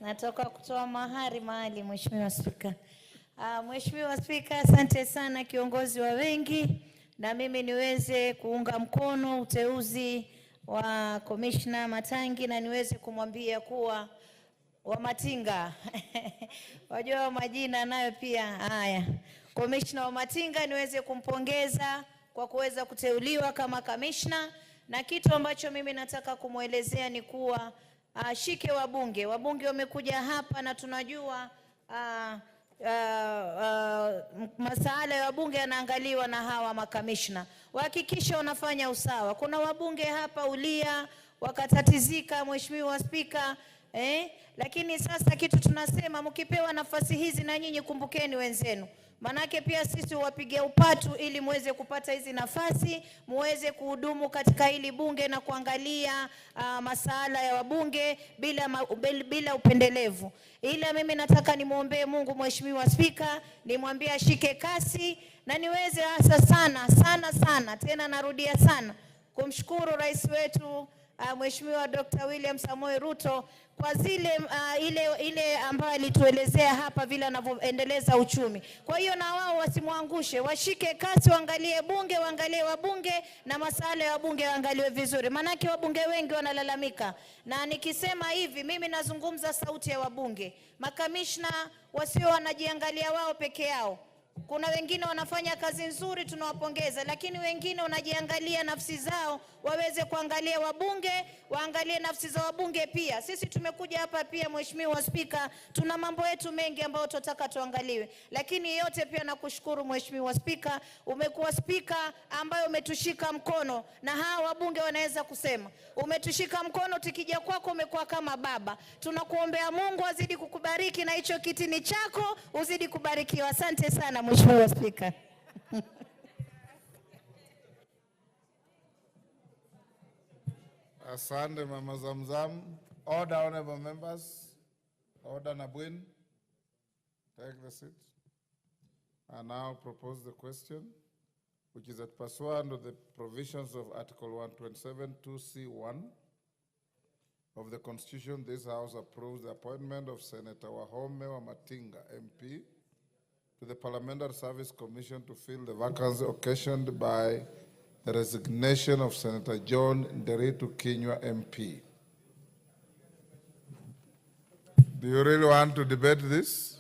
Natoka kutoa mahari mahali, Mheshimiwa Spika. Mheshimiwa Spika, asante sana kiongozi wa wengi, na mimi niweze kuunga mkono uteuzi wa Commissioner Matangi na niweze kumwambia kuwa Wamatinga wajua majina nayo pia haya. Commissioner Wamatinga niweze kumpongeza kwa kuweza kuteuliwa kama commissioner, na kitu ambacho mimi nataka kumuelezea ni kuwa shike wabunge wamekuja hapa na tunajua masuala ya wabunge yanaangaliwa na hawa makamishna. Wahakikisha wanafanya usawa. Kuna wabunge hapa ulia wakatatizika, Mheshimiwa Spika, lakini sasa kitu tunasema, mkipewa nafasi hizi na nyinyi kumbukeni wenzenu. Manake pia sisi wapige upatu ili muweze kupata hizi nafasi, muweze kuhudumu katika hili bunge na kuangalia masuala ya wabunge bila upendelevu. Ila mimi nataka nimwombee Mungu Mheshimiwa Spika, nimwambie ashike kasi na niweze hasa sana tena narudia sana kumshukuru rais wetu Mheshimiwa Dr. William Samoei Ruto kwa ile ambayo alituelezea hapa vile anavyoendeleza uchumi. Kwa hiyo na wao wasimwangushe, washike kasi, waangalie bunge, waangalie wabunge na masuala ya wabunge waangaliwe vizuri. Manake wabunge wengi wanalalamika. Na nikisema hivi mimi nazungumza sauti ya wabunge. Makamishna wasio wanajiangalia wao peke yao. Kuna wengine wanafanya kazi nzuri tunawapongeza, lakini wengine wanajiangalia nafsi zao, waweze kuangalia wabunge, waangalie nafsi za wabunge pia. Sisi tumekuja hapa pia Mheshimiwa Spika, tuna mambo yetu mengi ambayo tunataka tuangaliwe. Lakini yote pia nakushukuru Mheshimiwa Spika, umekuwa spika ambaye umetushika mkono na hawa wabunge wanaweza kusema. Umetushika mkono, tukija kwako umekuwa kama baba. Tunakuombea Mungu azidi kukubariki na hicho kiti ni chako, uzidi kubarikiwa. Asante sana Mheshimiwa Spika. Asante Mama Zamzam. Order, honorable members. Order Nabwin. Take the seat. I now propose the question, which is that pursuant to the provisions of Article 127(2)(c)(1) of the Constitution, this House approves the appointment of Senator Wahome Wamatinga, MP, to the Parliamentary Service Commission to fill the vacancy occasioned by the resignation of Senator John Nderitu Kinyua, MP. Do you really want to debate this?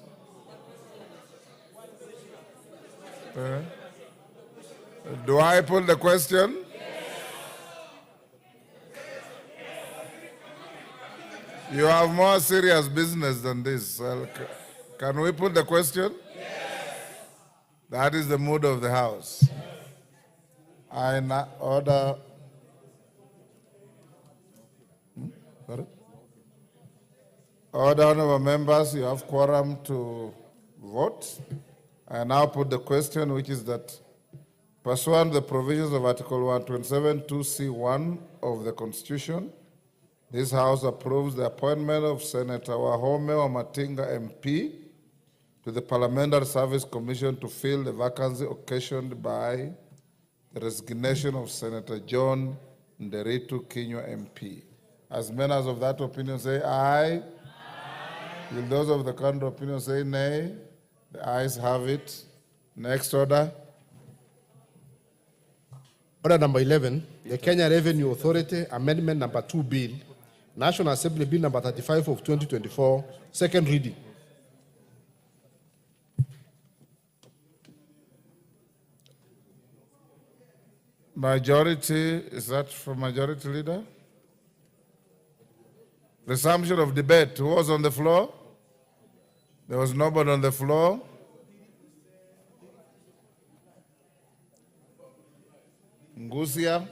Do I put the question? You have more serious business than this. Can we put the question? That is the mood of the House. I now order. Order, honorable members, you have quorum to vote. I now put the question, which is that pursuant to the provisions of Article 127(2)(c)(1) of the Constitution, this House approves the appointment of Senator Wahome Wamatinga, MP, to the Parliamentary Service Commission to fill the vacancy occasioned by the resignation of Senator John Nderitu Kinyua, MP. As many as of that opinion say aye. Will those of the contrary opinion say nay? The ayes have it. Next order. Order number 11, the Kenya Revenue Authority Amendment number 2 Bill, National Assembly Bill number 35 of 2024, second reading. Majority, is that for Majority Leader? Resumption of debate. Who was on the floor? There was nobody on the floor. Ngusia.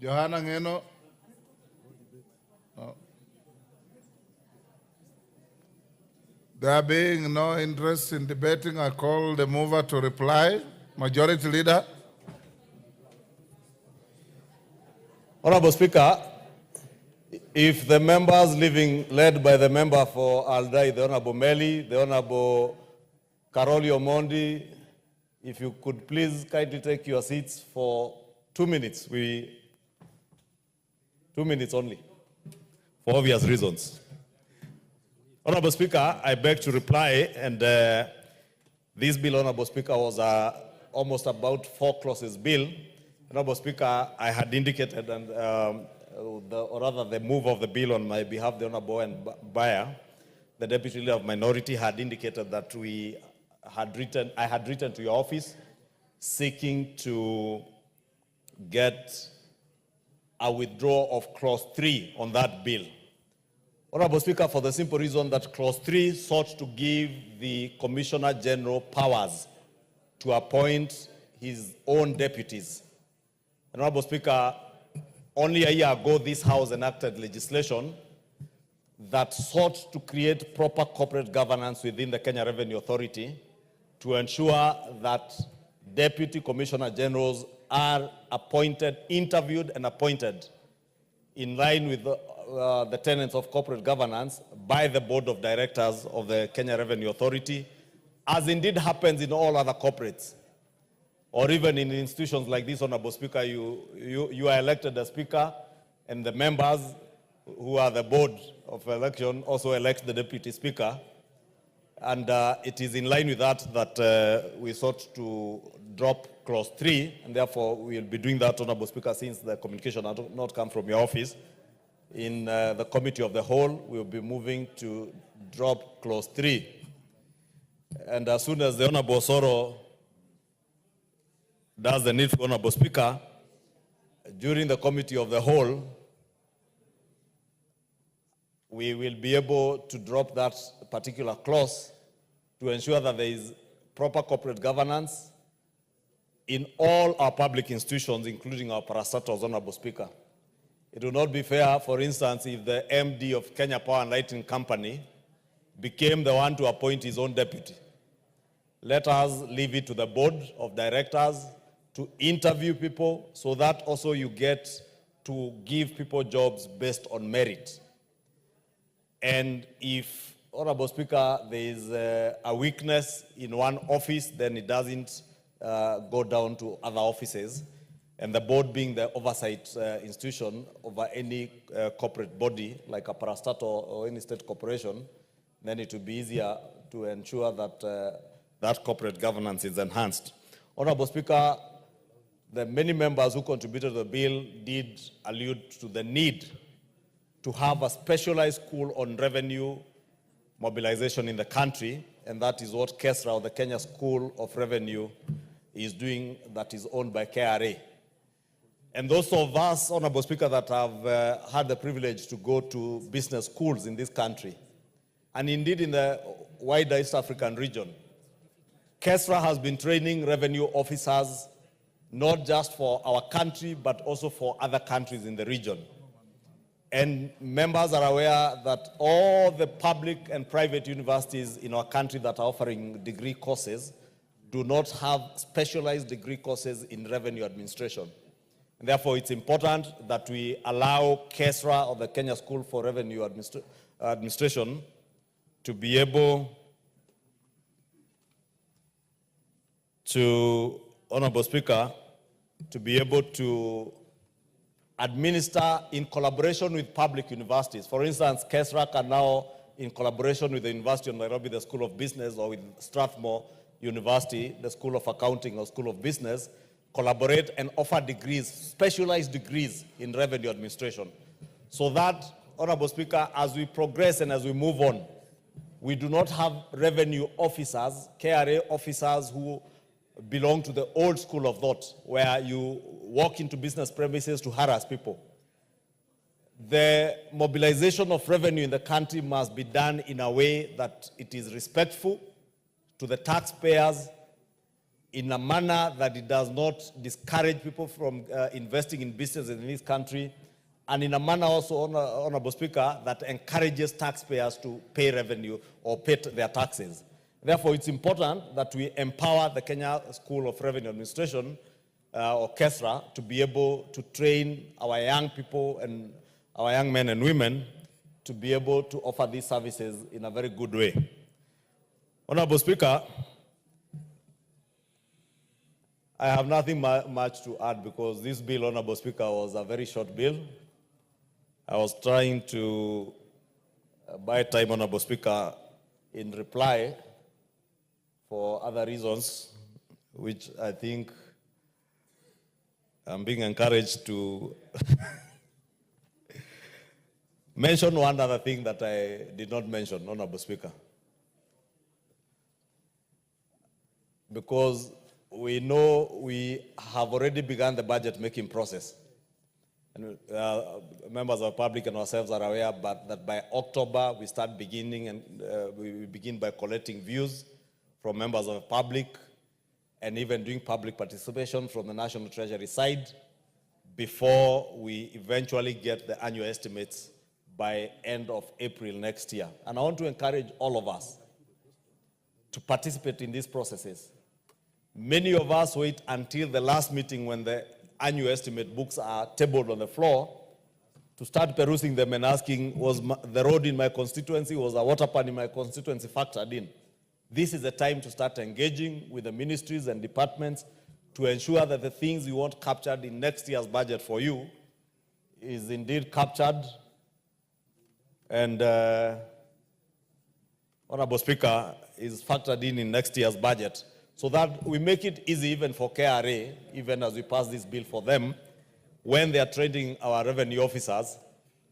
Johanna Ngeno. No. There being no interest in debating, I call the mover to reply. Majority Leader. Honorable Speaker, if the members led by the member for Aldai, the Honorable Meli, the Honorable Karoli Omondi, if you could please kindly take your seats for 2 minutes. 2 minutes only, for obvious reasons. Honorable Speaker, I beg to reply, and this bill, Honorable Speaker, was almost about 4 clauses bill. Honorable Speaker, I had indicated, and the move of the bill on my behalf, the Honorable and Bayer, the Deputy Leader of Minority, had indicated that I had written to your office seeking to get a withdrawal of clause 3 on that bill. Honorable Speaker, for the simple reason that clause 3 sought to give the Commissioner General powers to appoint his own deputies. Honorable Speaker, only a year ago, this House enacted legislation that sought to create proper corporate governance within the Kenya Revenue Authority to ensure that Deputy Commissioner Generals are appointed, interviewed and appointed in line with the tenets of corporate governance by the Board of Directors of the Kenya Revenue Authority, as indeed happens in all other corporates. Or even in institutions like this, Honorable Speaker, you are elected as Speaker, and the members who are the board of election also elect the Deputy Speaker. And it is in line with that we sought to drop clause 3, and therefore we will be doing that, Honorable Speaker, since the communication has not come from your office. In the Committee of the Whole, we will be moving to drop clause 3. And as soon as the Honorable Soro does the needful, Honorable Speaker, during the Committee of the Whole, we will be able to drop that particular clause to ensure that there is proper corporate governance in all our public institutions, including our parastatals, Honorable Speaker. It will not be fair, for instance, if the MD of Kenya Power and Lighting Company became the one to appoint his own deputy. Let us leave it to the board of directors to interview people so that also you get to give people jobs based on merit. And if, Honorable Speaker, there is a weakness in one office, then it doesn't go down to other offices. And the board being the oversight institution over any corporate body, like a parastatal or any state corporation, then it will be easier to ensure that that corporate governance is enhanced. Honorable Speaker, the many members who contributed to the bill did allude to the need to have a specialized school on revenue mobilization in the country, and that is what KESRA, or the Kenya School of Revenue, is doing, that is owned by KRA. And those of us, Honorable Speaker, that have had the privilege to go to business schools in this country, and indeed in the wider East African region, KESRA has been training revenue officers not just for our country, but also for other countries in the region. And members are aware that all the public and private universities in our country that are offering degree courses do not have specialized degree courses in revenue administration. And therefore, it's important that we allow KESRA, or the Kenya School for Revenue Administration, to be able to, Honorable Speaker, to be able to administer in collaboration with public universities. For instance, KESRA can now, in collaboration with the University of Nairobi, the School of Business, or with Strathmore University, the School of Accounting or School of Business, collaborate and offer degrees, specialized degrees in revenue administration. So that, Honorable Speaker, as we progress and as we move on, we do not have revenue officers, KRA officers who belong to the old school of thought, where you walk into business premises to harass people. The mobilization of revenue in the country must be done in a way that it is respectful to the taxpayers, in a manner that it does not discourage people from investing in business in this country, and in a manner also, Honorable Speaker, that encourages taxpayers to pay revenue or pay their taxes. Therefore, it's important that we empower the Kenya School of Revenue Administration, or KESRA, to be able to train our young people and our young men and women to be able to offer these services in a very good way. Honorable Speaker, I have nothing much to add because this bill, Honorable Speaker, was a very short bill. I was trying to buy time, Honorable Speaker, in reply for other reasons, which I think I'm being encouraged to mention one other thing that I did not mention, Honorable Speaker. Because we know we have already begun the budget making process. And members of the public and ourselves are aware that by October we start beginning, and we begin by collecting views from members of the public and even doing public participation from the National Treasury side. before we eventually get the annual estimates by end of April next year. And I want to encourage all of us to participate in these processes. Many of us wait until the last meeting when the annual estimate books are tabled on the floor to start perusing them and asking, was the road in my constituency, was a water pan in my constituency factored in? This is the time to start engaging with the ministries and departments to ensure that the things you want captured in next year's budget for you is indeed captured. And Honorable Speaker, is factored in next year's budget, so that we make it easy even for KRA, even as we pass this bill for them, when they are training our revenue officers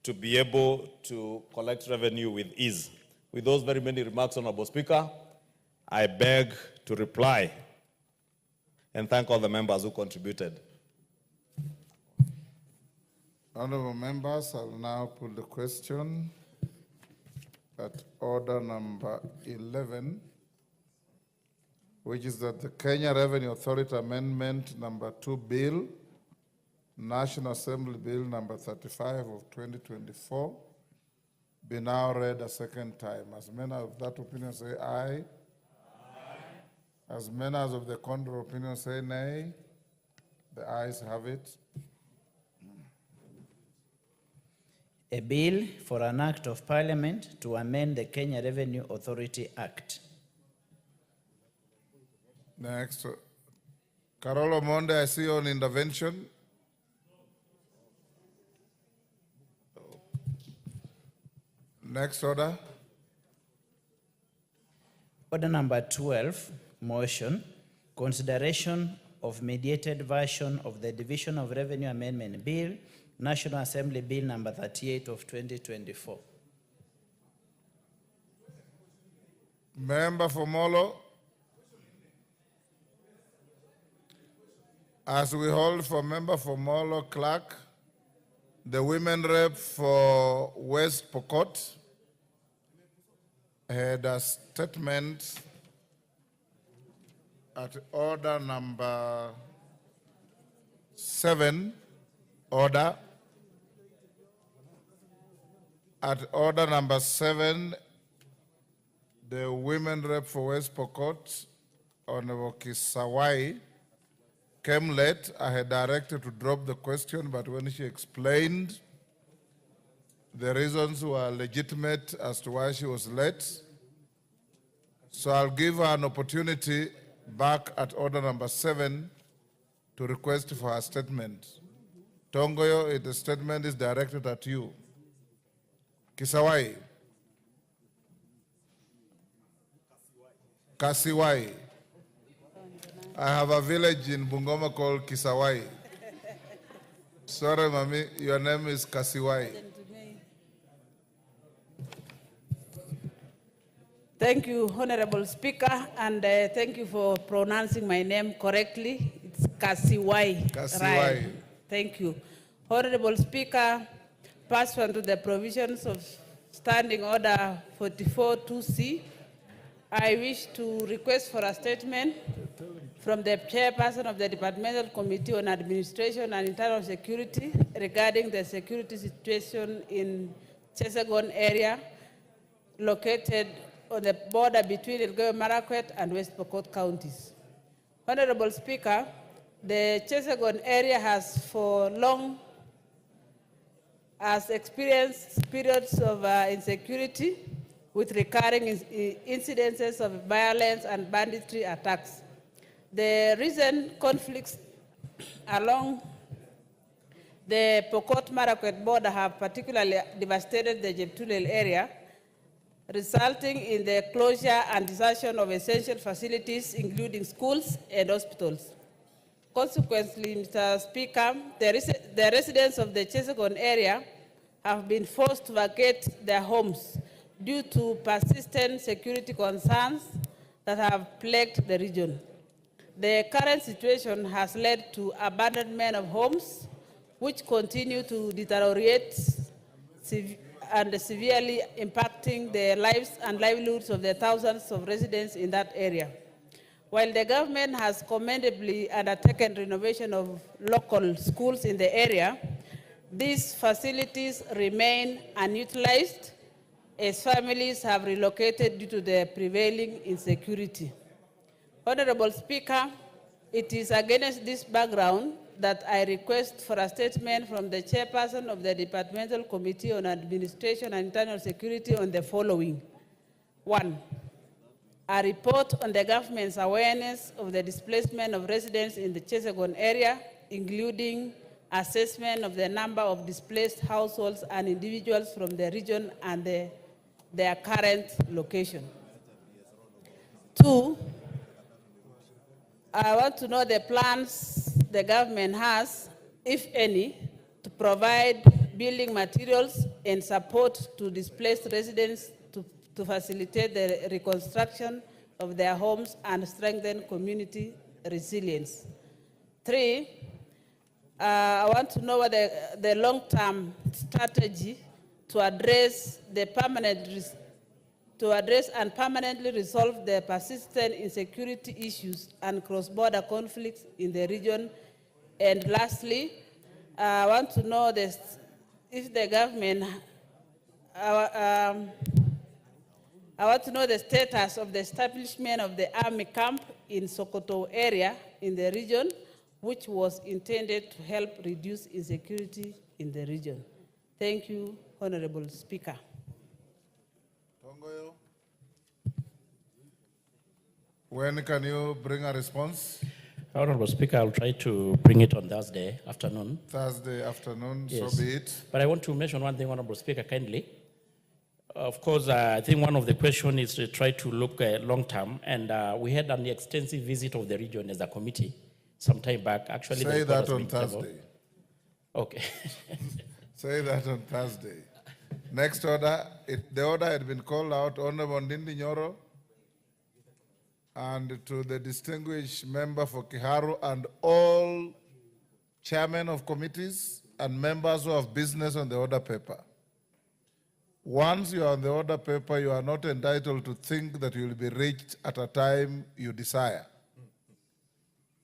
to be able to collect revenue with ease. With those very many remarks, Honorable Speaker, I beg to reply and thank all the members who contributed. Honorable members, I'll now put the question at order number 11, which is that the Kenya Revenue Authority Amendment number 2 Bill, National Assembly Bill number 35 of 2024, be now read a second time. As many of that opinion say aye. As many as of the contrary opinion say nay. The ayes have it. A bill for an act of parliament to amend the Kenya Revenue Authority Act. Next. Carol Omonde, I see you on intervention. Next order. Order number 12, motion, consideration of mediated version of the Division of Revenue Amendment Bill, National Assembly Bill number 38 of 2024. Member for Molo. As we hold for member for Molo Clark, the women rep for West Pokot had a statement at order number 7, order. At order number 7, the women rep for West Pokot, Honorable Kisawai, came late. I had directed to drop the question, but when she explained, the reasons were legitimate as to why she was late. So I'll give her an opportunity back at order number 7 to request for her statement. Tongoyo, the statement is directed at you. Kisawai. Kasiwai. I have a village in Bungoma called Kisawai. Sorry, Mami, your name is Kasiwai. Thank you, Honorable Speaker, and thank you for pronouncing my name correctly. It's Kasiwai. Kasiwai. Right. Thank you. Honorable Speaker, pursuant to the provisions of Standing Order 44-2C, I wish to request for a statement from the chairperson of the Departmental Committee on Administration and Internal Security regarding the security situation in Chesagon area located on the border between Elgeyo Marakwet and West Pokot counties. Honorable Speaker, the Chesagon area has for long experienced periods of insecurity with recurring incidences of violence and banditry attacks. The recent conflicts along the Pokot-Marakwet border have particularly devastated the Jeptulel area, resulting in the closure and desertion of essential facilities, including schools and hospitals. Consequently, Mr. Speaker, the residents of the Chesagon area have been forced to vacate their homes due to persistent security concerns that have plagued the region. The current situation has led to abandonment of homes, which continue to deteriorate and severely impacting the lives and livelihoods of the thousands of residents in that area. While the government has commendably undertaken renovation of local schools in the area, these facilities remain unutilized as families have relocated due to the prevailing insecurity. Honorable Speaker, it is against this background that I request for a statement from the chairperson of the Departmental Committee on Administration and Internal Security on the following. 1. A report on the government's awareness of the displacement of residents in the Chesagon area, including assessment of the number of displaced households and individuals from the region and their current location. 2, I want to know the plans the government has, if any, to provide building materials and support to displaced residents to facilitate the reconstruction of their homes and strengthen community resilience. 3, I want to know what the long-term strategy to address and permanently resolve the persistent insecurity issues and cross-border conflicts in the region. And lastly, I want to know if the government, I want to know the status of the establishment of the army camp in Sokoto area in the region, which was intended to help reduce insecurity in the region. Thank you, Honorable Speaker. When can you bring a response? Honorable Speaker, I'll try to bring it on Thursday afternoon. Thursday afternoon, yes. So be it. But I want to mention one thing, Honorable Speaker, kindly. Of course, I think one of the questions is to try to look long-term, and we had an extensive visit of the region as a committee some time back. Actually, say that on Thursday. Okay. Say that on Thursday. Next order, the order had been called out, Honorable Ndindi Nyoro, and to the distinguished member for Kiharu and all chairmen of committees and members who have business on the order paper. Once you are on the order paper, you are not entitled to think that you will be reached at a time you desire.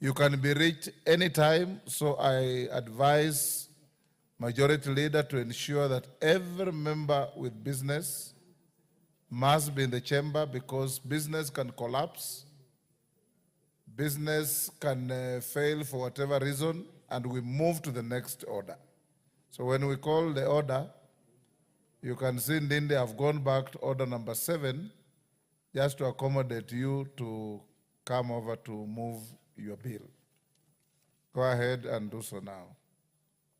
You can be reached anytime, so I advise Majority Leader to ensure that every member with business must be in the chamber, because business can collapse, business can fail for whatever reason, and we move to the next order. So when we call the order, you can see Ndindi have gone back to order number 7 just to accommodate you to come over to move your bill. Go ahead and do so now.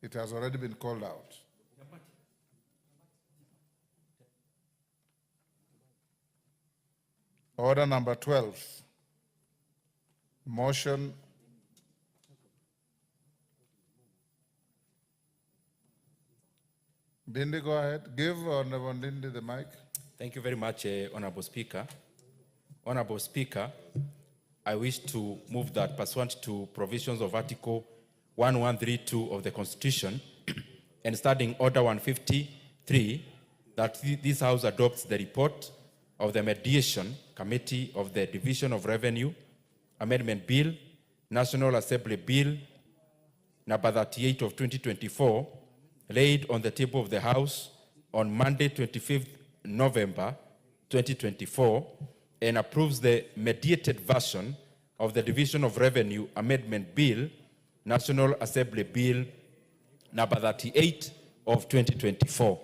It has already been called out. Order number 12. Motion Ndindi, go ahead. Give Honorable Ndindi the mic. Thank you very much, Honorable Speaker. Honorable Speaker, I wish to move that pursuant to provisions of Article 1132 of the Constitution and starting Order 153, that this House adopts the report of the Mediation Committee of the Division of Revenue Amendment Bill, National Assembly Bill, number 38 of 2024, laid on the table of the House on Monday, 25th November 2024, and approves the mediated version of the Division of Revenue Amendment Bill, National Assembly Bill, number 38 of 2024.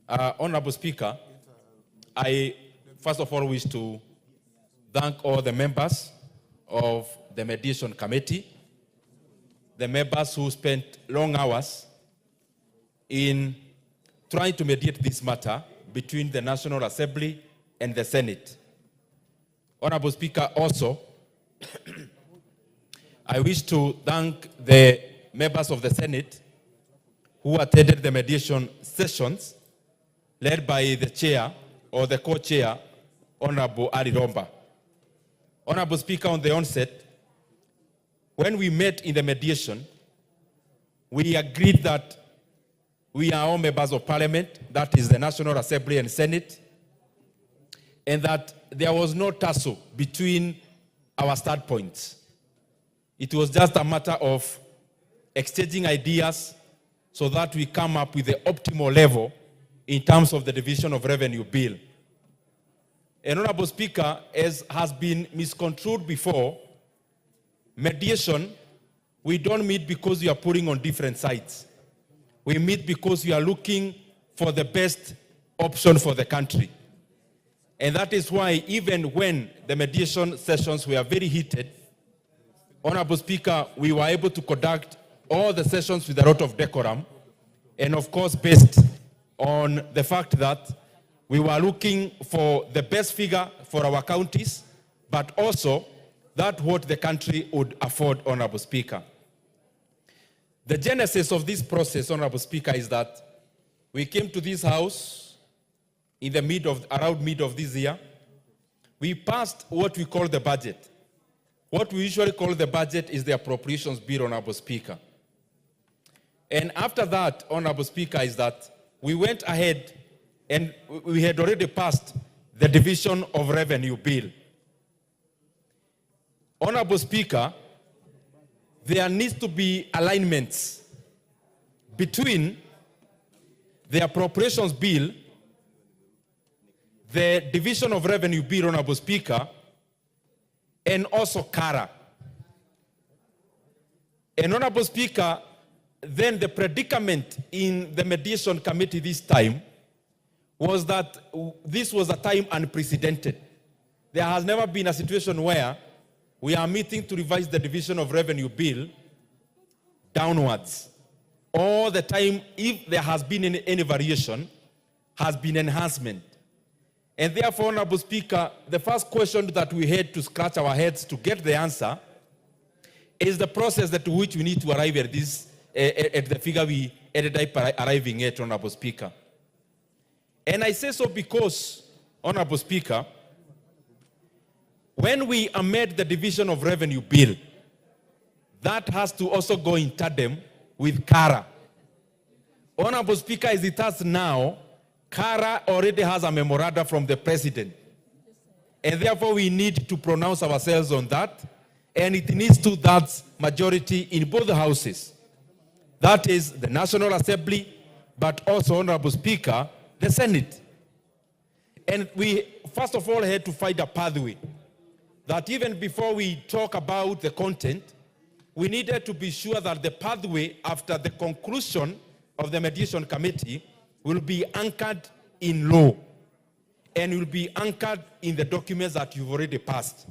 Honorable Speaker, I first of all wish to thank all the members of the Mediation Committee, the members who spent long hours in trying to mediate this matter between the National Assembly and the Senate. Honorable Speaker, also, I wish to thank the members of the Senate who attended the mediation sessions led by the chair or the co-chair, Honorable Ali Romba. Honorable Speaker, on the onset, when we met in the mediation, we agreed that we are all members of Parliament, that is the National Assembly and Senate, and that there was no tussle between our start points. It was just a matter of exchanging ideas so that we come up with the optimal level in terms of the division of revenue bill. And Honorable Speaker, as has been misconstrued before, mediation, we don't meet because we are putting on different sides. We meet because we are looking for the best option for the country. And that is why even when the mediation sessions were very heated, Honorable Speaker, we were able to conduct all the sessions with a lot of decorum, and of course based on the fact that we were looking for the best figure for our counties, but also that what the country would afford, Honorable Speaker. The genesis of this process, Honorable Speaker, is that we came to this house in the around mid of this year. We passed what we call the budget. What we usually call the budget is the appropriations bill, Honorable Speaker. And after that, Honorable Speaker, is that we went ahead and we had already passed the division of revenue bill. Honorable Speaker, there needs to be alignments between the appropriations bill, the division of revenue bill, Honorable Speaker, and also CARA. And Honorable Speaker, then the predicament in the mediation committee this time was that this was a time unprecedented. There has never been a situation where we are meeting to revise the division of revenue bill downwards. All the time, if there has been any variation, has been enhancement. And therefore, Honorable Speaker, the first question that we had to scratch our heads to get the answer is the process to which we need to arrive at this, at the figure we ended up arriving at, Honorable Speaker. And I say so because, Honorable Speaker, when we amend the division of revenue bill, that has to also go in tandem with CARA. Honorable Speaker, as it has now, CARA already has a memoranda from the President. And therefore we need to pronounce ourselves on that. And it needs to that majority in both houses. That is the National Assembly, but also, Honorable Speaker, the Senate. And we, first of all, had to find a pathway that even before we talk about the content, we needed to be sure that the pathway after the conclusion of the mediation committee will be anchored in law and will be anchored in the documents that you've already passed.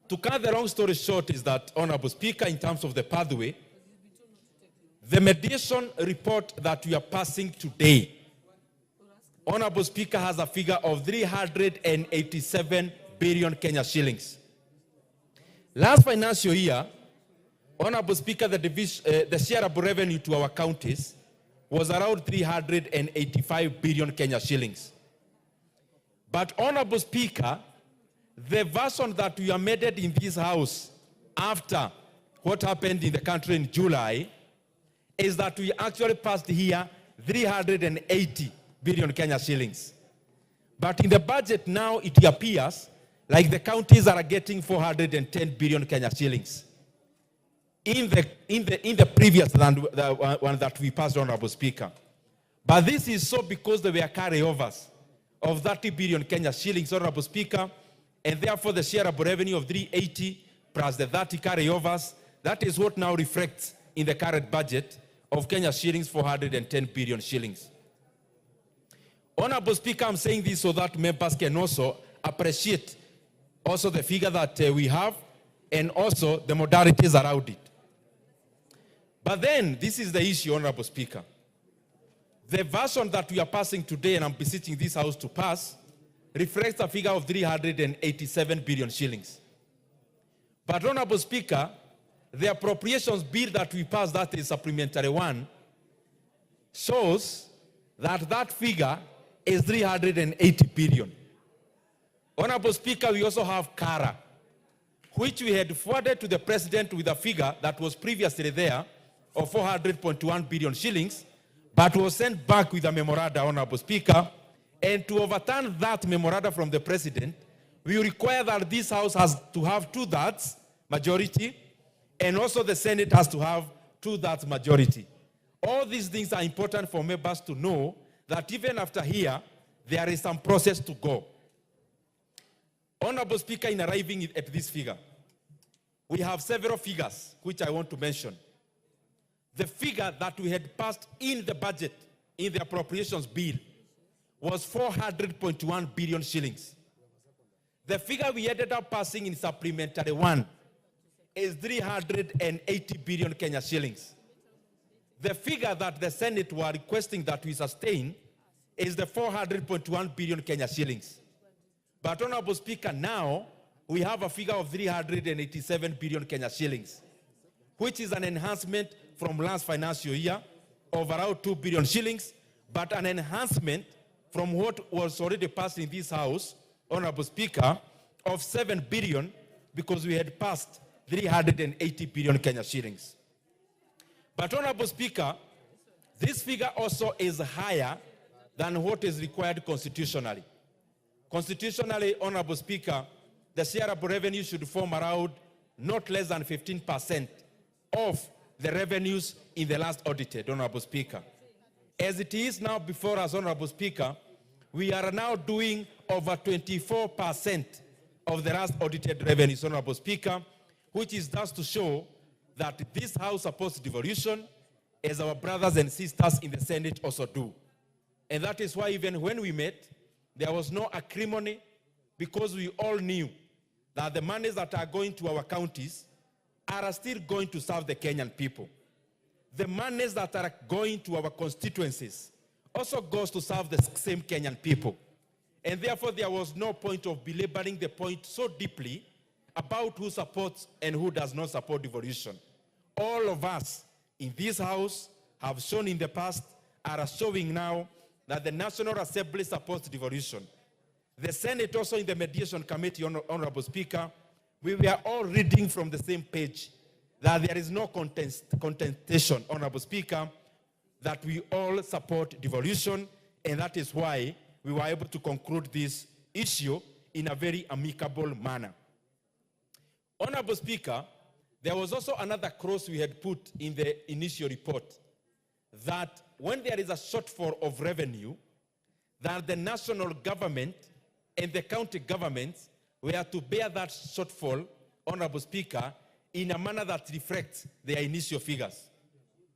To cut the long story short is that, Honorable Speaker, in terms of the pathway, the mediation report that we are passing today, Honorable Speaker, has a figure of 387 billion Kenya shillings. Last financial year, Honorable Speaker, the shareable revenue to our counties was around 385 billion Kenya shillings. But, Honorable Speaker, the version that we amended in this house after what happened in the country in July is that we actually passed here 380 billion Kenya shillings. But in the budget now, it appears like the counties are getting 410 billion Kenya shillings. In the previous one that we passed, Honorable Speaker. But this is so because there were carryovers of 30 billion Kenya shillings, Honorable Speaker, and therefore the shareable revenue of 380 plus the 30 carryovers, that is what now reflects in the current budget of Kenya shillings, 410 billion shillings. Honorable Speaker, I'm saying this so that members can also appreciate also the figure that we have and also the modalities around it. But then, this is the issue, Honorable Speaker. The version that we are passing today, and I'm beseeching this House to pass, reflects a figure of 387 billion shillings. But, Honorable Speaker, the appropriations bill that we passed, that is supplementary one, shows that that figure is 380 billion. Honorable Speaker, we also have CARA, which we had forwarded to the President with a figure that was previously there of 400.1 billion shillings, but was sent back with a memoranda, Honorable Speaker, And to overturn that memorandum from the president, we require that this House has to have 2/3 majority, and also the Senate has to have 2/3 majority. All these things are important for members to know that even after here, there is some process to go. Honorable Speaker, in arriving at this figure, we have several figures which I want to mention. The figure that we had passed in the budget, in the appropriations bill, was 400.1 billion shillings. The figure we ended up passing in supplementary one is 380 billion Kenya shillings. The figure that the Senate were requesting that we sustain is the 400.1 billion Kenya shillings. But Honorable Speaker, now we have a figure of 387 billion Kenya shillings, which is an enhancement from last financial year of around 2 billion shillings, but an enhancement from what was already passed in this House, Honorable Speaker, of 7 billion, because we had passed 380 billion Kenya shillings. But Honorable Speaker, this figure also is higher than what is required constitutionally. Constitutionally, Honorable Speaker, the shareable revenue should form around not less than 15% of the revenues in the last audited, Honorable Speaker. As it is now before us, Honorable Speaker, we are now doing over 24% of the last audited revenues, Honorable Speaker, which is thus to show that this House supports devolution, as our brothers and sisters in the Senate also do. And that is why even when we met, there was no acrimony, because we all knew that the monies that are going to our counties are still going to serve the Kenyan people. The monies that are going to our constituencies also goes to serve the same Kenyan people. And therefore, there was no point of belaboring the point so deeply about who supports and who does not support devolution. All of us in this House have shown in the past, are showing now, that the National Assembly supports devolution. The Senate also in the Mediation Committee, Honorable Speaker, we were all reading from the same page that there is no contestation, Honorable Speaker, that we all support devolution, and that is why we were able to conclude this issue in a very amicable manner. Honorable Speaker, there was also another clause we had put in the initial report, that when there is a shortfall of revenue, that the national government and the county governments were to bear that shortfall, Honorable Speaker, in a manner that reflects their initial figures,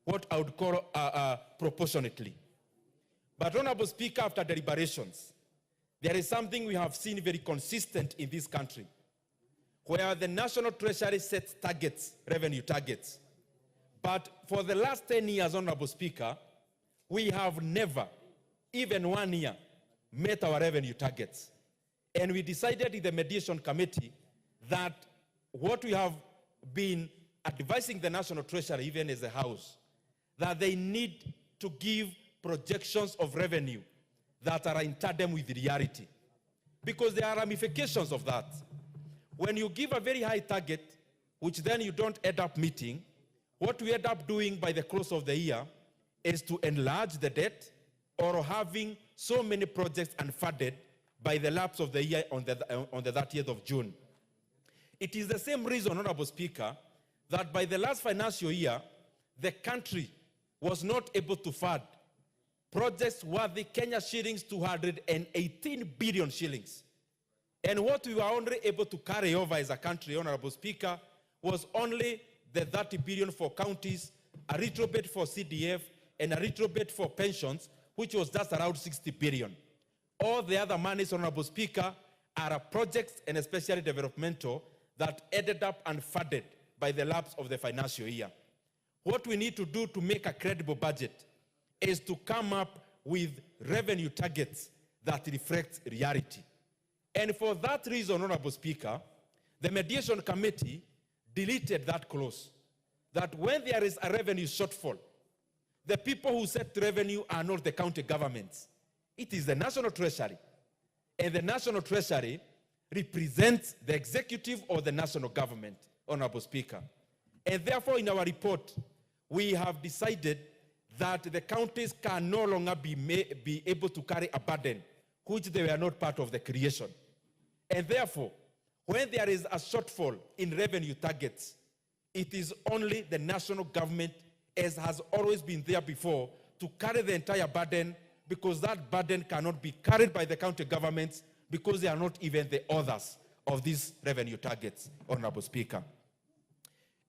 what I would call proportionately. But Honorable Speaker, after deliberations, there is something we have seen very consistent in this country, where the National Treasury sets targets, revenue targets. But for the last 10 years, Honorable Speaker, we have never, even 1 year, met our revenue targets. And we decided in the Mediation Committee that what we have been advising the National Treasury, even as a House, that they need to give projections of revenue that are in tandem with reality. Because there are ramifications of that. When you give a very high target, which then you don't end up meeting, what we end up doing by the close of the year is to enlarge the debt, or having so many projects unfunded by the lapse of the year on the 30th of June. It is the same reason, Honorable Speaker, that by the last financial year, the country was not able to fund projects worth Kenya shillings 218 billion shillings. And what we were only able to carry over as a country, Honorable Speaker, was only the 30 billion for counties, a little bit for CDF, and a little bit for pensions, which was just around 60 billion. All the other monies, Honorable Speaker, are projects, and especially developmental, that ended up unfunded by the lapse of the financial year. What we need to do to make a credible budget is to come up with revenue targets that reflect reality. And for that reason, Honorable Speaker, the Mediation Committee deleted that clause, that when there is a revenue shortfall, the people who set revenue are not the county governments. It is the National Treasury. And the National Treasury represents the executive or the national government, Honorable Speaker. And therefore, in our report, we have decided that the counties can no longer be able to carry a burden which they were not part of the creation. And therefore, when there is a shortfall in revenue targets, it is only the national government, as has always been there before, to carry the entire burden, because that burden cannot be carried by the county governments because they are not even the authors of these revenue targets, Honorable Speaker.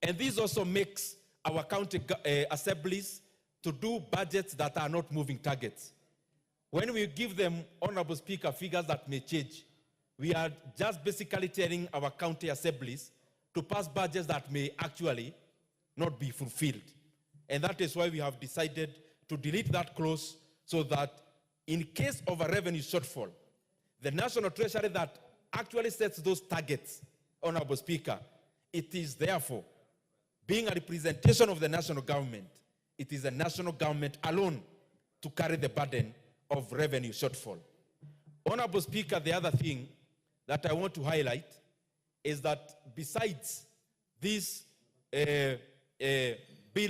And this also makes our county assemblies to do budgets that are not moving targets. When we give them, Honorable Speaker, figures that may change, we are just basically telling our county assemblies to pass budgets that may actually not be fulfilled. And that is why we have decided to delete that clause, so that in case of a revenue shortfall, the National Treasury that actually sets those targets, Honorable Speaker, it is therefore, being a representation of the national government, it is the national government alone to carry the burden of revenue shortfall. Honorable Speaker, the other thing that I want to highlight is that besides this bill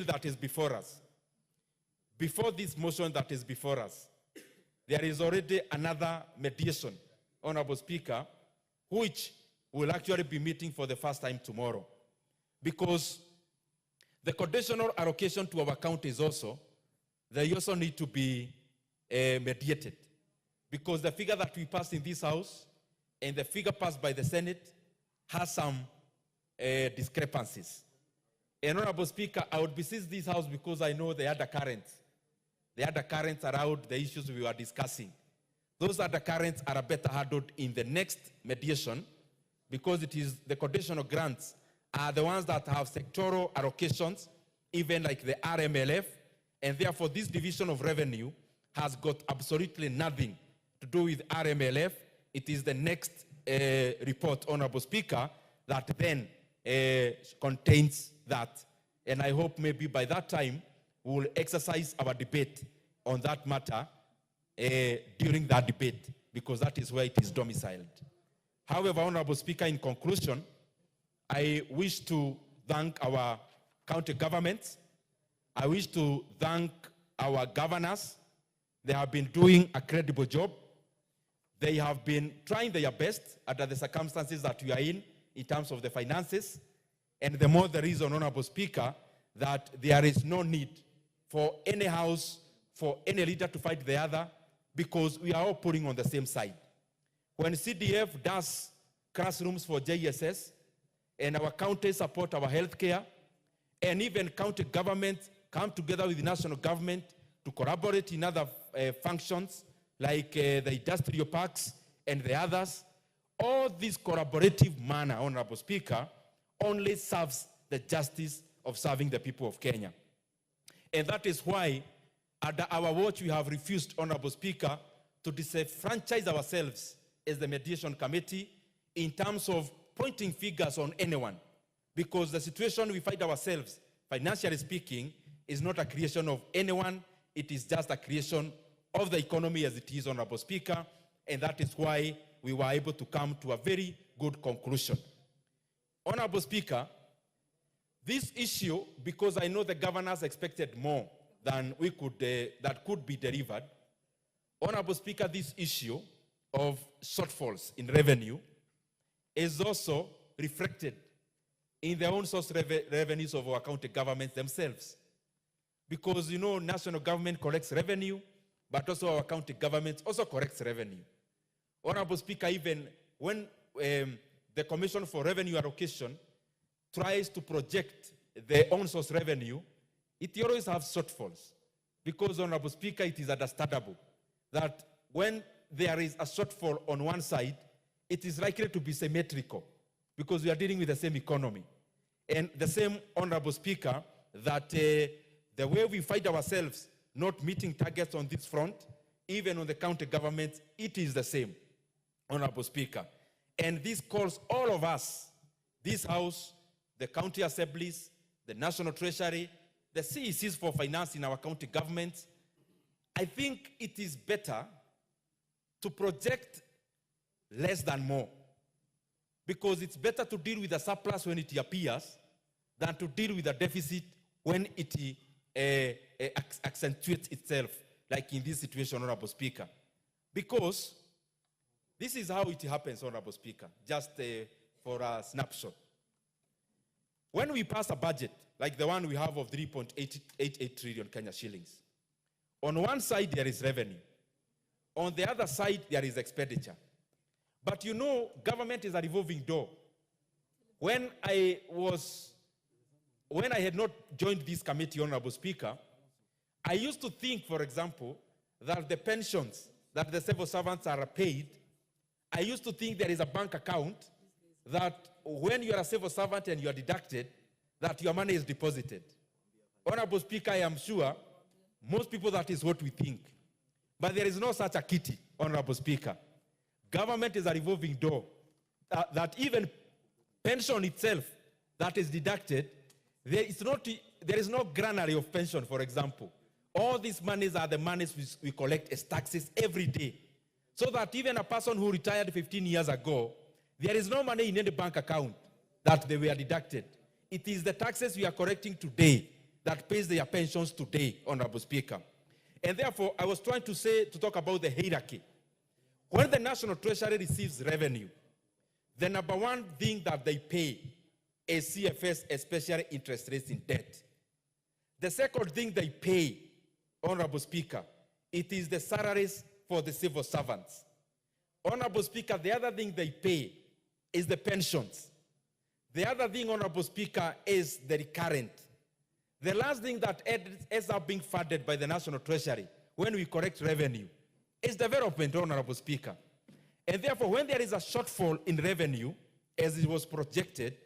that is before us, before this motion that is before us, there is already another mediation, Honorable Speaker, which will actually be meeting for the first time tomorrow. Because the conditional allocation to our counties also, they also need to be mediated. Because the figure that we passed in this House and the figure passed by the Senate has some discrepancies. And Honorable Speaker, I would beseech this House, because I know the undercurrents around the issues we were discussing. Those undercurrents are better handled in the next mediation, because it is the conditional grants are the ones that have sectoral allocations, even like the RMLF, and therefore this division of revenue has got absolutely nothing to do with RMLF. It is the next report, Honorable Speaker, that then contains that. And I hope maybe by that time we will exercise our debate on that matter during that debate, because that is where it is domiciled. However, Honorable Speaker, in conclusion, I wish to thank our county governments. I wish to thank our governors. They have been doing a credible job. They have been trying their best under the circumstances that we are in terms of the finances. And the more the reason, Honorable Speaker, that there is no need for any house, for any leader to fight the other, because we are all pulling on the same side. When CDF does classrooms for JSS, and our counties support our healthcare, and even county governments come together with the national government to collaborate in other functions, like the industrial parks and the others, all this collaborative manner, Honorable Speaker, only serves the justice of serving the people of Kenya. And that is why, under our watch, we have refused, Honorable Speaker, to disenfranchise ourselves as the mediation committee in terms of pointing figures on anyone, because the situation we find ourselves, financially speaking, is not a creation of anyone. It is just a creation of the economy as it is, Honorable Speaker, and that is why we were able to come to a very good conclusion. Honorable Speaker, this issue, because I know the governors expected more than we could, that could be delivered. Honorable Speaker, this issue of shortfalls in revenue is also reflected in the own source revenues of our county governments themselves. Because, you know, national government collects revenue, but also our county governments also collects revenue. Honorable Speaker, even when the Commission for Revenue Allocation tries to project their own source revenue, it always has shortfalls. Because, Honorable Speaker, it is understandable that when there is a shortfall on one side, it is likely to be symmetrical, because we are dealing with the same economy. And the same, Honorable Speaker, that the way we find ourselves not meeting targets on this front, even on the county governments, it is the same, Honorable Speaker. And this calls all of us, this House, the county assemblies, the National Treasury, the CECs for finance in our county governments. I think it is better to project less than more, because it's better to deal with a surplus when it appears than to deal with a deficit when it accentuates itself, like in this situation, Honorable Speaker. Because This is how it happens, Honorable Speaker, just for a snapshot. When we pass a budget, like the one we have of 3.88 trillion Kenya shillings, on one side there is revenue. On the other side there is expenditure. But you know, government is a revolving door. When I had not joined this committee, Honorable Speaker, I used to think, for example, that the pensions that the civil servants are paid, I used to think there is a bank account that when you are a civil servant and you are deducted, that your money is deposited. Honorable Speaker, I am sure most people that is what we think. But there is no such a kitty, Honorable Speaker. Government is a revolving door. That even pension itself that is deducted, there is no granary of pension, for example. All these monies are the monies we collect as taxes every day. So that even a person who retired 15 years ago, there is no money in any bank account that they were deducted. It is the taxes we are collecting today that pays their pensions today, Honorable Speaker. And therefore, I was trying to talk about the hierarchy. When the National Treasury receives revenue, the number one thing that they pay is CFS, especially interest rates in debt. The second thing they pay, Honorable Speaker, it is the salaries for the civil servants. Honorable Speaker, the other thing they pay is the pensions. The other thing, Honorable Speaker, is the recurrent. The last thing that ends up being funded by the National Treasury when we collect revenue is development, Honorable Speaker. And therefore, when there is a shortfall in revenue, as it was projected,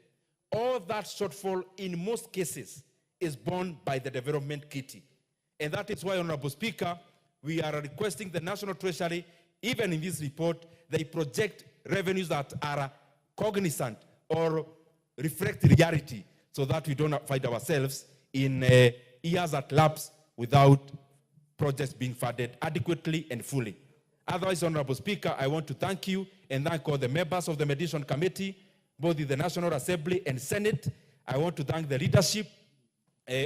all that shortfall in most cases is borne by the development kitty. And that is why, Honorable Speaker, we are requesting the National Treasury, even in this report, they project revenues that are cognizant or reflect reality so that we don't find ourselves in years that lapse without projects being funded adequately and fully. Otherwise, Honorable Speaker, I want to thank you and thank all the members of the Mediation Committee, both in the National Assembly and Senate. I want to thank the leadership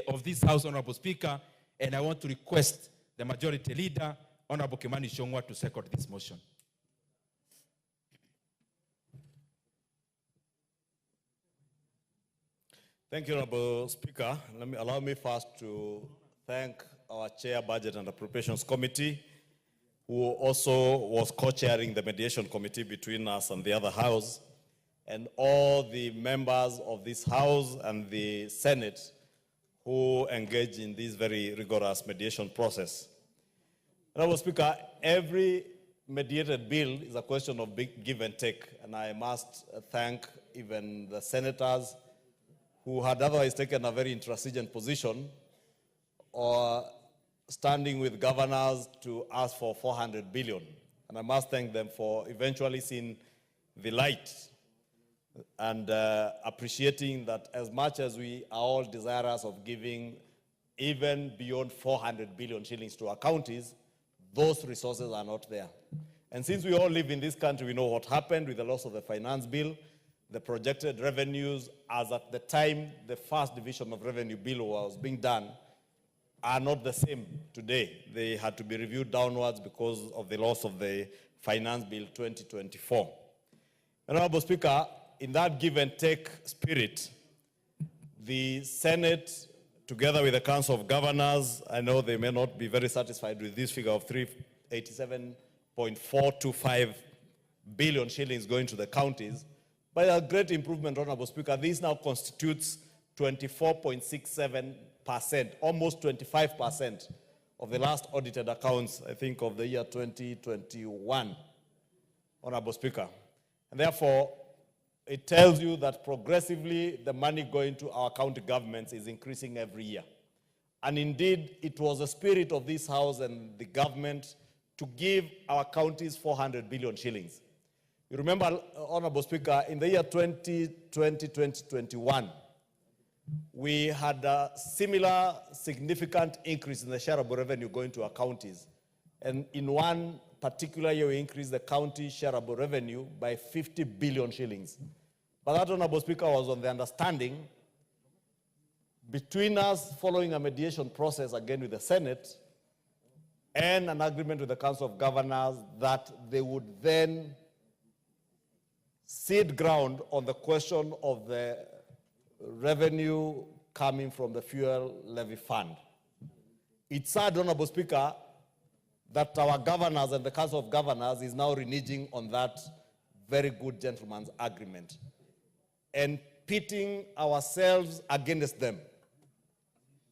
of this House, Honorable Speaker, and I want to request the Majority Leader, Honorable Kimani Ichung'wah, to second this motion. Thank you, Honorable Speaker. Allow me first to thank our Chair, Budget and Appropriations Committee, who also was co-chairing the mediation committee between us and the other House, and all the members of this House and the Senate who engage in this very rigorous mediation process. Honorable Speaker, every mediated bill is a question of big give and take, and I must thank even the senators who had otherwise taken a very intransigent position or standing with governors to ask for 400 billion. And I must thank them for eventually seeing the light and appreciating that as much as we are all desirous of giving even beyond 400 billion shillings to our counties, those resources are not there. And since we all live in this country, we know what happened with the loss of the finance bill. The projected revenues, as at the time the first division of revenue bill was being done, are not the same today. They had to be reviewed downwards because of the loss of the Finance Bill 2024. Honorable Speaker, in that give and take spirit, the Senate, together with the Council of Governors, I know they may not be very satisfied with this figure of 387.425 billion shillings going to the counties, but a great improvement, Honorable Speaker. This now constitutes 24.67%, almost 25% of the last audited accounts, I think, of the year 2021, Honorable Speaker. And therefore, it tells you that progressively the money going to our county governments is increasing every year. And indeed, it was the spirit of this House and the government to give our counties 400 billion shillings. You remember, Honorable Speaker, in the year 2020-2021, we had a similar significant increase in the shareable revenue going to our counties. And in one particular year, we increased the county shareable revenue by 50 billion shillings. But that, Honorable Speaker, was on the understanding between us following a mediation process again with the Senate and an agreement with the Council of Governors that they would then seed ground on the question of the revenue coming from the fuel levy fund. It's sad, Honorable Speaker, that our governors and the Council of Governors is now reneging on that very good gentleman's agreement and pitting ourselves against them.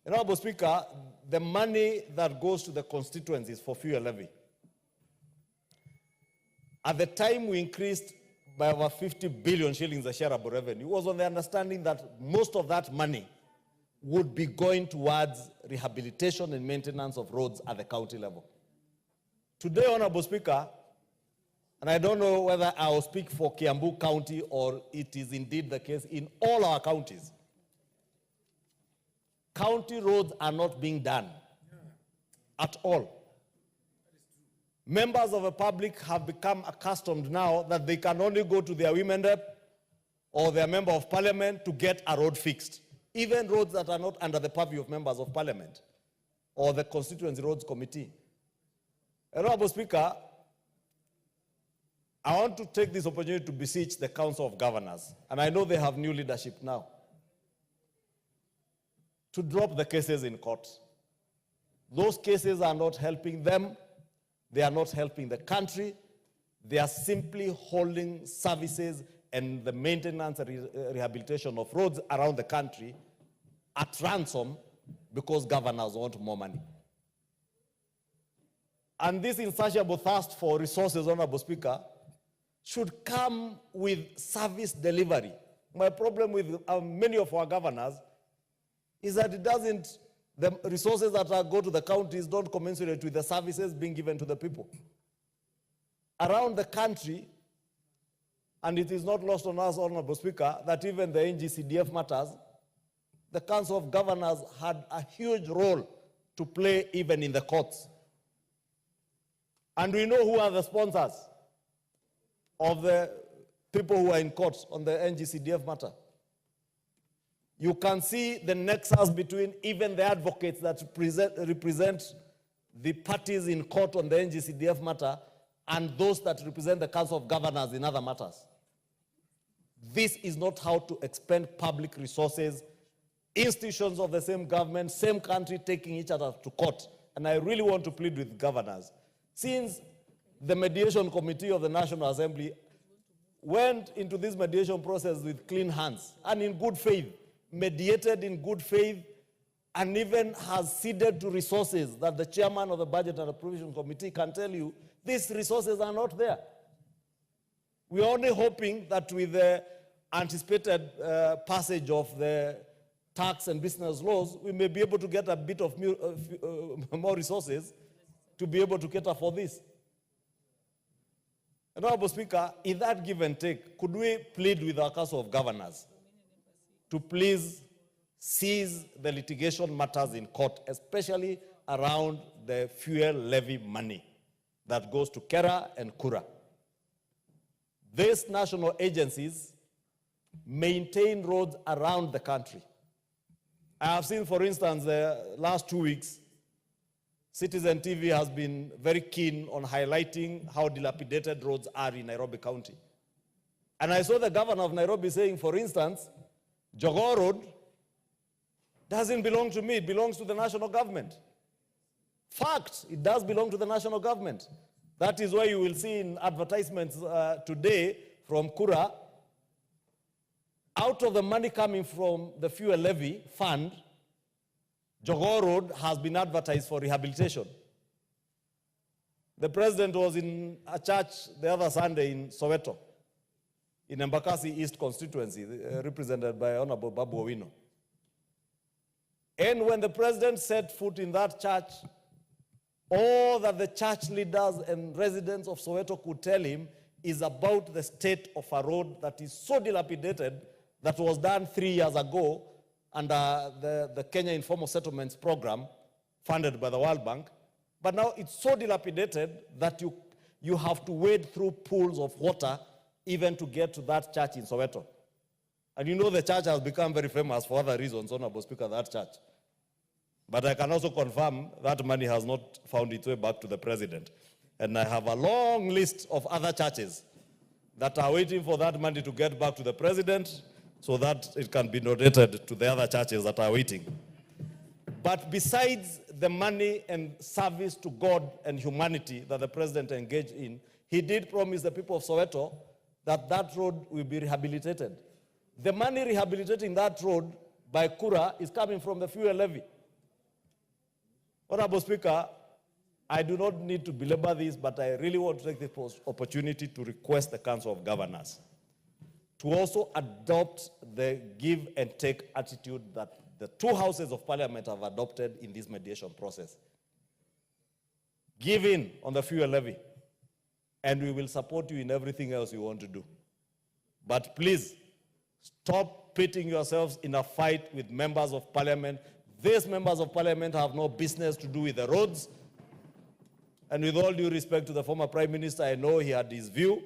Honorable Speaker, the money that goes to the constituencies for fuel levy, at the time we increased by over 50 billion shillings the shareable revenue, was on the understanding that most of that money would be going towards rehabilitation and maintenance of roads at the county level. Today, Honorable Speaker, and I don't know whether I will speak for Kiambu County or it is indeed the case in all our counties, county roads are not being done at all. Members of the public have become accustomed now that they can only go to their women rep or their member of parliament to get a road fixed, even roads that are not under the purview of members of parliament or the constituency roads committee. Honorable Speaker, I want to take this opportunity to beseech the Council of Governors, and I know they have new leadership now, to drop the cases in court. Those cases are not helping them. They are not helping the country. They are simply holding services and the maintenance and rehabilitation of roads around the country at ransom because governors want more money. And this insatiable thirst for resources, Honorable Speaker, should come with service delivery. My problem with many of our governors is that the resources that go to the counties don't commensurate with the services being given to the people. Around the country, and it is not lost on us, Honorable Speaker, that even the NGCDF matters, the Council of Governors had a huge role to play even in the courts. And we know who are the sponsors of the people who are in court on the NGCDF matter. You can see the nexus between even the advocates that represent the parties in court on the NGCDF matter and those that represent the Council of Governors in other matters. This is not how to expend public resources, institutions of the same government, same country taking each other to court. And I really want to plead with governors. Since the mediation committee of the National Assembly went into this mediation process with clean hands and in good faith, mediated in good faith, and even has ceded to resources that the chairman of the Budget and Appropriation Committee can tell you, these resources are not there. We are only hoping that with the anticipated passage of the tax and business laws, we may be able to get a bit of more resources to be able to cater for this. Honorable Speaker, in that give and take, could we plead with our Council of Governors to please seize the litigation matters in court, especially around the fuel levy money that goes to Kera and Kura. These national agencies maintain roads around the country. I have seen, for instance, the last 2 weeks, Citizen TV has been very keen on highlighting how dilapidated roads are in Nairobi County. And I saw the governor of Nairobi saying, for instance, Jogoo Road doesn't belong to me, it belongs to the national government. Fact, it does belong to the national government. That is why you will see in advertisements today from Kura, out of the money coming from the fuel levy fund, Jogoo Road has been advertised for rehabilitation. The president was in a church the other Sunday in Soweto, in Embakasi East constituency, represented by Honorable Babu Owino. And when the president set foot in that church, all that the church leaders and residents of Soweto could tell him is about the state of a road that is so dilapidated that was done 3 years ago under the Kenya Informal Settlements Program funded by the World Bank. But now it's so dilapidated that you have to wade through pools of water even to get to that church in Soweto. And you know the church has become very famous for other reasons, Honorable Speaker, that church. But I can also confirm that money has not found its way back to the president. And I have a long list of other churches that are waiting for that money to get back to the president so that it can be donated to the other churches that are waiting. But besides the money and service to God and humanity that the president engaged in, he did promise the people of Soweto that that road will be rehabilitated. The money rehabilitating that road by Kura is coming from the fuel levy. Honorable Speaker, I do not need to belabor this, but I really want to take this opportunity to request the Council of Governors to also adopt the give and take attitude that the two houses of parliament have adopted in this mediation process. Give in on the fuel levy, and we will support you in everything else you want to do. But please, stop pitting yourselves in a fight with members of parliament. These members of parliament have no business to do with the roads. And with all due respect to the former Prime Minister, I know he had his view,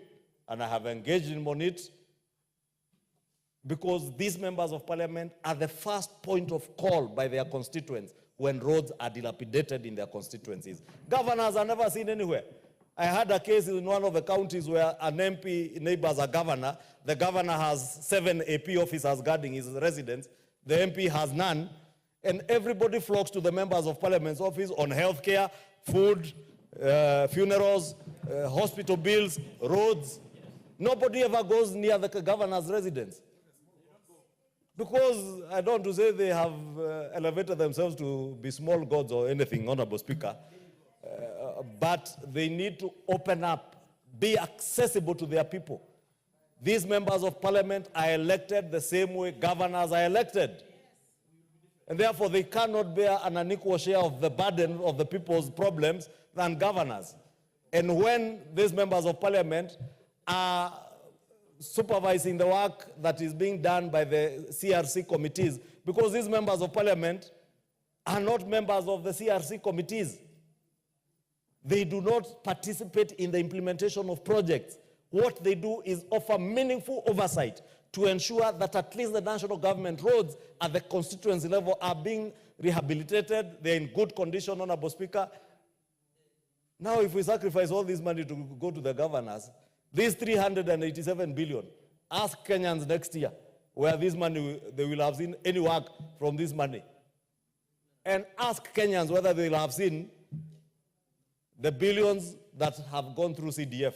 and I have engaged him on it, because these members of parliament are the first point of call by their constituents when roads are dilapidated in their constituencies. Governors are never seen anywhere. I had a case in one of the counties where an MP neighbors a governor. The governor has 7 AP officers guarding his residence. The MP has none. And everybody flocks to the members of parliament's office on healthcare, food, funerals, hospital bills, roads. Nobody ever goes near the governor's residence. Because I don't want to say they have elevated themselves to be small gods or anything, Honorable Speaker, but they need to open up, be accessible to their people. These members of parliament are elected the same way governors are elected. And therefore, they cannot bear an unequal share of the burden of the people's problems than governors. And when these members of parliament are supervising the work that is being done by the CRC committees, because these members of parliament are not members of the CRC committees. They do not participate in the implementation of projects. What they do is offer meaningful oversight to ensure that at least the national government roads at the constituency level are being rehabilitated. They're in good condition, Honorable Speaker. Now, if we sacrifice all this money to go to the governors, these 387 billion, ask Kenyans next year where this money, they will have seen any work from this money. And ask Kenyans whether they will have seen the billions that have gone through CDF.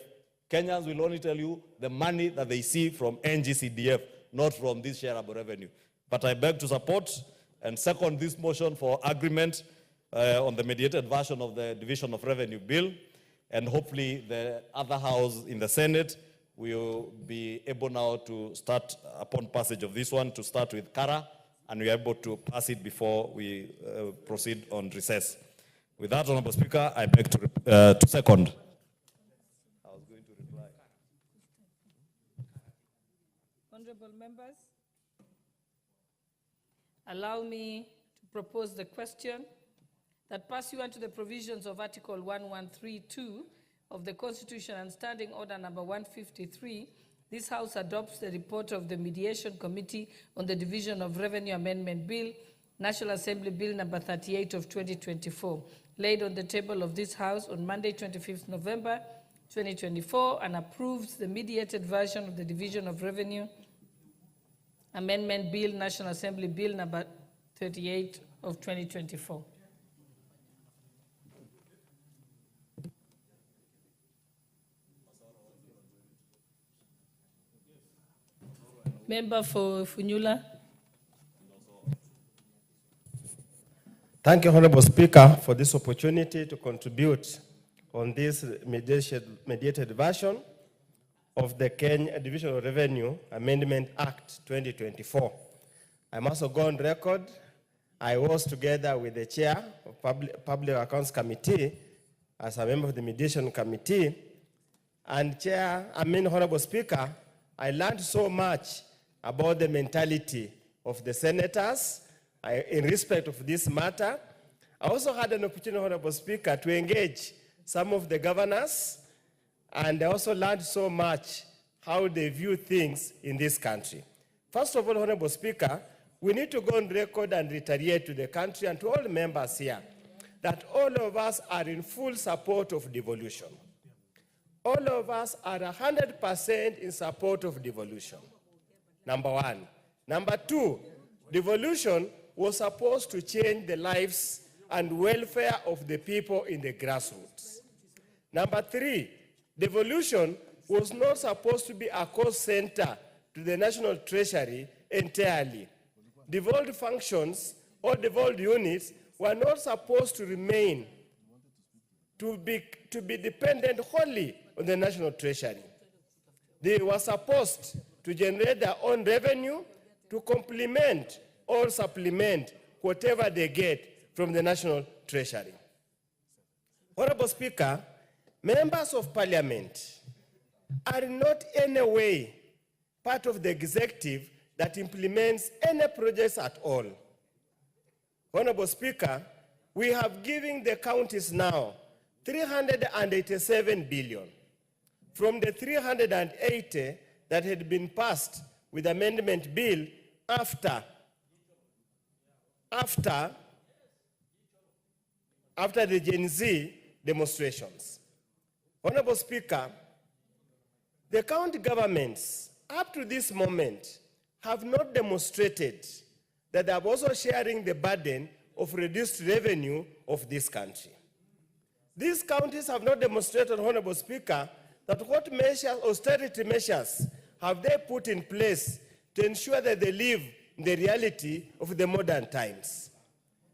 Kenyans will only tell you the money that they see from NGCDF, not from this shareable revenue. But I beg to support and second this motion for agreement on the mediated version of the Division of Revenue Bill. And hopefully the other house in the Senate will be able now to start, upon passage of this one, to start with Kara, and we are able to pass it before we proceed on recess. With that, Honorable Speaker, I beg to second. I was going to reply. Honorable members, allow me to propose the question that pursuant to the provisions of Article 1132 of the Constitution and Standing Order number 153, this House adopts the report of the Mediation Committee on the Division of Revenue Amendment Bill, National Assembly Bill number 38 of 2024, laid on the table of this House on Monday, 25th November 2024, and approves the mediated version of the Division of Revenue Amendment Bill, National Assembly Bill number 38 of 2024. Member for Funyula. Thank you, Honorable Speaker, for this opportunity to contribute on this mediated version of the Kenya Division of Revenue Amendment Act 2024. I must go on record. I was together with the chair of Public Accounts Committee as a member of the Mediation Committee. And Honorable Speaker, I learned so much about the mentality of the senators in respect of this matter. I also had an opportunity, Honorable Speaker, to engage some of the governors, and I also learned so much how they view things in this country. First of all, Honorable Speaker, we need to go on record and reiterate to the country and to all members here that all of us are in full support of devolution. all of us are 100% in support of devolution. Number one. Number two, devolution was supposed to change the lives and welfare of the people in the grassroots. Number three, devolution was not supposed to be a cost center to the National Treasury entirely. Devolved functions or devolved units were not supposed to remain to be dependent wholly on the National Treasury. They were supposed to generate their own revenue to complement or supplement whatever they get from the National Treasury. Honorable Speaker, members of Parliament are not in any way part of the executive that implements any projects at all. Honorable Speaker, we have given the counties now 387 billion from the 380 that had been passed with amendment bill after the Gen Z demonstrations. Honorable Speaker, the county governments up to this moment have not demonstrated that they are also sharing the burden of reduced revenue of this country. These counties have not demonstrated, Honorable Speaker, that what measures, austerity measures, have they put in place to ensure that they live in the reality of the modern times.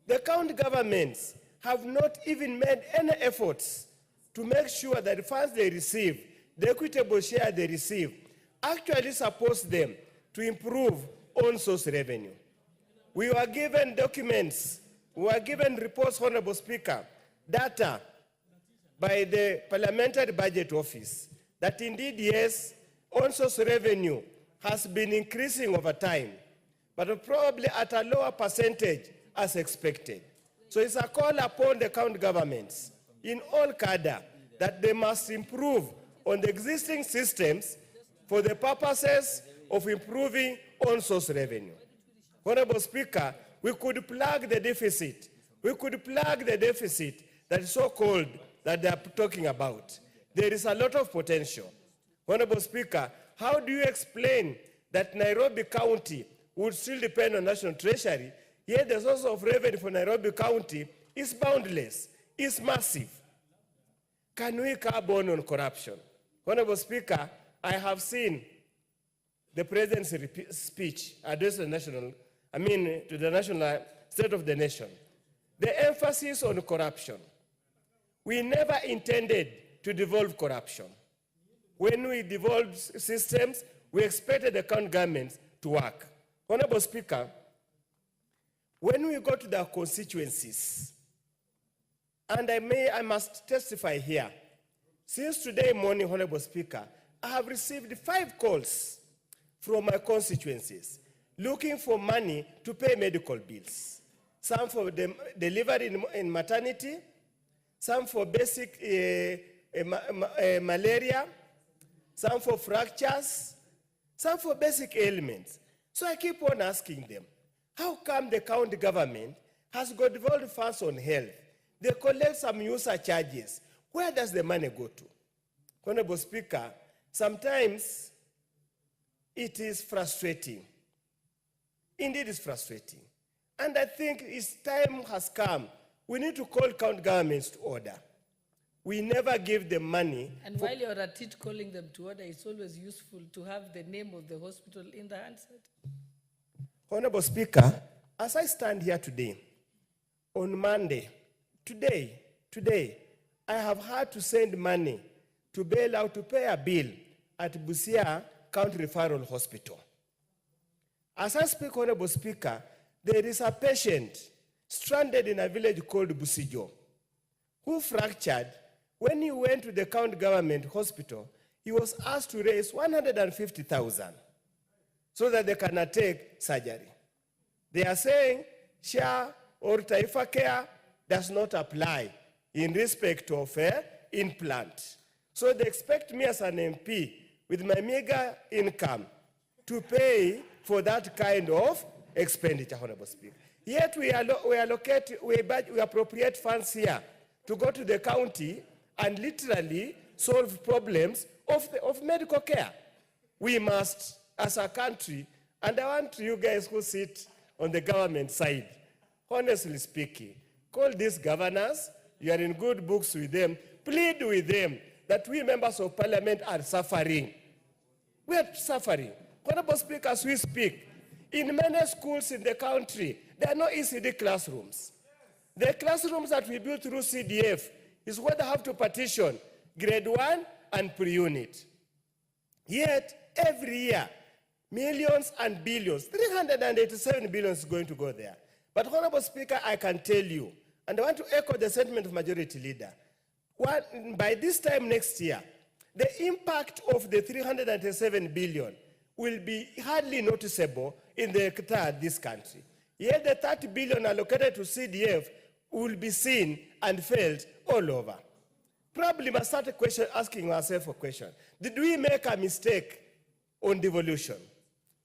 The county governments have not even made any efforts to make sure that the funds they receive, the equitable share they receive, actually supports them to improve own source revenue. We were given documents, we were given reports, Honorable Speaker, data by the Parliamentary Budget Office, that indeed, yes, own source revenue has been increasing over time, but probably at a lower percentage as expected. So it's a call upon the county governments in all cadre that they must improve on the existing systems for the purposes of improving own source revenue. Honorable Speaker, we could plug the deficit. We could plug the deficit that is so-called that they are talking about. There is a lot of potential. Honorable Speaker, how do you explain that Nairobi County would still depend on National Treasury, yet the source of revenue for Nairobi County is boundless, is massive? Can we curb on corruption? Honorable Speaker, I have seen the President's speech addressed to the national state of the nation. The emphasis on corruption. We never intended to devolve corruption. When we devolved systems, we expected the county governments to work. Honorable Speaker, when we go to the constituencies, and I must testify here, since today morning, Honorable Speaker, I have received 5 calls from my constituencies looking for money to pay medical bills. Some for delivery in maternity, some for basic malaria, some for fractures, some for basic ailments. So I keep on asking them, how come the county government has got devolved funds on health? They collect some user charges. Where does the money go to? Honorable Speaker, sometimes it is frustrating. Indeed, it's frustrating. And I think its time has come. We need to call county governments to order. We never give them money. And while you're at it calling them to order, it's always useful to have the name of the hospital in the handset. Honorable Speaker, as I stand here today, on Monday, today, I have had to send money to bail out to pay a bill at Busia County Referral Hospital. As I speak, Honorable Speaker, there is a patient stranded in a village called Busijo who fractured. When he went to the county government hospital, he was asked to raise 150,000 so that they can undertake surgery. They are saying SHA or Taifa Care does not apply in respect of implant. So they expect me as an MP with my meager income to pay for that kind of expenditure, Honorable Speaker. Yet we appropriate funds here to go to the county and literally solve problems of medical care. We must, as a country, and I want you guys who sit on the government side, honestly speaking, call these governors, you are in good books with them, plead with them that we members of parliament are suffering. We are suffering. Honorable Speaker, as we speak, in many schools in the country, there are no ECD classrooms. The classrooms that we built through CDF is where they have to partition grade 1 and pre-unit. Yet, every year, millions and billions, 387 billion is going to go there. But Honorable Speaker, I can tell you, and I want to echo the sentiment of Majority Leader, by this time next year, the impact of the 387 billion will be hardly noticeable in the this country. Yet the 30 billion allocated to CDF will be seen and felt all over. Probably must start asking ourselves a question. Did we make a mistake on devolution?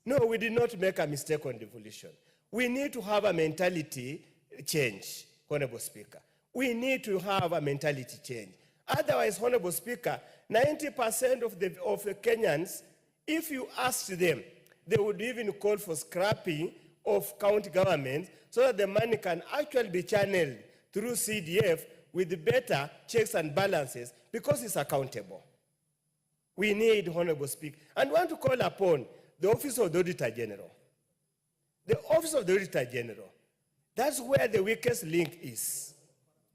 No, we did not make a mistake on devolution. We need to have a mentality change, Honorable Speaker. We need to have a mentality change. Otherwise, Honorable Speaker, 90% of the Kenyans, if you ask them, they would even call for scrapping of county government so that the money can actually be channeled through CDF with better checks and balances because it's accountable. We need, Honorable Speaker, and want to call upon the Office of the Auditor General. The Office of the Auditor General, that's where the weakest link is.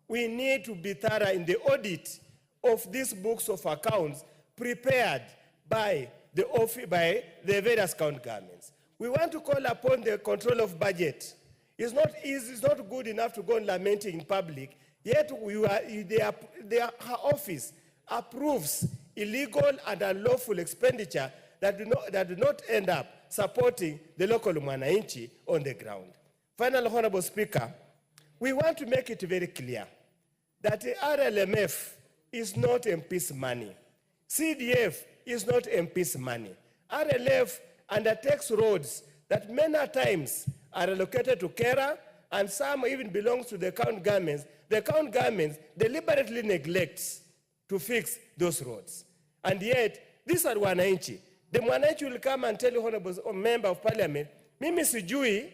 We need to be thorough in the audit of these books of accounts prepared by the various county governments. We want to call upon the control of budget. It's not easy, it's not good enough to go and lamenting in public, yet their office approves illegal and unlawful expenditure that do not end up supporting the local mwananchi on the ground. Finally, Honorable Speaker, we want to make it very clear that the RLMF is not MP's money. CDF is not MP's money. RLF undertakes roads that many times are allocated to Kera, and some even belongs to the county governments. The county governments deliberately neglects to fix those roads. And yet, these are wananchi. The mwananchi will come and tell you, Honorable Member of Parliament, mimi sijui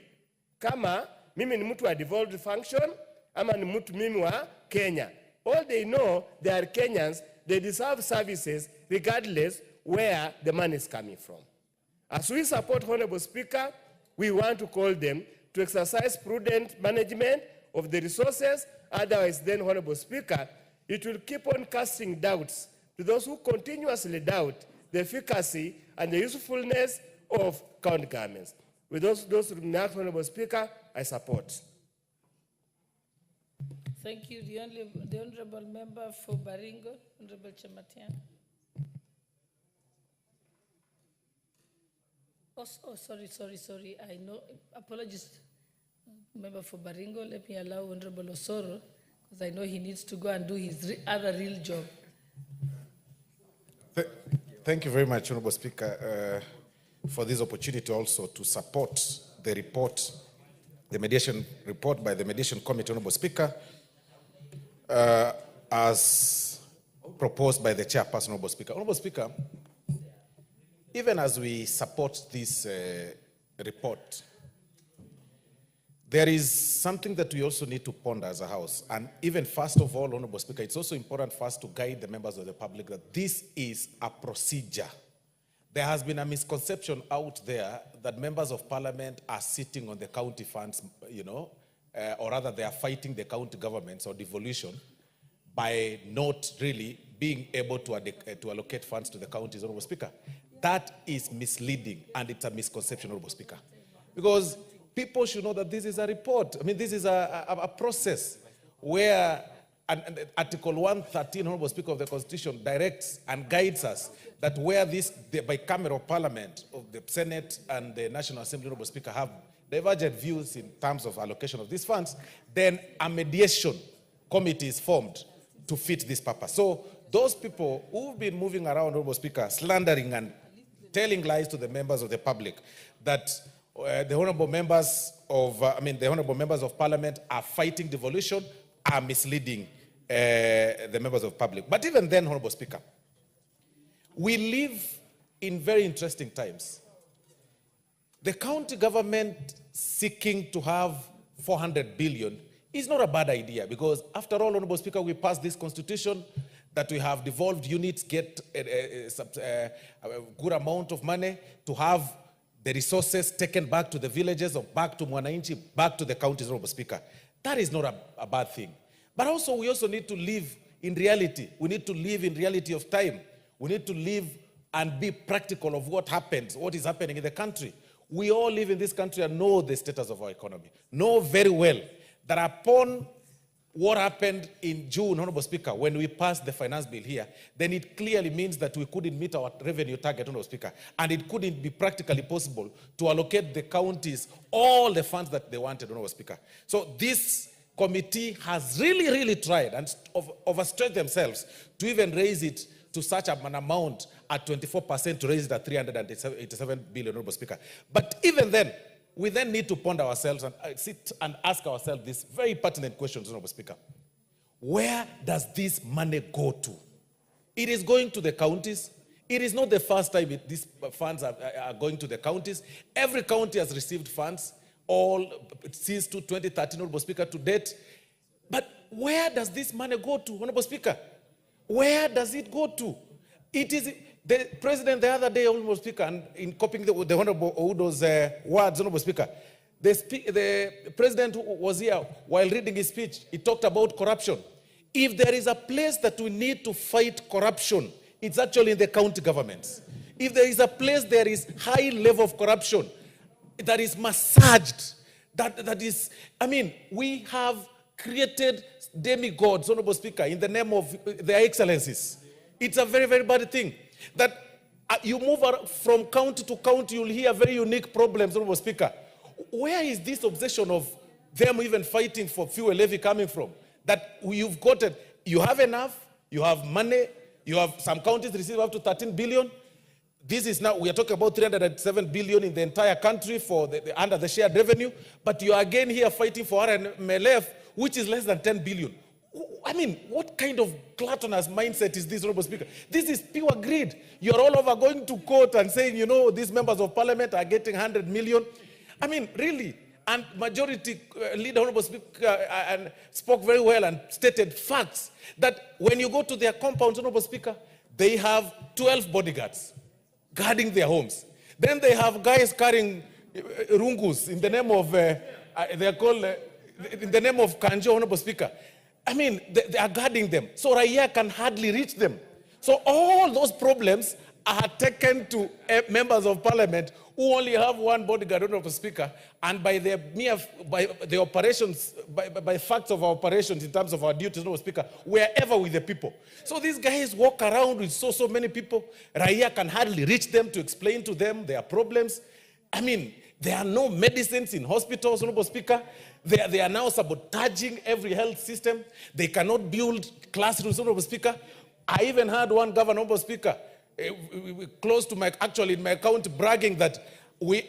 kama mimi ni mtu wa devolved function ama ni mtu mimi wa Kenya. All they know, they are Kenyans, they deserve services regardless where the money is coming from. As we support Honorable Speaker, we want to call them to exercise prudent management of the resources. Otherwise, then, Honorable Speaker, it will keep on casting doubts to those who continuously doubt the efficacy and the usefulness of county governments. With those remarks, Honorable Speaker, I support. Thank you. The Honorable Member for Baringo, Honorable Chamatian. Oh, sorry. I know, apologies, Member for Baringo. Let me allow Honorable Osoro, because I know he needs to go and do his other real job. Thank you very much, Honorable Speaker, for this opportunity also to support the report, the mediation report by the Mediation Committee, Honorable Speaker, as proposed by the chairperson, Honorable Speaker. Honorable Speaker, even as we support this report, there is something that we also need to ponder as a House. And even first of all, Honorable Speaker, it's also important for us to guide the members of the public that this is a procedure. There has been a misconception out there that members of parliament are sitting on the county funds, or rather they are fighting the county governments or devolution by not really being able to allocate funds to the counties, Honorable Speaker. That is misleading, and it's a misconception, Honorable Speaker. Because people should know that this is a report. I mean, this is a process where Article 113, Honorable Speaker, of the Constitution directs and guides us that where the bicameral parliament of the Senate and the National Assembly, Honorable Speaker, have divergent views in terms of allocation of these funds, then a mediation committee is formed to fit this purpose. So those people who've been moving around, Honorable Speaker, slandering and telling lies to the members of the public that the honorable members of Parliament are fighting devolution are misleading the members of public. But even then, Honorable Speaker, we live in very interesting times. The county government seeking to have 400 billion is not a bad idea because, after all, Honorable Speaker, we passed this constitution that we have devolved units get a good amount of money to have the resources taken back to the villages or back to Mwananchi, back to the counties, Honorable Speaker. That is not a bad thing. But also, we also need to live in reality. We need to live in reality of time. We need to live and be practical of what happens, what is happening in the country. We all live in this country and know the status of our economy. Know very well that upon what happened in June, Honorable Speaker, when we passed the finance bill here, then it clearly means that we couldn't meet our revenue target, Honorable Speaker, and it couldn't be practically possible to allocate the counties all the funds that they wanted, Honorable Speaker. So this committee has really tried and overstretched themselves to even raise it to such an amount at 24% to raise it at 387 billion, Honorable Speaker. But even then, we then need to ponder ourselves and sit and ask ourselves these very pertinent questions, Honorable Speaker. Where does this money go to? It is going to the counties. It is not the first time these funds are going to the counties. Every county has received funds, all since 2013, Honorable Speaker, to date. But where does this money go to, Honorable Speaker? Where does it go to? It is the president the other day, Honorable Speaker, and in copying the Honorable Oudo's words, Honorable Speaker, the president was here while reading his speech. He talked about corruption. If there is a place that we need to fight corruption, it's actually in the county governments. If there is a place there is high level of corruption that is massaged, that is, I mean, we have created demigods, Honorable Speaker, in the name of their excellencies. It's a very bad thing. That you move from county to county, you'll hear very unique problems, Honorable Speaker. Where is this obsession of them even fighting for fuel levy coming from? That you've got it, you have enough, you have money, you have some counties receive up to 13 billion. This is now, we are talking about 307 billion in the entire country for under the shared revenue, but you are again here fighting for RMLF, which is less than 10 billion. I mean, what kind of gluttonous mindset is this, Honorable Speaker? This is pure greed. You're all over going to court and saying, you know, these members of parliament are getting 100 million. I mean, really. And majority leader, Honorable Speaker, and spoke very well and stated facts that when you go to their compounds, Honorable Speaker, they have 12 bodyguards guarding their homes. Then they have guys carrying rungus in the name of, they are called, in the name of Kanjo, Honorable Speaker. I mean, they are guarding them. So Raya can hardly reach them. So all those problems are taken to members of parliament who only have one bodyguard, Honorable Speaker, and by the operations, by facts of our operations in terms of our duties, Honorable Speaker, we are ever with the people. So these guys walk around with so many people. Raya can hardly reach them to explain to them their problems. I mean, there are no medicines in hospitals, Honorable Speaker. They are now sabotaging every health system. They cannot build classrooms, Honorable Speaker. I even heard one governor, Honorable Speaker, close to actually in my county, bragging that the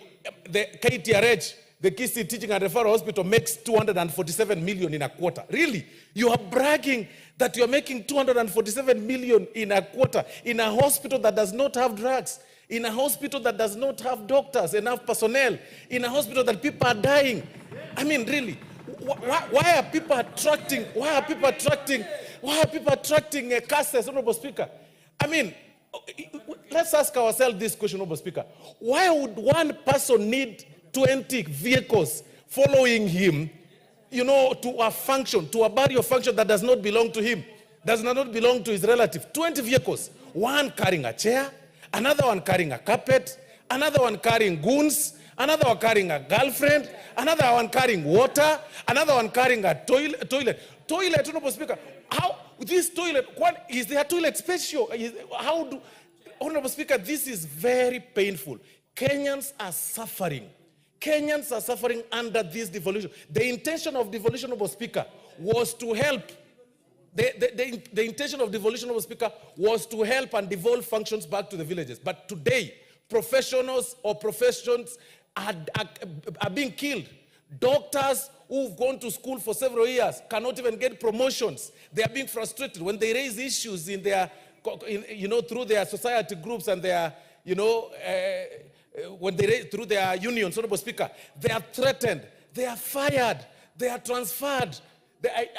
KTRH, the Kisi Teaching and Referral Hospital, makes 247 million in a quarter. Really? You are bragging that you are making 247 million in a quarter in a hospital that does not have drugs, in a hospital that does not have doctors, enough personnel, in a hospital that people are dying. I mean, really, why are people attracting cases, Honorable Speaker? I mean, let's ask ourselves this question, Honorable Speaker. Why would one person need 20 vehicles following him, you know, to a function, to a burial function that does not belong to him, does not belong to his relative? 20 vehicles, one carrying a chair, another one carrying a carpet, another one carrying goons, another one carrying a girlfriend, another one carrying water, another one carrying a toilet, Honorable Speaker. How this toilet, what is their toilet special? How do, Honorable Speaker, this is very painful. Kenyans are suffering. Kenyans are suffering under this devolution. The intention of devolution, Honorable Speaker, was to help. The intention of devolution, Honorable Speaker, was to help and devolve functions back to the villages. But today, professionals or professions are being killed Doctors who've gone to school for several years cannot even get promotions. They are being frustrated when they raise issues in their, through their society groups and their, when they raise through their unions, Honorable Speaker, they are threatened, they are fired, they are transferred.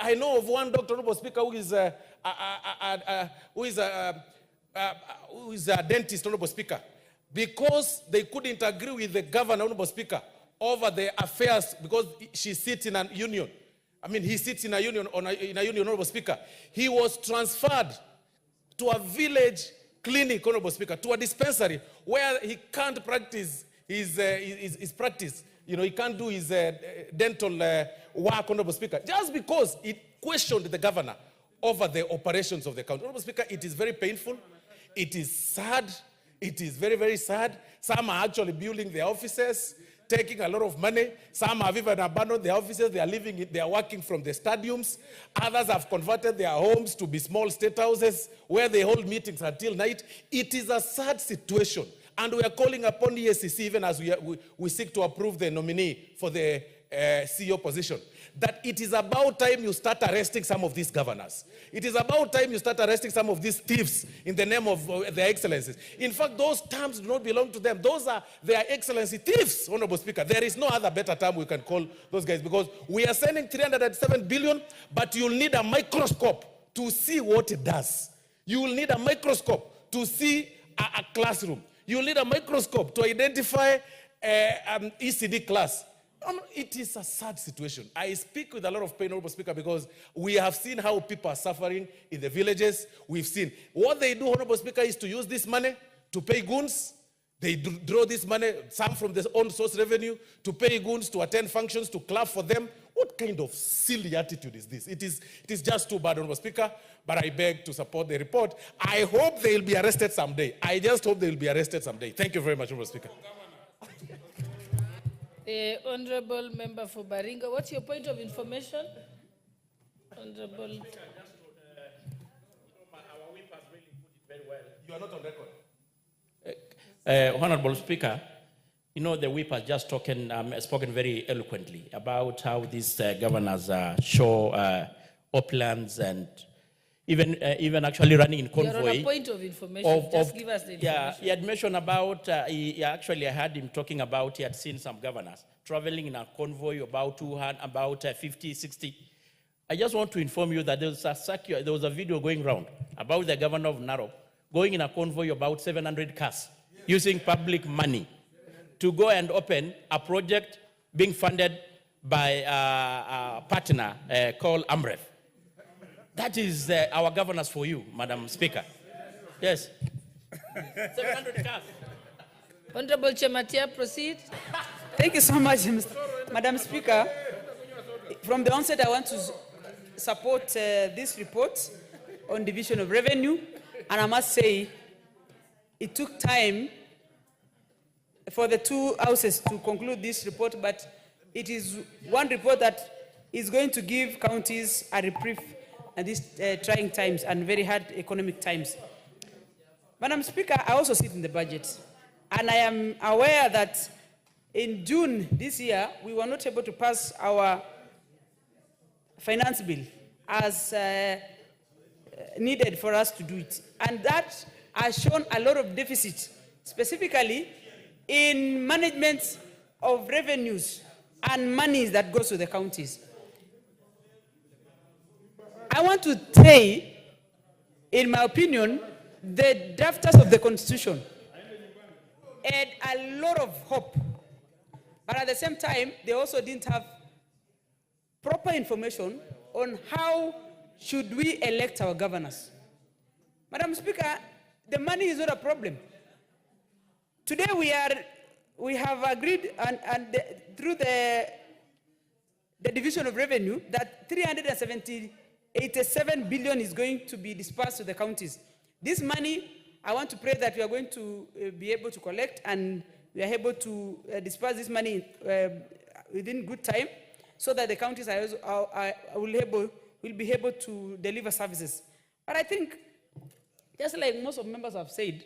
I know of one doctor, Honorable Speaker, who is a dentist, Honorable Speaker, because they couldn't agree with the governor, Honorable Speaker, over the affairs, because she sits in a union. I mean, he sits in a union, Honorable Speaker. He was transferred to a village clinic, Honorable Speaker, to a dispensary where he can't practice his practice. He can't do his dental work, Honorable Speaker, just because he questioned the governor over the operations of the county. Honorable Speaker, it is very painful. It is sad. It is very, very sad. Some are actually building their offices, taking a lot of money. Some have even abandoned their offices. They are working from the stadiums. Others have converted their homes to be small state houses where they hold meetings until night. It is a sad situation. And we are calling upon the EACC, even as we seek to approve the nominee for the CEO position, that it is about time you start arresting some of these governors. It is about time you start arresting some of these thieves in the name of their excellencies. In fact, those terms do not belong to them. Those are their excellency thieves, Honorable Speaker. There is no other better term we can call those guys, because we are sending 307 billion, but you'll need a microscope to see what it does. You will need a microscope to see a classroom. You'll need a microscope to identify ECD class. It is a sad situation. I speak with a lot of pain, Honorable Speaker, because we have seen how people are suffering in the villages. We've seen what they do, Honorable Speaker, is to use this money to pay goons. They draw this money, some from their own source revenue, to pay goons, to attend functions, to clap for them. What kind of silly attitude is this? It is just too bad, Honorable Speaker, but I beg to support the report. I hope they will be arrested someday. I just hope they will be arrested someday. Thank you very much, Honorable Speaker. The Honorable Member for Baringo, what's your point of information? Honorable. You are not on record. Honorable Speaker, the whip has just spoken very eloquently about how these governors show uplands and even actually running in convoy. You're on a point of information. Just give us the information. Yeah, he had mentioned about, I heard him talking about, he had seen some governors traveling in a convoy about 50, 60. I just want to inform you that there was a video going around about the governor of Narok going in a convoy about 700 cars using public money to go and open a project being funded by a partner called Amref. That is our governors for you, Madam Speaker. Yes. 700 cars. Honorable Chematia, proceed. Thank you so much, Madam Speaker. From the onset, I want to support this report on division of revenue. And I must say, it took time for the two houses to conclude this report, but it is one report that is going to give counties a reprieve at these trying times and very hard economic times. Madam Speaker, I also sit in the budget, and I am aware that in June this year, we were not able to pass our finance bill as needed for us to do it. And that has shown a lot of deficit, specifically in management of revenues and monies that goes to the counties. I want to say, in my opinion, the drafters of the Constitution had a lot of hope, but at the same time, they also didn't have proper information on how should we elect our governors. Madam Speaker, the money is not a problem. Today we have agreed through the division of revenue that 387 billion is going to be dispersed to the counties. This money, I want to pray that we are going to be able to collect, and we are able to disperse this money within good time, so that the counties will be able to deliver services. But I think, just like most of members have said,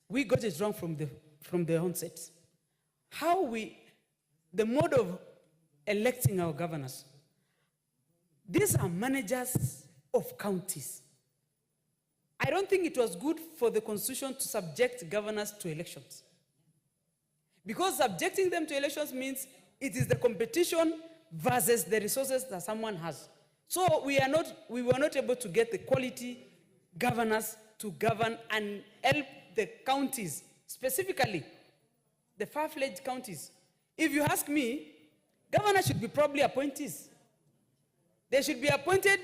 we got it wrong from the onset. How we the mode of electing our governors. These are managers of counties. I don't think it was good for the Constitution to subject governors to elections. Because subjecting them to elections means it is the competition versus the resources that someone has. So we were not able to get the quality governors to govern and help the counties, specifically the far-fledged counties. If you ask me, governors should be probably appointees. They should be appointed,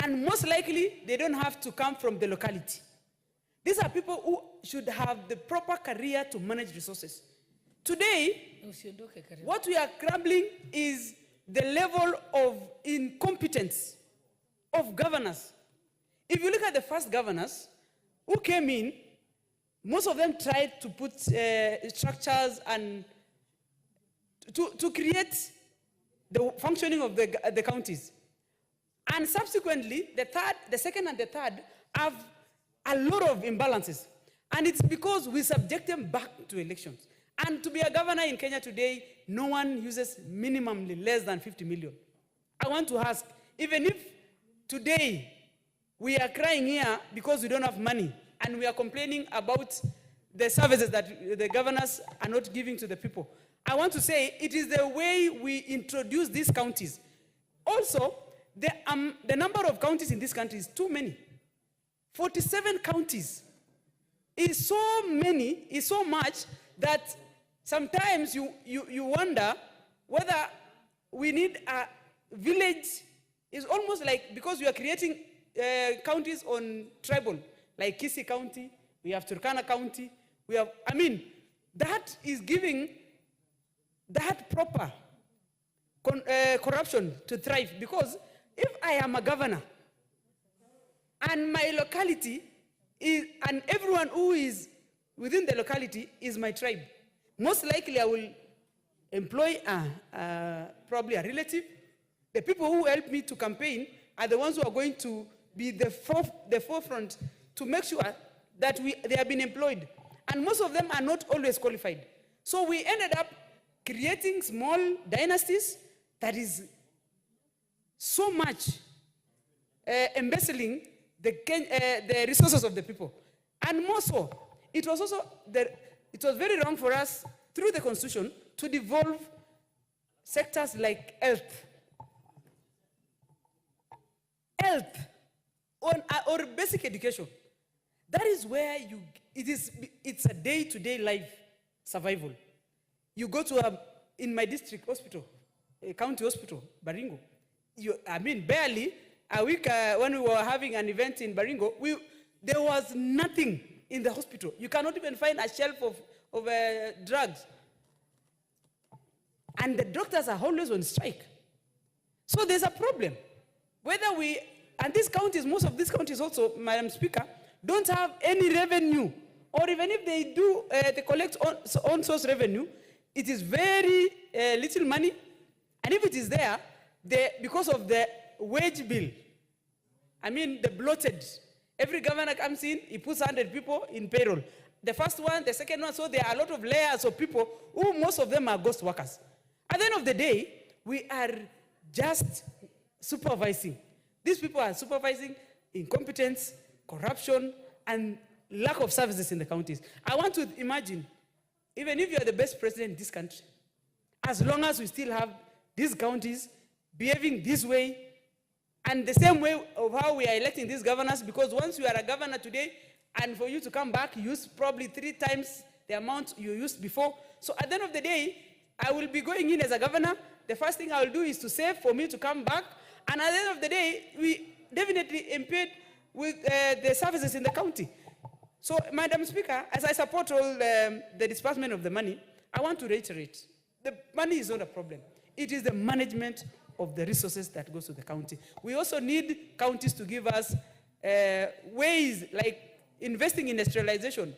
and most likely they don't have to come from the locality. These are people who should have the proper career to manage resources. Today, what we are grumbling is the level of incompetence of governors. If you look at the first governors who came in, most of them tried to put structures and to create the functioning of the counties. And subsequently, the second and the third have a lot of imbalances. And it's because we subject them back to elections. And to be a governor in Kenya today, no one uses minimally less than 50 million. I want to ask, even if today we are crying here because we don't have money, and we are complaining about the services that the governors are not giving to the people, I want to say it is the way we introduce these counties. Also, the number of counties in this country is too many. 47 counties is so many, is so much that sometimes you wonder whether we need a village. It's almost like, because we are creating counties on tribal, like Kisii County, we have Turkana County, we have, that is giving that proper corruption to thrive. Because if I am a governor and my locality is, and everyone who is within the locality is my tribe, most likely I will employ probably a relative. The people who help me to campaign are the ones who are going to be the forefront to make sure that they have been employed. And most of them are not always qualified. So we ended up creating small dynasties that is so much embezzling the resources of the people. And more so, it was also it was very wrong for us through the Constitution to devolve sectors like health, or basic education. That is where it's a day-to-day life survival. You go to in my district hospital, a county hospital, Baringo. Barely a week when we were having an event in Baringo, there was nothing in the hospital. You cannot even find a shelf of drugs. And the doctors are always on strike. So there's a problem. And these counties, most of these counties also, Madam Speaker, don't have any revenue. Or even if they do, they collect on source revenue, it is very little money. And if it is there, because of the wage bill, the bloated, every governor comes in, he puts 100 people in payroll. The first one, the second one, so there are a lot of layers of people who most of them are ghost workers. At the end of the day, we are just supervising. These people are supervising incompetence, corruption, and lack of services in the counties. I want to imagine, even if you are the best president in this country, as long as we still have these counties behaving this way, and the same way of how we are electing these governors, because once you are a governor today, and for you to come back, you use probably 3 times the amount you used before. So at the end of the day, I will be going in as a governor. The first thing I will do is to save for me to come back. And at the end of the day, we definitely impede with the services in the county. So, Madam Speaker, as I support all the disbursement of the money, I want to reiterate, the money is not a problem. It is the management of the resources that goes to the county. We also need counties to give us ways like investing in industrialization,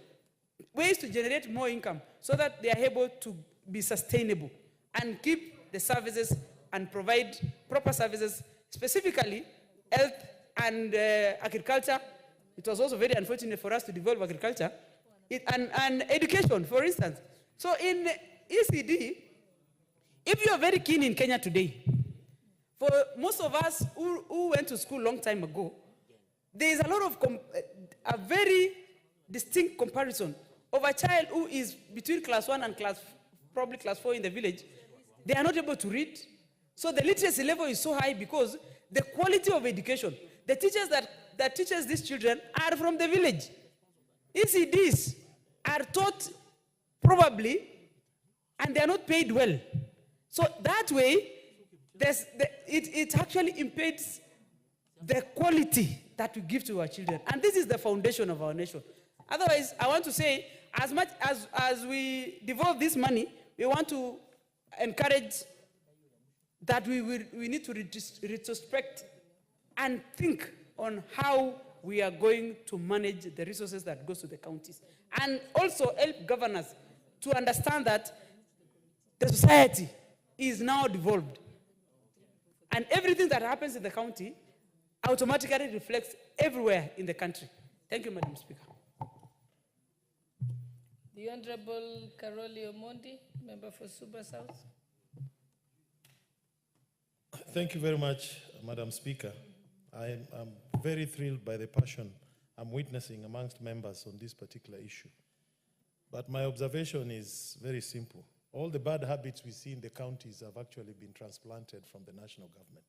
ways to generate more income so that they are able to be sustainable and keep the services and provide proper services, specifically health and agriculture. It was also very unfortunate for us to develop agriculture and education, for instance. So in ECD, If you are very keen in Kenya today, for most of us who went to school a long time ago, there is a lot of a very distinct comparison of a child who is between class 1 and probably class 4 in the village. They are not able to read. So the literacy level is so high because the quality of education, the teachers that teaches these children are from the village. ECDs are taught probably, and they are not paid well. So that way, it actually impedes the quality that we give to our children. And this is the foundation of our nation. Otherwise, I want to say, as much as we devote this money, we want to encourage that we need to retrospect and think on how we are going to manage the resources that goes to the counties. And also help governors to understand that the society is now devolved. And everything that happens in the county automatically reflects everywhere in the country. Thank you, Madam Speaker. The Honorable Caroli Omondi, member for Suba South. Thank you very much, Madam Speaker. I'm very thrilled by the passion I'm witnessing amongst members on this particular issue. But my observation is very simple. All the bad habits we see in the counties have actually been transplanted from the national government.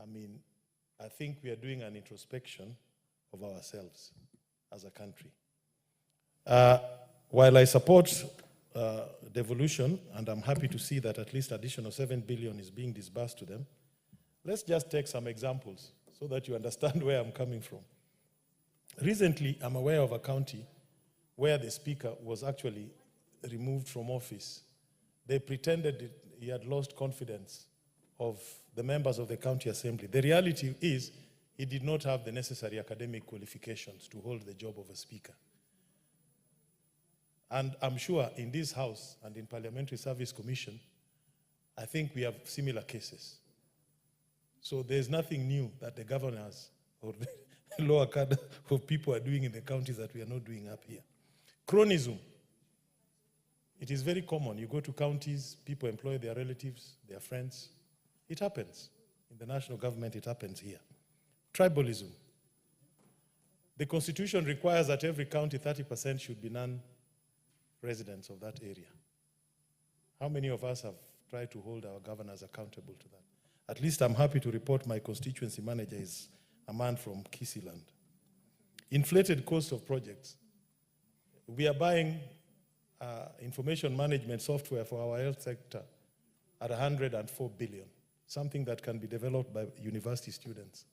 I mean, I think we are doing an introspection of ourselves as a country. While I support devolution, and I'm happy to see that at least additional 7 billion is being disbursed to them, let's just take some examples so that you understand where I'm coming from. Recently, I'm aware of a county where the speaker was actually removed from office. They pretended he had lost confidence of the members of the county assembly. The reality is he did not have the necessary academic qualifications to hold the job of a speaker. And I'm sure in this House and in Parliamentary Service Commission, I think we have similar cases. So there's nothing new that the governors or the lower cadre of people are doing in the counties that we are not doing up here. Chronism. It is very common. You go to counties, people employ their relatives, their friends. It happens. In the national government, it happens here. Tribalism. The Constitution requires that every county, 30% should be non-residents of that area. How many of us have tried to hold our governors accountable to that? At least I'm happy to report my constituency manager is a man from Kisiland. Inflated cost of projects. We are buying information management software for our health sector at 104 billion, something that can be developed by university students.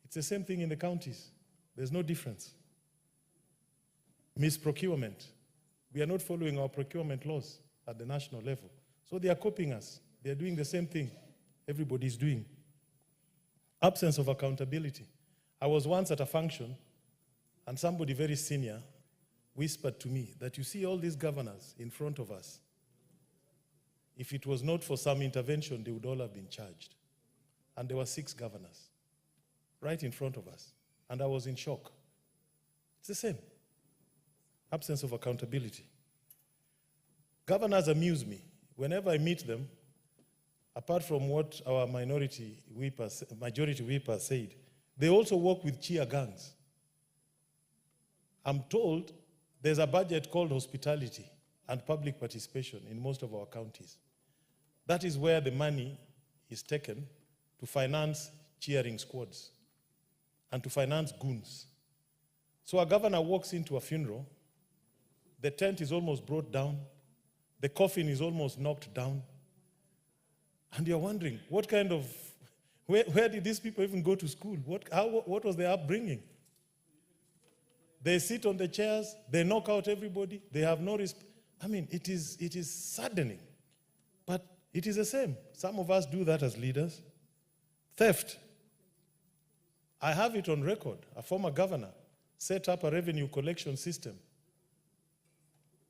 It's the same thing in the counties. There's no difference. Misprocurement. We are not following our procurement laws at the national level. So they are copying us. They are doing the same thing everybody's doing. Absence of accountability. I was once at a function and somebody very senior whispered to me that you see all these governors in front of us. If it was not for some intervention, they would all have been charged. And there were 6 governors right in front of us. And I was in shock. It's the same. Absence of accountability. Governors amuse me. Whenever I meet them, apart from what our majority whip has said, they also work with cheer gangs. I'm told there's a budget called hospitality and public participation in most of our counties. That is where the money is taken to finance cheering squads and to finance goons. So a governor walks into a funeral, the tent is almost brought down, the coffin is almost knocked down, and you're wondering, what kind of, where did these people even go to school? What was their upbringing? They sit on the chairs, they knock out everybody, they have no respect. I mean, it is saddening, but it is the same. Some of us do that as leaders. Theft. I have it on record. A former governor set up a revenue collection system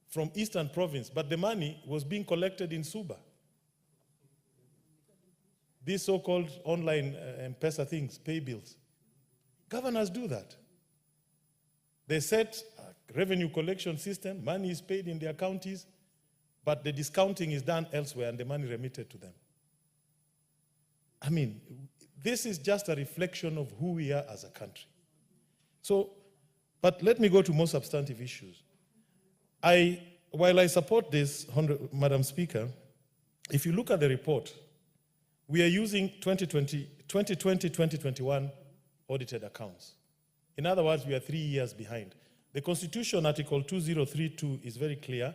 from Eastern Province, but the money was being collected in Suba. These so-called online M-Pesa things, pay bills. Governors do that. They set a revenue collection system, money is paid in their counties, but the discounting is done elsewhere and the money remitted to them. I mean, this is just a reflection of who we are as a country. So, but let me go to more substantive issues. While I support this, Madam Speaker, if you look at the report, we are using 2020-2021 audited accounts. In other words, we are 3 years behind. The Constitution, Article 2032, is very clear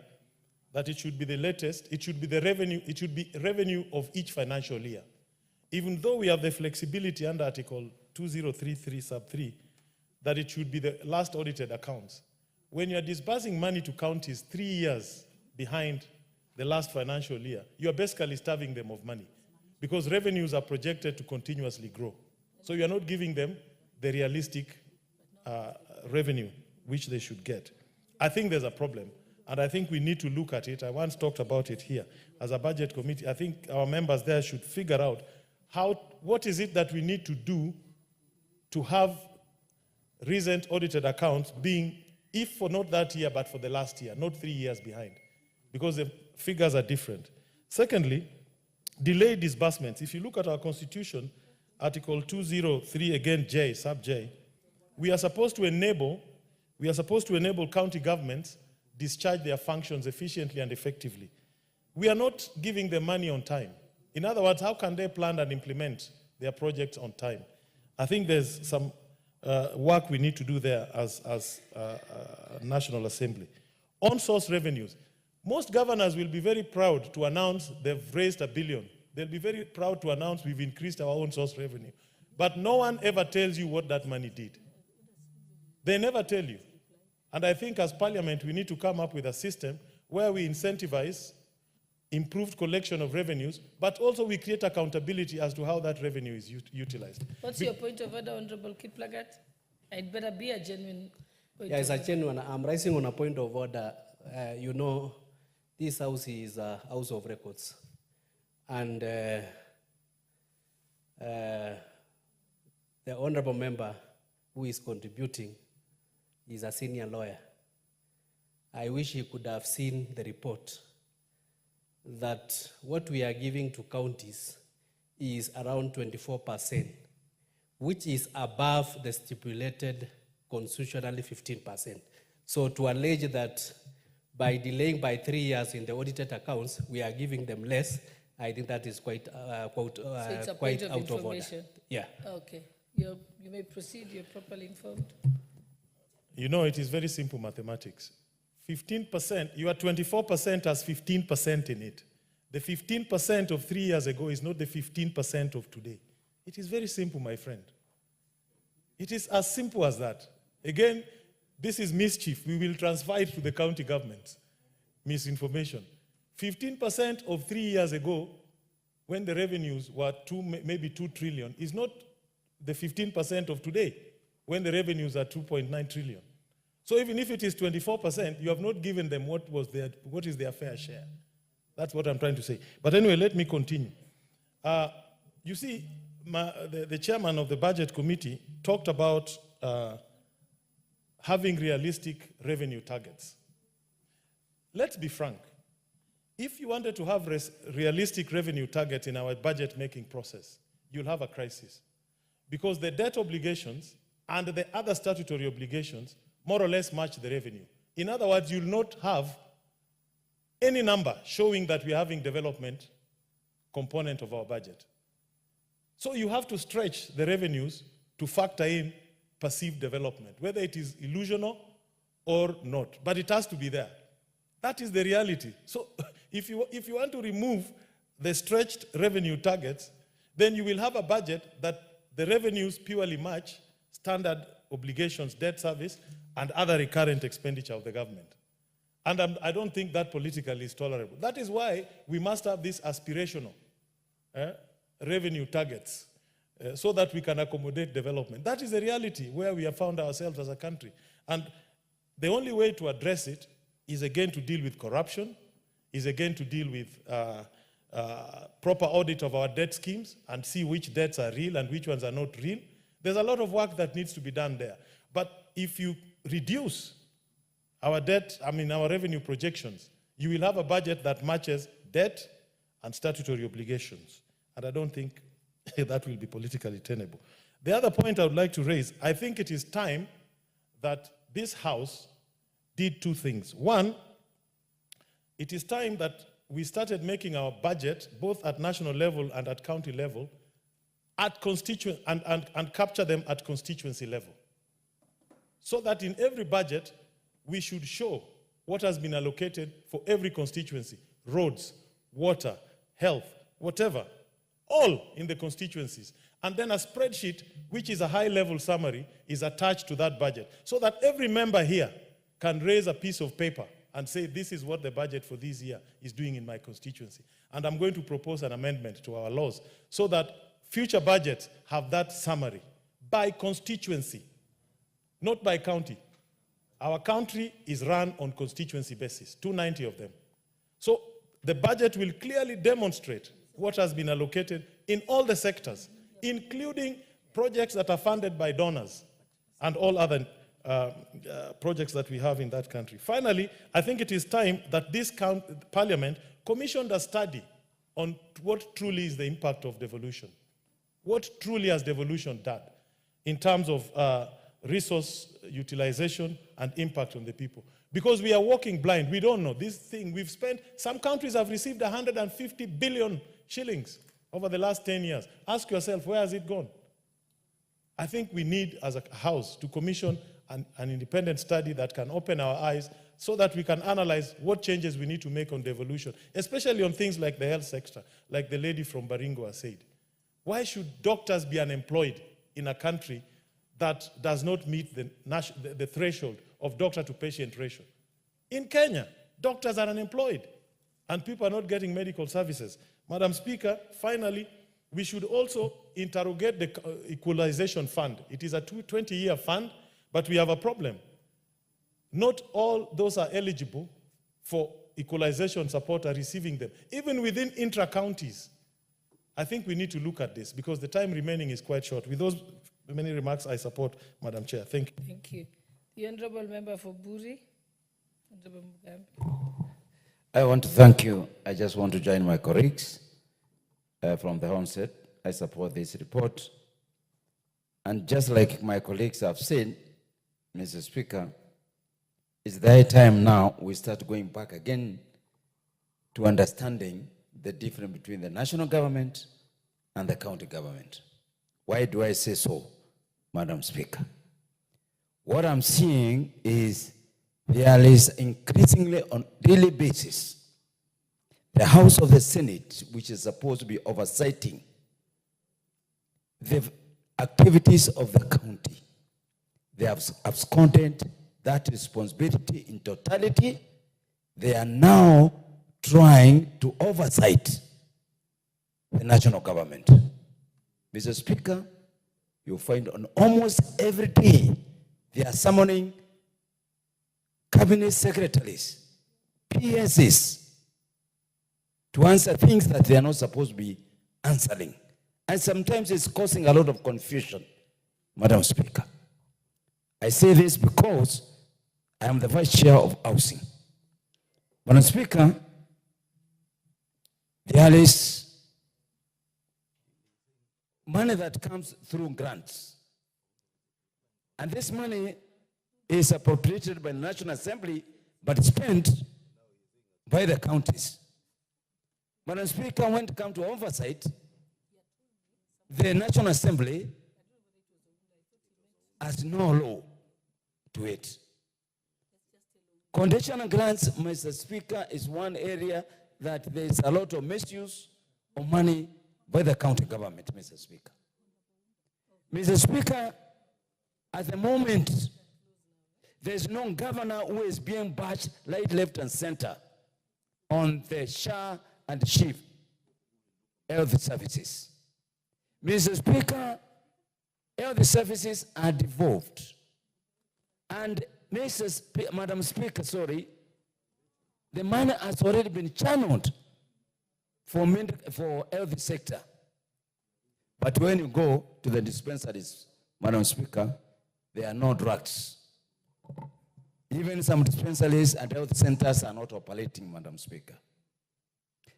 that it should be the latest, it should be revenue of each financial year. Even though we have the flexibility under Article 2033 sub 3, that it should be the last audited accounts. When you are disbursing money to counties 3 years behind the last financial year, you are basically starving them of money because revenues are projected to continuously grow. So you are not giving them the realistic revenue which they should get. I think there's a problem, and I think we need to look at it. I once talked about it here. As a budget committee, I think our members there should figure out what is it that we need to do to have recent audited accounts being, if for not that year, but for the last year, not 3 years behind, because the figures are different. Secondly, delayed disbursements. If you look at our Constitution, Article 203, again J, sub J, we are supposed to enable county governments discharge their functions efficiently and effectively. We are not giving them money on time. In other words, how can they plan and implement their projects on time? I think there's some work we need to do there as National Assembly. On-source revenues. Most governors will be very proud to announce they've raised $1 billion. They'll be very proud to announce we've increased our on-source revenue. But no one ever tells you what that money did. They never tell you. And I think as Parliament, we need to come up with a system where we incentivize improved collection of revenues, but also we create accountability as to how that revenue is utilized. What's your point of order, Honorable Kiplagat? It better be a genuine point it's a genuine. I'm raising on a point of order. You know, this house is a house of records. And the honorable member who is contributing is a senior lawyer. I wish he could have seen the report that what we are giving to counties is around 24%, which is above the stipulated constitutionally 15%. So to allege that by delaying by 3 years in the audited accounts, we are giving them less, I think that is quite so it's a quite point of out of order. information. Yeah. Okay. You may proceed. You're properly informed. You know, it is very simple mathematics. 15%, your 24% has 15% in it. The 15% of 3 years ago is not the 15% of today. It is very simple, my friend. It is as simple as that. Again, this is mischief. We will transfer it to the county governments. Misinformation. 15% of 3 years ago, when the revenues were maybe 2 trillion, is not the 15% of today, when the revenues are 2.9 trillion. So even if it is 24%, you have not given them what is their fair share. That's what I'm trying to say. But anyway, let me continue. You see, the chairman of the budget committee talked about having realistic revenue targets. Let's be frank. If you wanted to have realistic revenue targets in our budget making process, you'll have a crisis. Because the debt obligations and the other statutory obligations more or less match the revenue. In other words, you'll not have any number showing that we're having development component of our budget. So you have to stretch the revenues to factor in perceived development, whether it is illusional or not, but it has to be there. That is the reality. So if you want to remove the stretched revenue targets, then you will have a budget that the revenues purely match standard obligations, debt service, and other recurrent expenditure of the government. And I don't think that politically is tolerable. That is why we must have these aspirational revenue targets so that we can accommodate development. That is the reality where we have found ourselves as a country. And the only way to address it is again to deal with corruption, is again to deal with proper audit of our debt schemes and see which debts are real and which ones are not real. There's a lot of work that needs to be done there. But if you reduce our debt, our revenue projections, you will have a budget that matches debt and statutory obligations. And I don't think that will be politically tenable. The other point I would like to raise, I think it is time that this House did two things. One, it is time that we started making our budget, both at national level and at county level, at and capture them at constituency level. So that in every budget, we should show what has been allocated for every constituency, roads, water, health, whatever, all in the constituencies. And then a spreadsheet, which is a high-level summary, is attached to that budget, so that every member here can raise a piece of paper and say, this is what the budget for this year is doing in my constituency. And I'm going to propose an amendment to our laws so that future budgets have that summary by constituency, not by county. Our country is run on constituency basis, 290 of them. So the budget will clearly demonstrate what has been allocated in all the sectors, including projects that are funded by donors and all other projects that we have in that country. Finally, I think it is time that this Parliament commissioned a study on what truly is the impact of devolution. What truly has devolution done in terms of resource utilization and impact on the people? Because we are walking blind. We don't know. This thing we've spent, some countries have received 150 billion shillings over the last 10 years. Ask yourself, where has it gone? I think we need, as a House, to commission an independent study that can open our eyes so that we can analyze what changes we need to make on devolution, especially on things like the health sector, like the lady from Baringo has said. Why should doctors be unemployed in a country that does not meet the threshold of doctor-to-patient ratio? In Kenya, doctors are unemployed, and people are not getting medical services. Madam Speaker, finally, we should also interrogate the equalization fund. It is a 20-year fund, but we have a problem. Not all those are eligible for equalization support are receiving them. Even within intra-counties, I think we need to look at this because the time remaining is quite short. With those many remarks, I support Madam Chair. Thank you. Thank you. The Honorable Member for Buri. Honorable Mugambi. I want to thank you. I just want to join my colleagues from the onset. I support this report. And just like my colleagues have said, Mr. Speaker, it's their time now we start going back again to understanding the difference between the national government and the county government. Why do I say so, Madam Speaker? What I'm seeing is there is increasingly on a daily basis, the House of the Senate, which is supposed to be oversighting the activities of the county, they have absconded that responsibility in totality. They are now trying to oversight the national government. Mr. Speaker, you'll find on almost every day they are summoning cabinet secretaries, PSs, to answer things that they are not supposed to be answering. And sometimes it's causing a lot of confusion, Madam Speaker. I say this because I am the Vice Chair of Housing. Madam Speaker, there is money that comes through grants. And this money is appropriated by the National Assembly, but spent by the counties. Madam Speaker, when it comes to oversight, the National Assembly has no law to it. Conditional grants, Mr. Speaker, is one area that there is a lot of misuse of money by the county government, Mr. Speaker. Mr. Speaker, at the moment, there is no governor who is being bashed right, left, and center on the SHA and SHIF health services. Mr. Speaker, health services are devolved. And Madam Speaker, the money has already been channeled for health sector. But when you go to the dispensaries, Madam Speaker, there are no drugs. Even some dispensaries and health centers are not operating, Madam Speaker.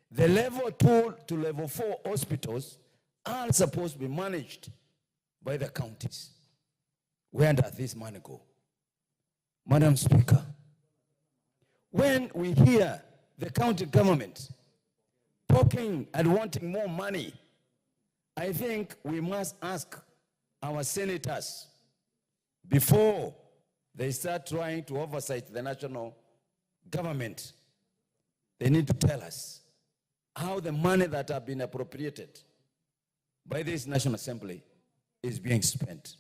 The level 2 to level 4 hospitals are supposed to be managed by the counties. Where does this money go? Madam Speaker, when we hear the county government talking and wanting more money, I think we must ask our senators before they start trying to oversight the national government. They need to tell us how the money that have been appropriated by this National Assembly is being spent,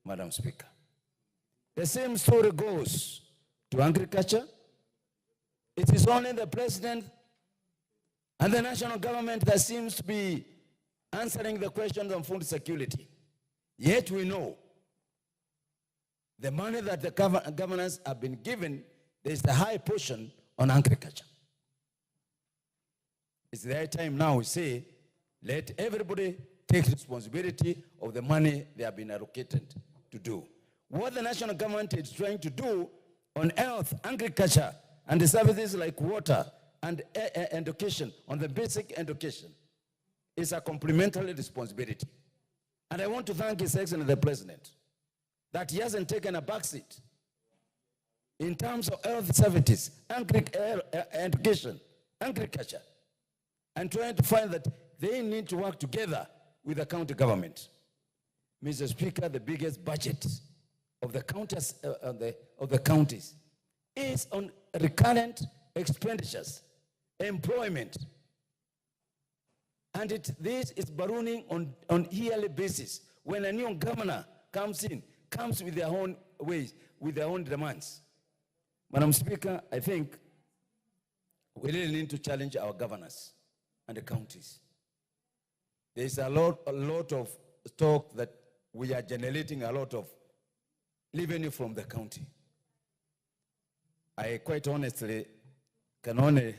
Madam Speaker. The same story goes to agriculture. It is only the president and the national government that seems to be answering the questions on food security. Yet we know the money that the governors have been given, there is a high portion on agriculture. It's the right time now we say, let everybody take responsibility of the money they have been allocated to do. What the national government is trying to do on health, agriculture, and the services like water and education, on the basic education, is a complementary responsibility. And I want to thank His Excellency the President that he hasn't taken a backseat in terms of health services, education, agriculture, and trying to find that they need to work together with the county government. Mr. Speaker, the biggest budget of the counties, is on recurrent expenditures, employment. And this is ballooning on yearly basis. When a new governor comes in, comes with their own ways, with their own demands. Madam Speaker, I think we really need to challenge our governors and the counties. There is a lot of talk that we are generating a lot of revenue from the county. I quite honestly can only...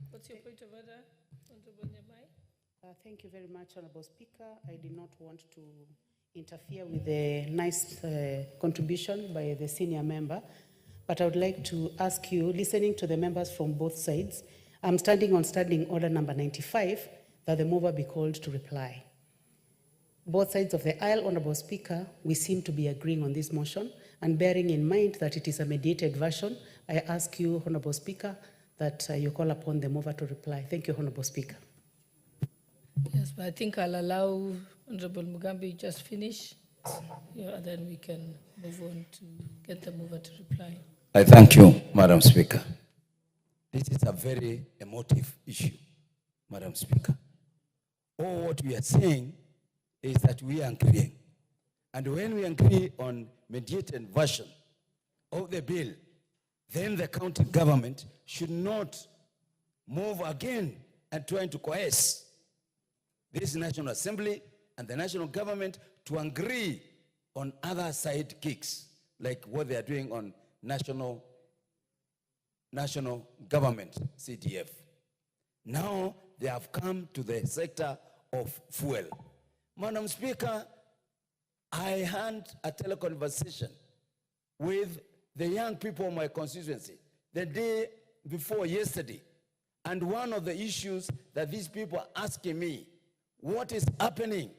What's your point of order, Honorable Nyamai? Thank you very much, Honorable Speaker. I did not want to interfere with the nice contribution by the senior member, but I would like to ask you, listening to the members from both sides, I'm standing on standing order number 95, that the mover be called to reply. Both sides of the aisle, Honorable Speaker, we seem to be agreeing on this motion, and bearing in mind that it is a mediated version, I ask you, Honorable Speaker, that you call upon the mover to reply. Thank you, Honorable Speaker. Yes, but I think I'll allow Honorable Mugambi just finish, and then we can move on to get the mover to reply. I thank you, Madam Speaker. This is a very emotive issue, Madam Speaker. All what we are saying is that we are agreeing. And when we agree on mediated version of the bill, then the county government should not move again and trying to coerce this National Assembly and the national government to agree on other side kicks, like what they are doing on national government, CDF. Now they have come to the sector of fuel. Madam Speaker, I had a teleconversation with the young people of my constituency the day before yesterday. And one of the issues that these people are asking me, what is happening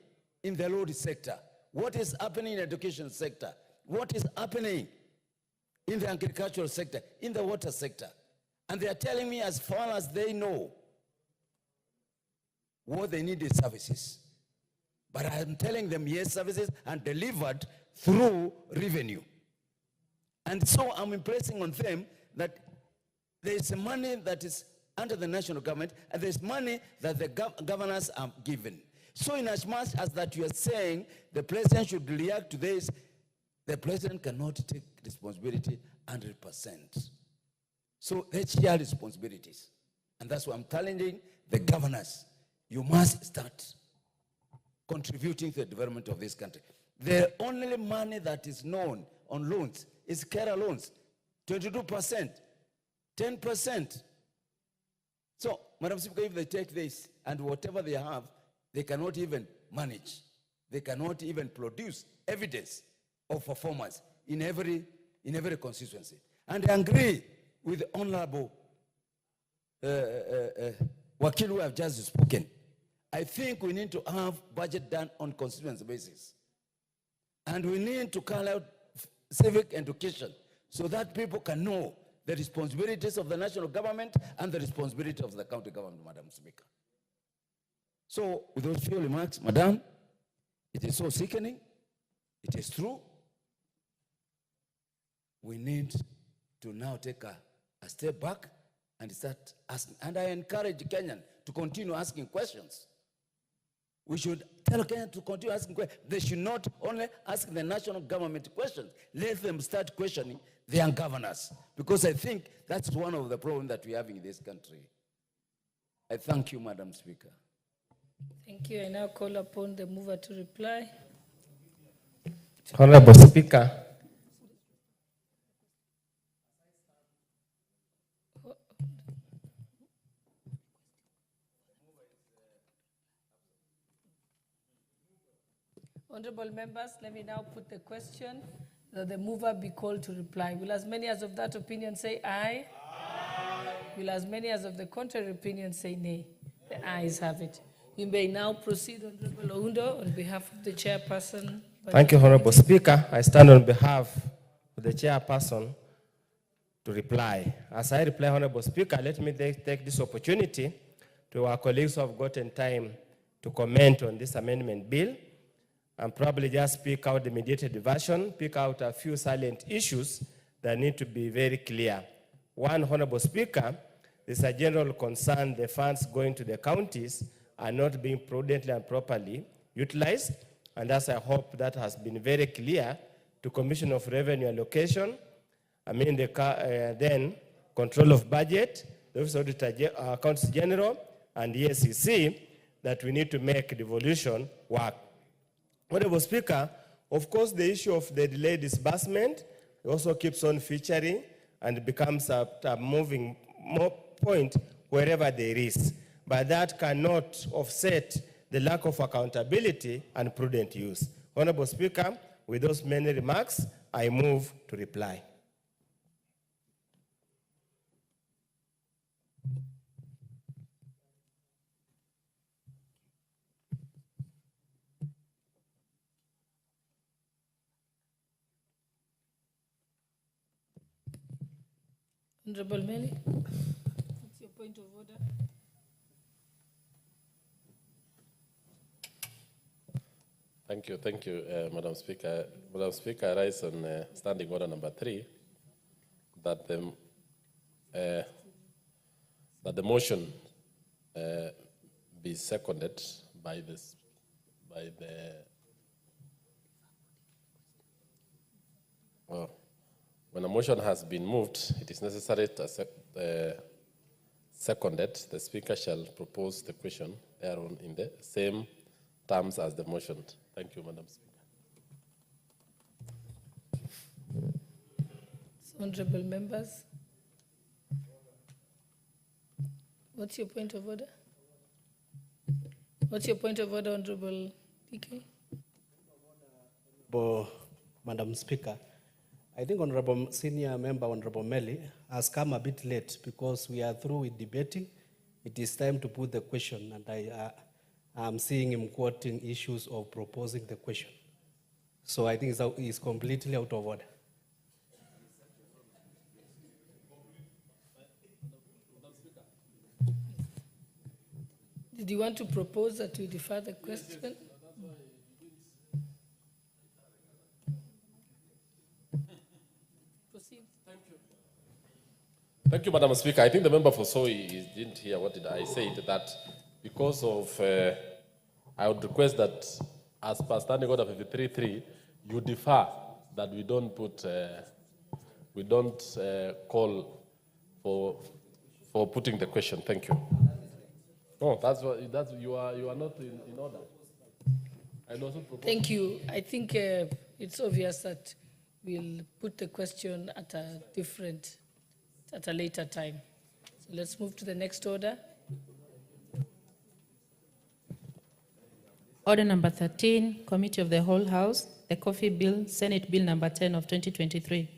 in the road sector? What is happening in the education sector? What is happening in the agricultural sector, in the water sector? And they are telling me as far as they know, what they need is services. But I am telling them, yes, services are delivered through revenue. And so I'm impressing on them that there is money that is under the national government, and there's money that the governors are given. So in as much as that you are saying the president should react to this, the president cannot take responsibility 100%. So let's share responsibilities. And that's why I'm telling the governors, you must start contributing to the development of this country. The only money that is known on loans is Kera loans, 22%, 10%. So, Madam Speaker, if they take this and whatever they have, they cannot even manage. They cannot even produce evidence of performance in every constituency. And I agree with the Honorable Wakil who have just spoken. I think we need to have budget done on constituency basis. And we need to call out civic education so that people can know the responsibilities of the national government and the responsibility of the county government, Madam Speaker. So with those few remarks, Madam, it is so sickening. It is true. We need to now take a step back and start asking. And I encourage Kenyan to continue asking questions. We should tell Kenya to continue asking questions. They should not only ask the national government questions. Let them start questioning their governors. Because I think that's one of the problems that we have in this country. I thank you, Madam Speaker. Thank you. I now call upon the mover to reply. Honorable Speaker, Honorable members, let me now put the question that the mover be called to reply. Will as many as of that opinion say aye? Aye. Will as many as of the contrary opinion say nay? The ayes have it. You may now proceed, Honorable Oundo, on behalf of the chairperson. Thank you, Honorable Speaker. I stand on behalf of the chairperson to reply. As I reply, Honorable Speaker, let me take this opportunity to our colleagues who have gotten time to comment on this amendment bill and probably just pick out the mediated version, pick out a few salient issues that need to be very clear. One, Honorable Speaker, there's a general concern the funds going to the counties are not being prudently and properly utilized, and thus I hope that has been very clear to Commission of Revenue Allocation, then Control of Budget, the Office of Auditor Accounts General, and the SEC, that we need to make devolution work. Honorable Speaker, of course, the issue of the delayed disbursement also keeps on featuring and becomes a moving point wherever there is. But that cannot offset the lack of accountability and prudent use. Honorable Speaker, with those many remarks, I move to reply. Honorable Meli, what's your point of order? Thank you, Madam Speaker. Madam Speaker, I rise on standing order number 3 that the motion be seconded by when a motion has been moved, it is necessary to seconded. The Speaker shall propose the question thereon in the same terms as the motion. Thank you, Madam Speaker. Honorable members, what's your point of order? What's your point of order, Honorable DK? Madam Speaker, I think Honorable Senior Member Honorable Meli has come a bit late because we are through with debating. It is time to put the question, and I'm seeing him quoting issues of proposing the question. So I think it's completely out of order. Did you want to propose that we defer the question? Proceed. Thank you. Thank you, Madam Speaker. I think the member for Soi didn't hear what did I say, that because of, I would request that as per standing order 53.3, you defer, that we don't put, we don't call for putting the question. Thank you. No, you are not in order. Thank you. I think it's obvious that we'll put the question at a later time. So let's move to the next order. Order number 13, Committee of the Whole House. the Coffee Bill, Senate Bill number 10 of 2023.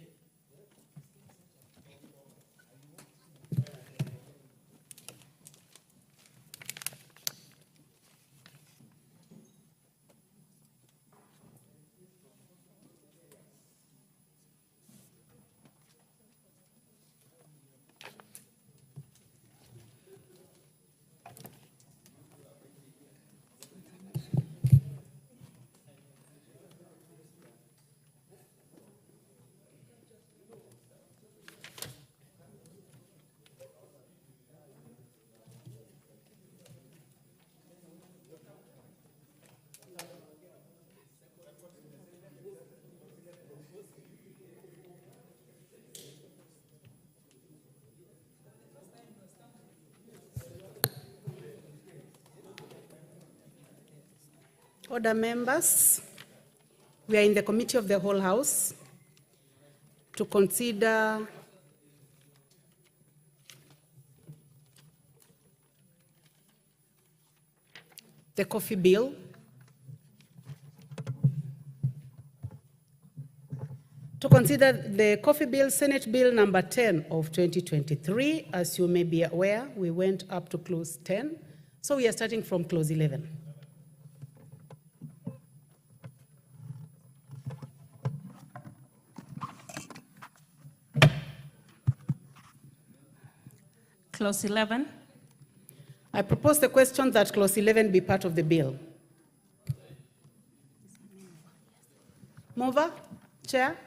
Order, members. We are in the Committee of the Whole House to consider the Coffee Bill, Senate Bill number 10 of 2023. As you may be aware, we went up to clause 10, so we are starting from clause 11. Clause 11. I propose the question that clause 11 be part of the bill. Mover, Chair.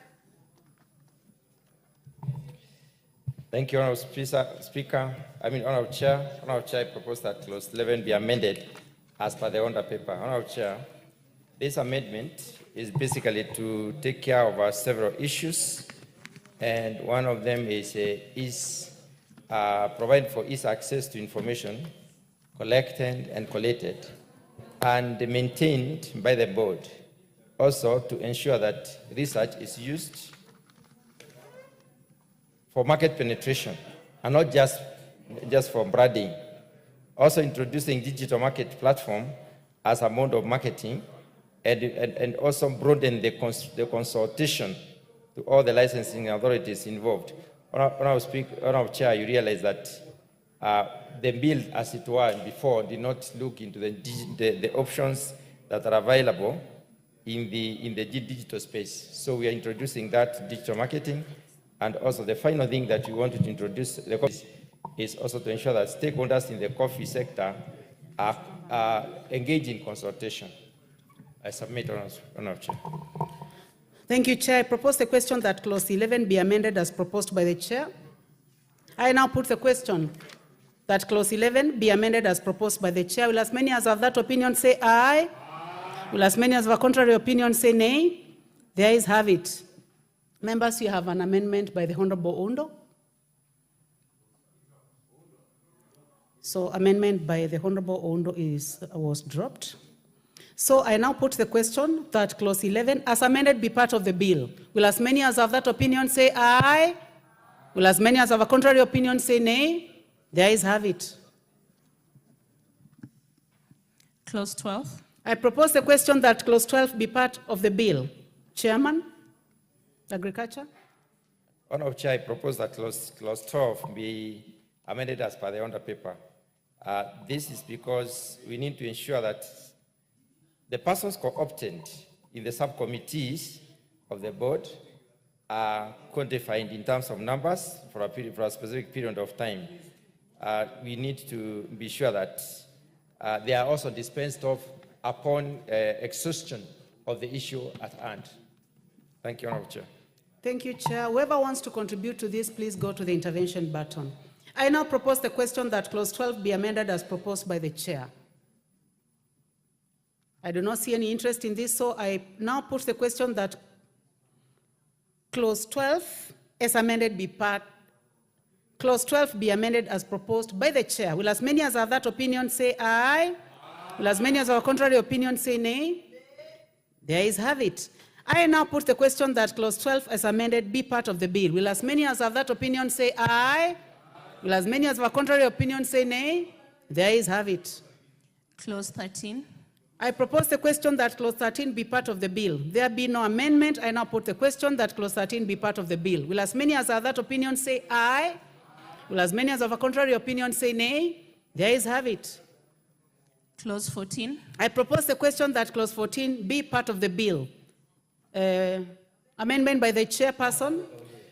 Thank you, Honorable Honorable Chair. Honorable Chair, I propose that clause 11 be amended as per the order paper. Honorable Chair, this amendment is basically to take care of several issues, and one of them is provide for easy access to information collected and collated and maintained by the board. Also, to ensure that research is used for market penetration and not just for branding. Also, introducing digital market platform as a mode of marketing, and also broaden the consultation to all the licensing authorities involved. Honorable Chair, you realize that the bill, as it were before, did not look into the options that are available in the digital space. So we are introducing that digital marketing, and also the final thing that we wanted to introduce is also to ensure that stakeholders in the coffee sector are engaged in consultation. I submit, Honorable Chair. Thank you, Chair. I propose the question that clause 11 be amended as proposed by the Chair. I now put the question that clause 11 be amended as proposed by the Chair. Will as many as have that opinion say aye? Will as many as have a contrary opinion say nay? The ayes have it. Members, you have an amendment by the Honorable Ondo. So amendment by the Honorable Ondo was dropped. So I now put the question that clause 11 as amended be part of the bill. Will as many as have that opinion say aye? Will as many as have a contrary opinion say nay? The ayes have it. Clause 12. I propose the question that clause 12 be part of the bill. Chairman, Agriculture. Honorable Chair, I propose that clause 12 be amended as per the order paper. This is because we need to ensure that the persons co-opted in the subcommittees of the board are quantified in terms of numbers for a specific period of time. We need to be sure that they are also dispensed of upon exhaustion of the issue at hand. Thank you, Honorable Chair. Thank you, Chair. Whoever wants to contribute to this, please go to the intervention button. I now propose the question that clause 12 be amended as proposed by the Chair. I do not see any interest in this, so I now put the question that clause 12 as amended clause 12 be amended as proposed by the Chair. Will as many as have that opinion say aye? Will as many as have a contrary opinion say nay? The ayes have it. I now put the question that clause 12 as amended be part of the bill. Will as many as have that opinion say aye? Will as many as have a contrary opinion say nay? The ayes have it. Clause 13. I propose the question that clause 13 be part of the bill. There be no amendment. I now put the question that clause 13 be part of the bill. Will as many as have that opinion say aye? Will as many as have a contrary opinion say nay? The ayes have it. Clause 14. I propose the question that clause 14 be part of the bill. Amendment by the chairperson.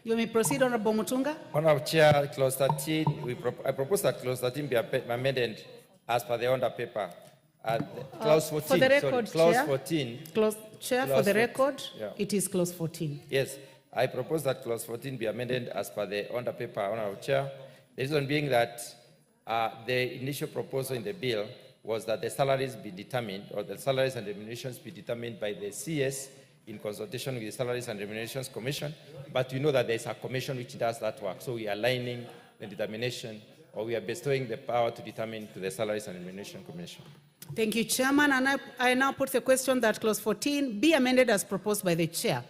You may proceed, Honorable Mutunga. Honorable Chair, clause 13, I propose that clause 13 be amended as per the order paper. Clause 14, for the record, clause Chair, 14. Chair, clause for the 14, record, yeah. it is clause 14. Yes, I propose that clause 14 be amended as per the order paper, Honorable Chair. The reason being that the initial proposal in the bill was that the salaries be determined, or the salaries and remunerations be determined by the CS in consultation with the Salaries and Remunerations Commission. But you know that there's a commission which does that work. So we are aligning the determination, or we are bestowing the power to determine to the Salaries and Remuneration Commission. Thank you, Chairman. And I now put the question that clause 14 be amended as proposed by the chair.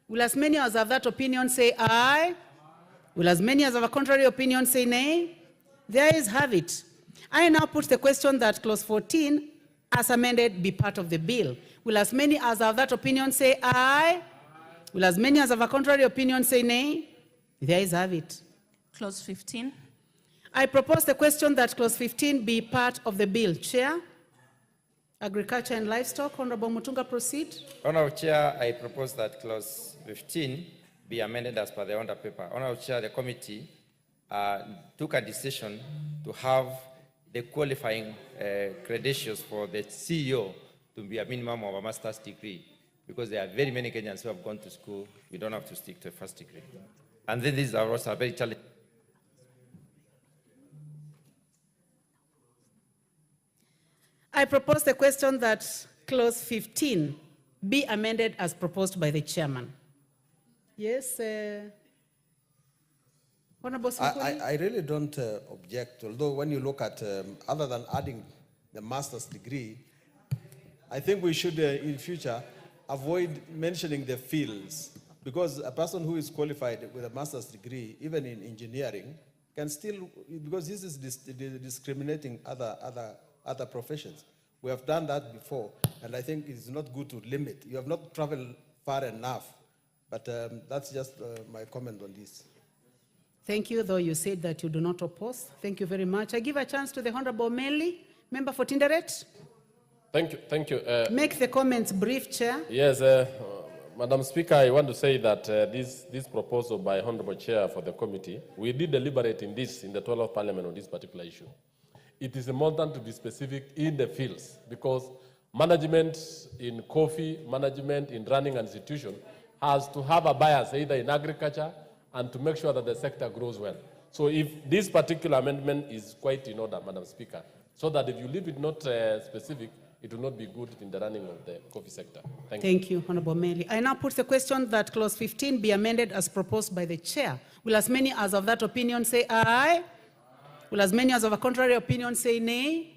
Will as many as have that opinion say aye? Will as many as have a contrary opinion say nay? The ayes have it. I now put the question that clause 14 as amended be part of the bill. Will as many as have that opinion say aye? Will as many as have a contrary opinion say nay? The ayes have it. Clause 15. I propose the question that clause 15 be part of the bill. Chair, Agriculture and Livestock, Honorable Mutunga, proceed. Honorable Chair, I propose that clause 15 be amended as per the order paper. Honorable Chair, the committee took a decision to have the qualifying credentials for the CEO to be a minimum of a master's degree, because there are very many Kenyans who have gone to school. We don't have to stick to a first degree. And then these are also very challenging. I propose the question that clause 15 be amended as proposed by the chairman. Yes, Honorable Sukuli? I really don't object, although when you look at, other than adding the master's degree, I think we should, in future, avoid mentioning the fields, because a person who is qualified with a master's degree, even in engineering, can still, because this is discriminating other professions. We have done that before, and I think it's not good to limit. You have not traveled far enough, but that's just my comment on this. Thank you, though you said that you do not oppose. Thank you very much. I give a chance to the Honorable Meli, member for Tinderet. Thank you. Make the comments brief, Chair. Yes, Madam Speaker, I want to say that this proposal by Honorable Chair for the committee, we did deliberate in the 12th Parliament on this particular issue. It is important to be specific in the fields, because management in coffee, management in running an institution has to have a bias either in agriculture and to make sure that the sector grows well. So if this particular amendment is quite in order, Madam Speaker, so that if you leave it not specific, it will not be good in the running of the coffee sector. Thank you, Honorable Meli. I now put the question that clause 15 be amended as proposed by the chair. Will as many as of that opinion say aye? Will as many as of a contrary opinion say nay?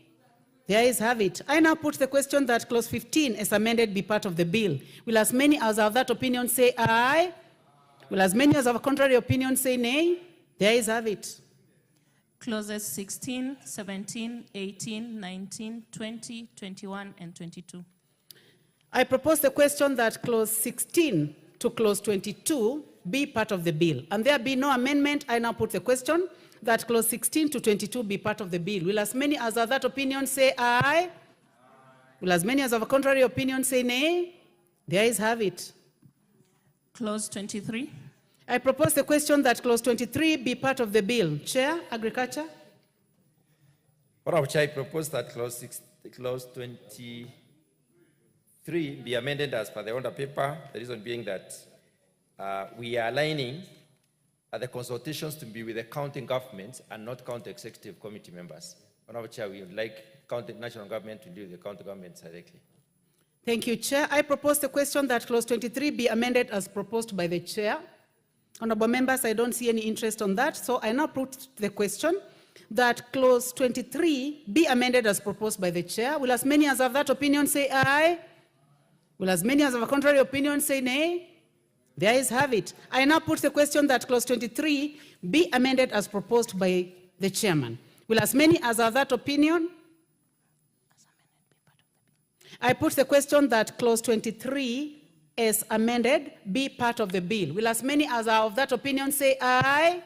The ayes have it. I now put the question that clause 15 as amended be part of the bill. Will as many as of that opinion say aye? Will as many as of a contrary opinion say nay? The ayes have it. Clauses 16, 17, 18, 19, 20, 21, and 22. I propose the question that clause 16 to clause 22 be part of the bill. And there be no amendment, I now put the question that clause 16 to 22 be part of the bill. Will as many as of that opinion say aye? Will as many as of a contrary opinion say nay? The ayes have it. Clause 23. I propose the question that clause 23 be part of the bill. Chair, Agriculture. Honorable Chair, I propose that clause 23 be amended as per the order paper. The reason being that we are aligning the consultations to be with the county governments and not county executive committee members. Honorable Chair, we would like county national government to deal with the county governments directly. Thank you, Chair. I propose the question that clause 23 be amended as proposed by the chair. Honorable members, I don't see any interest on that, so I now put the question that clause 23 be amended as proposed by the chair. Will as many as have that opinion say aye? Will as many as have a contrary opinion say nay? The ayes have it. I now put the question that clause 23 be amended as proposed by the chairman. Will as many as have that opinion? I put the question that clause 23 as amended be part of the bill. Will as many as are of that opinion say aye?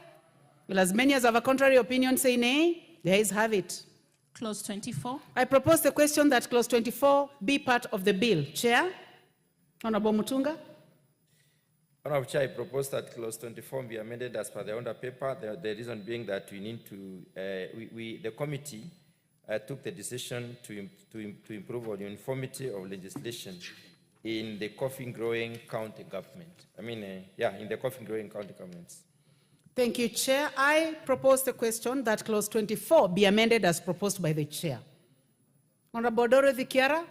Will as many as have a contrary opinion say nay? The ayes have it. Clause 24. I propose the question that clause 24 be part of the bill. Chair? Honorable Mutunga? Honorable Chair, I propose that clause 24 be amended as per the order paper. The reason being that we need to, the committee took the decision to improve on uniformity of legislation in the coffee-growing county government. In the coffee-growing county governments. Thank you, Chair. I propose the question that clause 24 be amended as proposed by the Chair. Honorable Dorothy Kiara?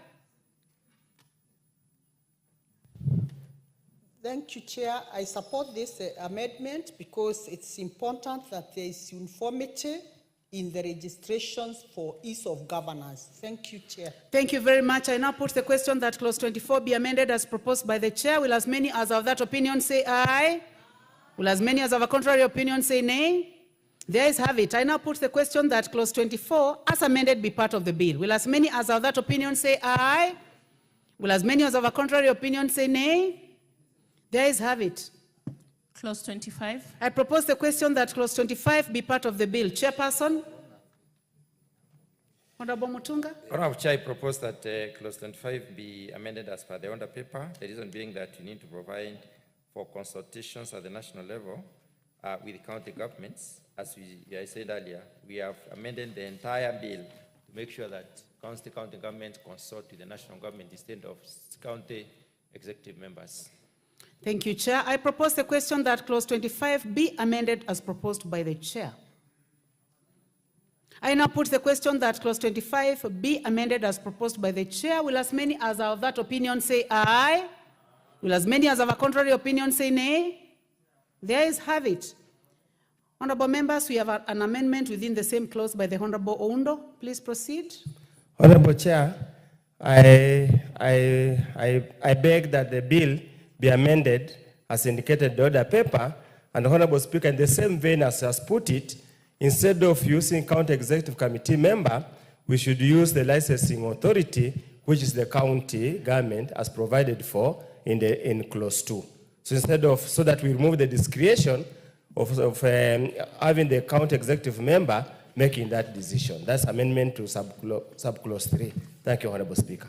Thank you, Chair. I support this amendment because it's important that there is uniformity in the registrations for ease of governance. Thank you, Chair. Thank you very much. I now put the question that clause 24 be amended as proposed by the Chair. Will as many as of that opinion say aye? Will as many as have a contrary opinion say nay? The ayes have it. I now put the question that clause 24 as amended be part of the bill. Will as many as have that opinion say aye? Will as many as have a contrary opinion say nay? The ayes have it. Clause 25. I propose the question that clause 25 be part of the bill. Chairperson? Honorable Mutunga? Honorable Chair, I propose that clause 25 be amended as per the order paper. The reason being that you need to provide for consultations at the national level with county governments. As I said earlier, we have amended the entire bill to make sure that county government consult with the national government instead of county executive members. Thank you, Chair. I propose the question that clause 25 be amended as proposed by the Chair. I now put the question that clause 25 be amended as proposed by the Chair. Will as many as are of that opinion say aye? Will as many as have a contrary opinion say nay? The ayes have it. Honorable members, we have an amendment within the same clause by the Honorable Oundo. Please proceed. Honorable Chair, I beg that the bill be amended as indicated in the order paper, and the Honorable Speaker, in the same vein as has put it, instead of using county executive committee member, we should use the licensing authority, which is the county government, as provided for in clause 2. So that we remove the discretion of having the county executive member making that decision. That's amendment to subclause 3. Thank you, Honorable Speaker.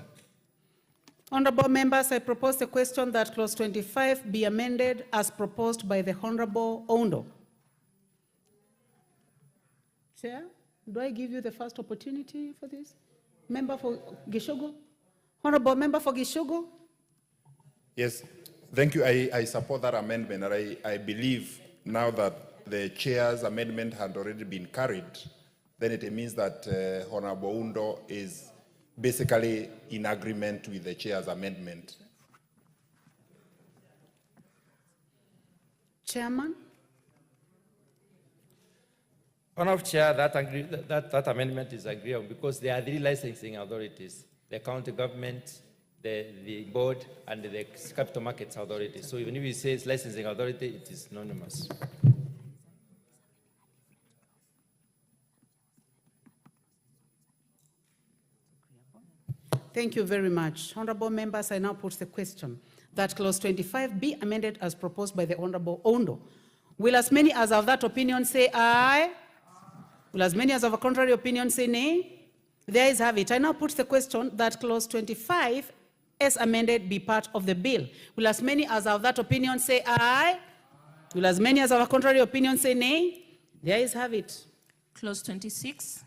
Honorable members, I propose the question that clause 25 be amended as proposed by the Honorable Oundo. Chair, do I give you the first opportunity for this? Member for Gishogo? Honorable member for Gishogo? Yes, thank you. I support that amendment, and I believe now that the chair's amendment had already been carried, then it means that Honorable Oundo is basically in agreement with the chair's amendment. Chairman? Honorable Chair, that amendment is agreeable because there are 3 licensing authorities: the county government, the board, and the capital markets authority. So even if it says licensing authority, it is synonymous. Thank you very much. Honorable members, I now put the question that clause 25 be amended as proposed by the Honorable Oundo. Will as many as have that opinion say aye? Will as many as have a contrary opinion say nay? The ayes have it. I now put the question that clause 25 as amended be part of the bill. Will as many as have that opinion say aye? Will as many as have a contrary opinion say nay? The ayes have it. Clause 26.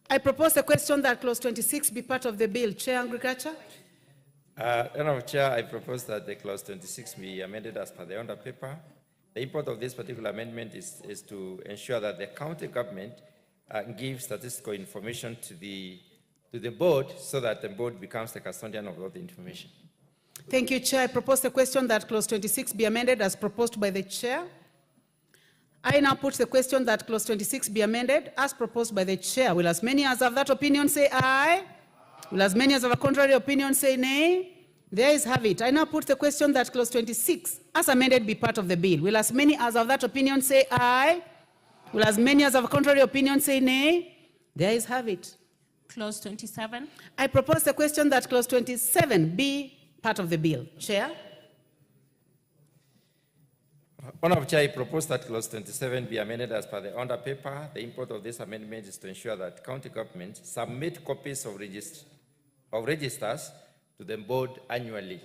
I propose the question that clause 26 be part of the bill. Chair Agriculture? Honorable Chair, I propose that the clause 26 be amended as per the order paper. The import of this particular amendment is to ensure that the county government gives statistical information to the board so that the board becomes the custodian of all the information. Thank you, Chair. I propose the question that clause 26 be amended as proposed by the Chair. I now put the question that clause 26 be amended as proposed by the Chair. Will as many as have that opinion say aye? Will as many as have a contrary opinion say nay? The ayes have it. I now put the question that clause 26 as amended be part of the bill. Will as many as have that opinion say aye? Will as many as have a contrary opinion say nay? The ayes have it. Clause 27. I propose the question that clause 27 be part of the bill. Chair? Honorable Chair, I propose that clause 27 be amended as per the under paper. The import of this amendment is to ensure that county governments submit copies of registers to the board annually.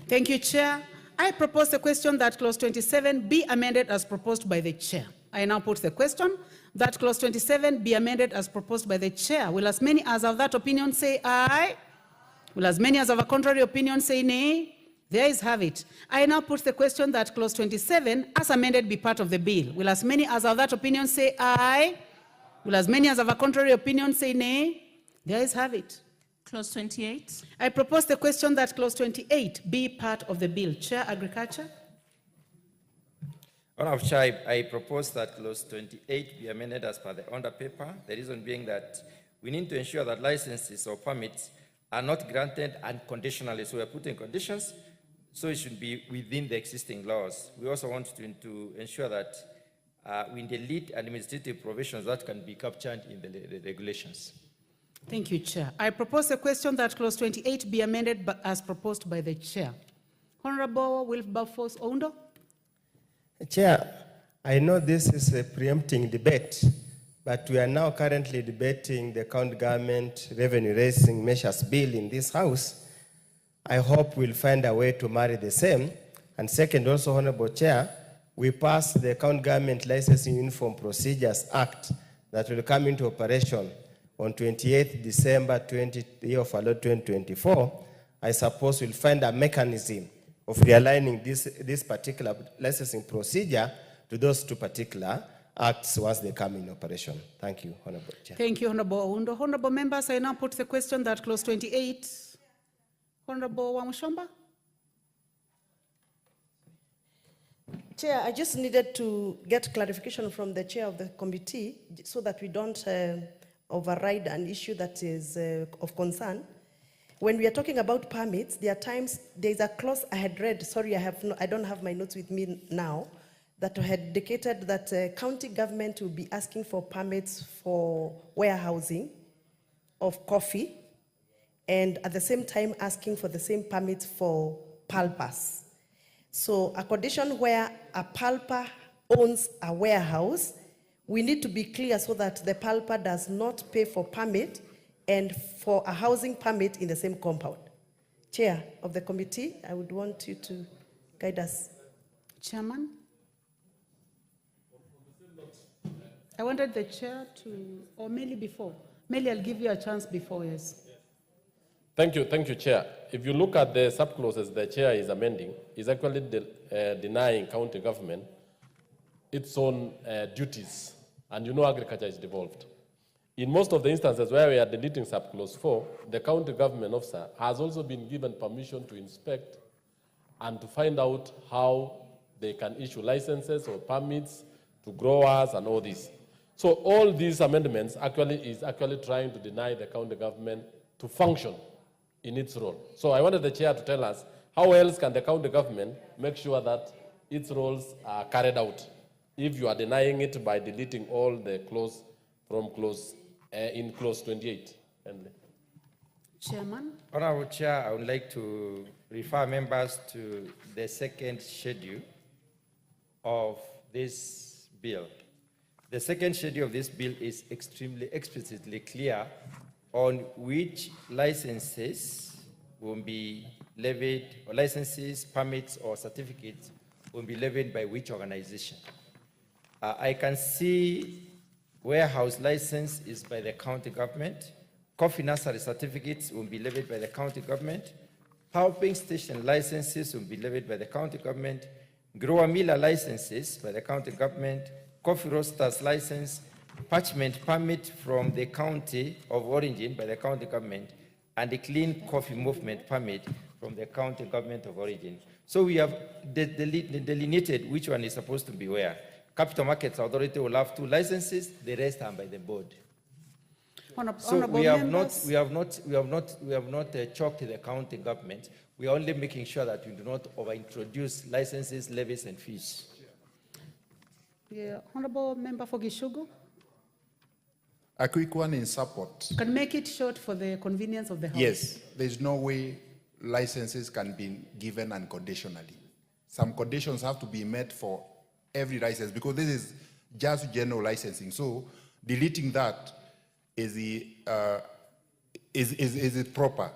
Thank you, Chair. I propose the question that clause 27 be amended as proposed by the Chair. I now put the question that clause 27 be amended as proposed by the Chair. Will as many as of that opinion say aye? Will as many as of a contrary opinion say nay? The ayes have it. I now put the question that clause 27 as amended be part of the bill. Will as many as of that opinion say aye? Will as many as of a contrary opinion say nay? The ayes have it. Clause 28. I propose the question that clause 28 be part of the bill. Chair, Agriculture. Honorable Chair, I propose that clause 28 be amended as per the under paper. The reason being that we need to ensure that licenses or permits are not granted unconditionally. So we are putting conditions, so it should be within the existing laws. We also want to ensure that we delete administrative provisions that can be captured in the regulations. Thank you, Chair. I propose a question that clause 28 be amended as proposed by the Chair. Honorable Wilberforce Oundo. Chair, I know this is a preempting debate, but we are now currently debating the county government revenue raising measures bill in this House. I hope we'll find a way to marry the same. And second, also, Honorable Chair, we passed the County Government Licensing Uniform Procedures Act that will come into operation on 28th December 2024. I suppose we'll find a mechanism of realigning this particular licensing procedure to those two particular acts once they come in operation. Thank you, Honorable Chair. Thank you, Honorable Oundo. Honorable members, I now put the question that clause 28. Honorable Wamushomba. Chair, I just needed to get clarification from the chair of the committee so that we don't override an issue that is of concern. When we are talking about permits, there are times, there's a clause I had read, sorry, I don't have my notes with me now, that had indicated that county government will be asking for permits for warehousing of coffee, and at the same time asking for the same permits for pulpers. So a condition where a pulper owns a warehouse, we need to be clear so that the pulper does not pay for permit and for a housing permit in the same compound. Chair of the committee, I would want you to guide us. Chairman. I wanted the chair to, or Melly before. Melly, I'll give you a chance before, yes. Thank you, Chair. If you look at the subclauses the Chair is amending, is actually denying county government its own duties, and you know agriculture is devolved. In most of the instances where we are deleting subclause 4, the county government officer has also been given permission to inspect and to find out how they can issue licenses or permits to growers and all this. So all these amendments is trying to deny the county government to function in its role. So I wanted the chair to tell us how else can the county government make sure that its roles are carried out if you are denying it by deleting all the clause from clause in clause 28. Chairman. Honorable Chair, I would like to refer members to the second schedule of this bill. The second schedule of this bill is extremely explicitly clear on which licenses will be levied, or licenses, permits, or certificates will be levied by which organization. I can see warehouse license is by the county government. Coffee nursery certificates will be levied by the county government. Pumping station licenses will be levied by the county government. Grower miller licenses by the county government. Coffee roasters license, parchment permit from the county of origin by the county government, and the clean coffee movement permit from the county government of origin. So we have delineated which one is supposed to be where. Capital Markets Authority will have 2 licenses, the rest are by the board. So we have not choked the county government. We are only making sure that we do not overintroduce licenses, levies, and fees. Yeah, Honorable Member for Gishugu. A quick one in support. Can make it short for the convenience of the House. Yes, there's no way licenses can be given unconditionally. Some conditions have to be met for every license because this is just general licensing. So deleting that is it proper,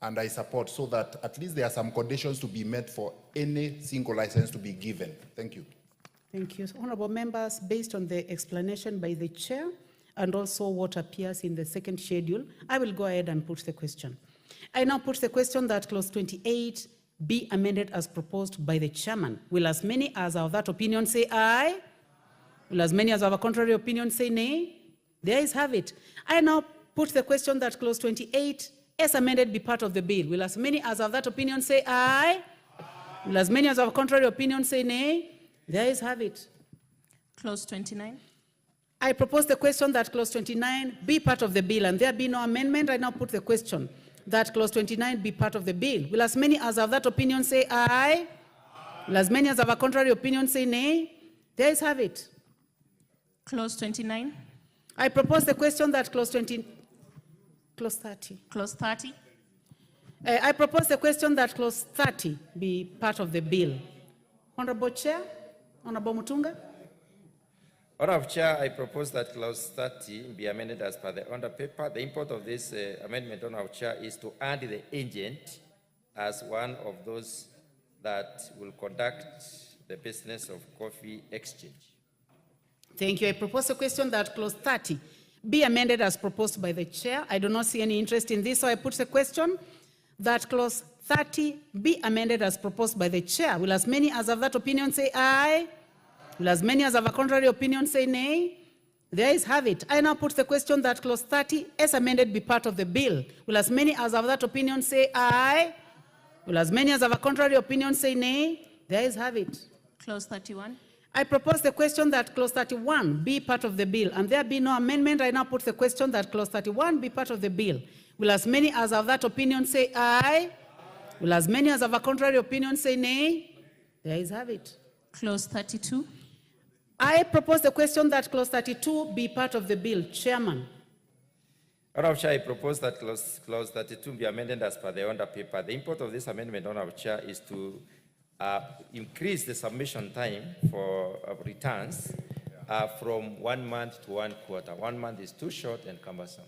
and I support so that at least there are some conditions to be met for any single license to be given. Thank you. Thank you. Honorable members, based on the explanation by the chair and also what appears in the second schedule, I will go ahead and put the question. I now put the question that clause 28 be amended as proposed by the chairman. Will as many as are of that opinion say aye? Will as many as have a contrary opinion say nay? The ayes have it. I now put the question that clause 28 as amended be part of the bill. Will as many as have that opinion say aye? Will as many as have a contrary opinion say nay? The ayes have it. Clause 29. I propose the question that clause 29 be part of the bill, and there be no amendment. I now put the question that clause 29 be part of the bill. Will as many as have that opinion say aye? Will as many as have a contrary opinion say nay? The ayes have it. Clause 29. I propose the question that clause 30. Clause 30. I propose the question that clause 30 be part of the bill. Honorable Chair, Honorable Mutunga. Honorable Chair, I propose that clause 30 be amended as per the under paper. The import of this amendment, Honorable Chair, is to add the agent as one of those that will conduct the business of coffee exchange. Thank you. I propose a question that clause 30 be amended as proposed by the chair. I do not see any interest in this, so I put the question that clause 30 be amended as proposed by the chair. Will as many as have that opinion say aye? Will as many as have a contrary opinion say nay? The ayes have it. I now put the question that clause 30 as amended be part of the bill. Will as many as have that opinion say aye? Will as many as have a contrary opinion say nay? The ayes have it. Clause 31. I propose the question that clause 31 be part of the bill, and there be no amendment. I now put the question that clause 31 be part of the bill. Will as many as have that opinion say aye? Will as many as have a contrary opinion say nay? The ayes have it. Clause 32. I propose the question that clause 32 be part of the bill. Chairman. Honorable Chair, I propose that clause 32 be amended as per the under paper. The import of this amendment, Honorable Chair, is to increase the submission time for returns from 1 month to 1 quarter. 1 month is too short and cumbersome.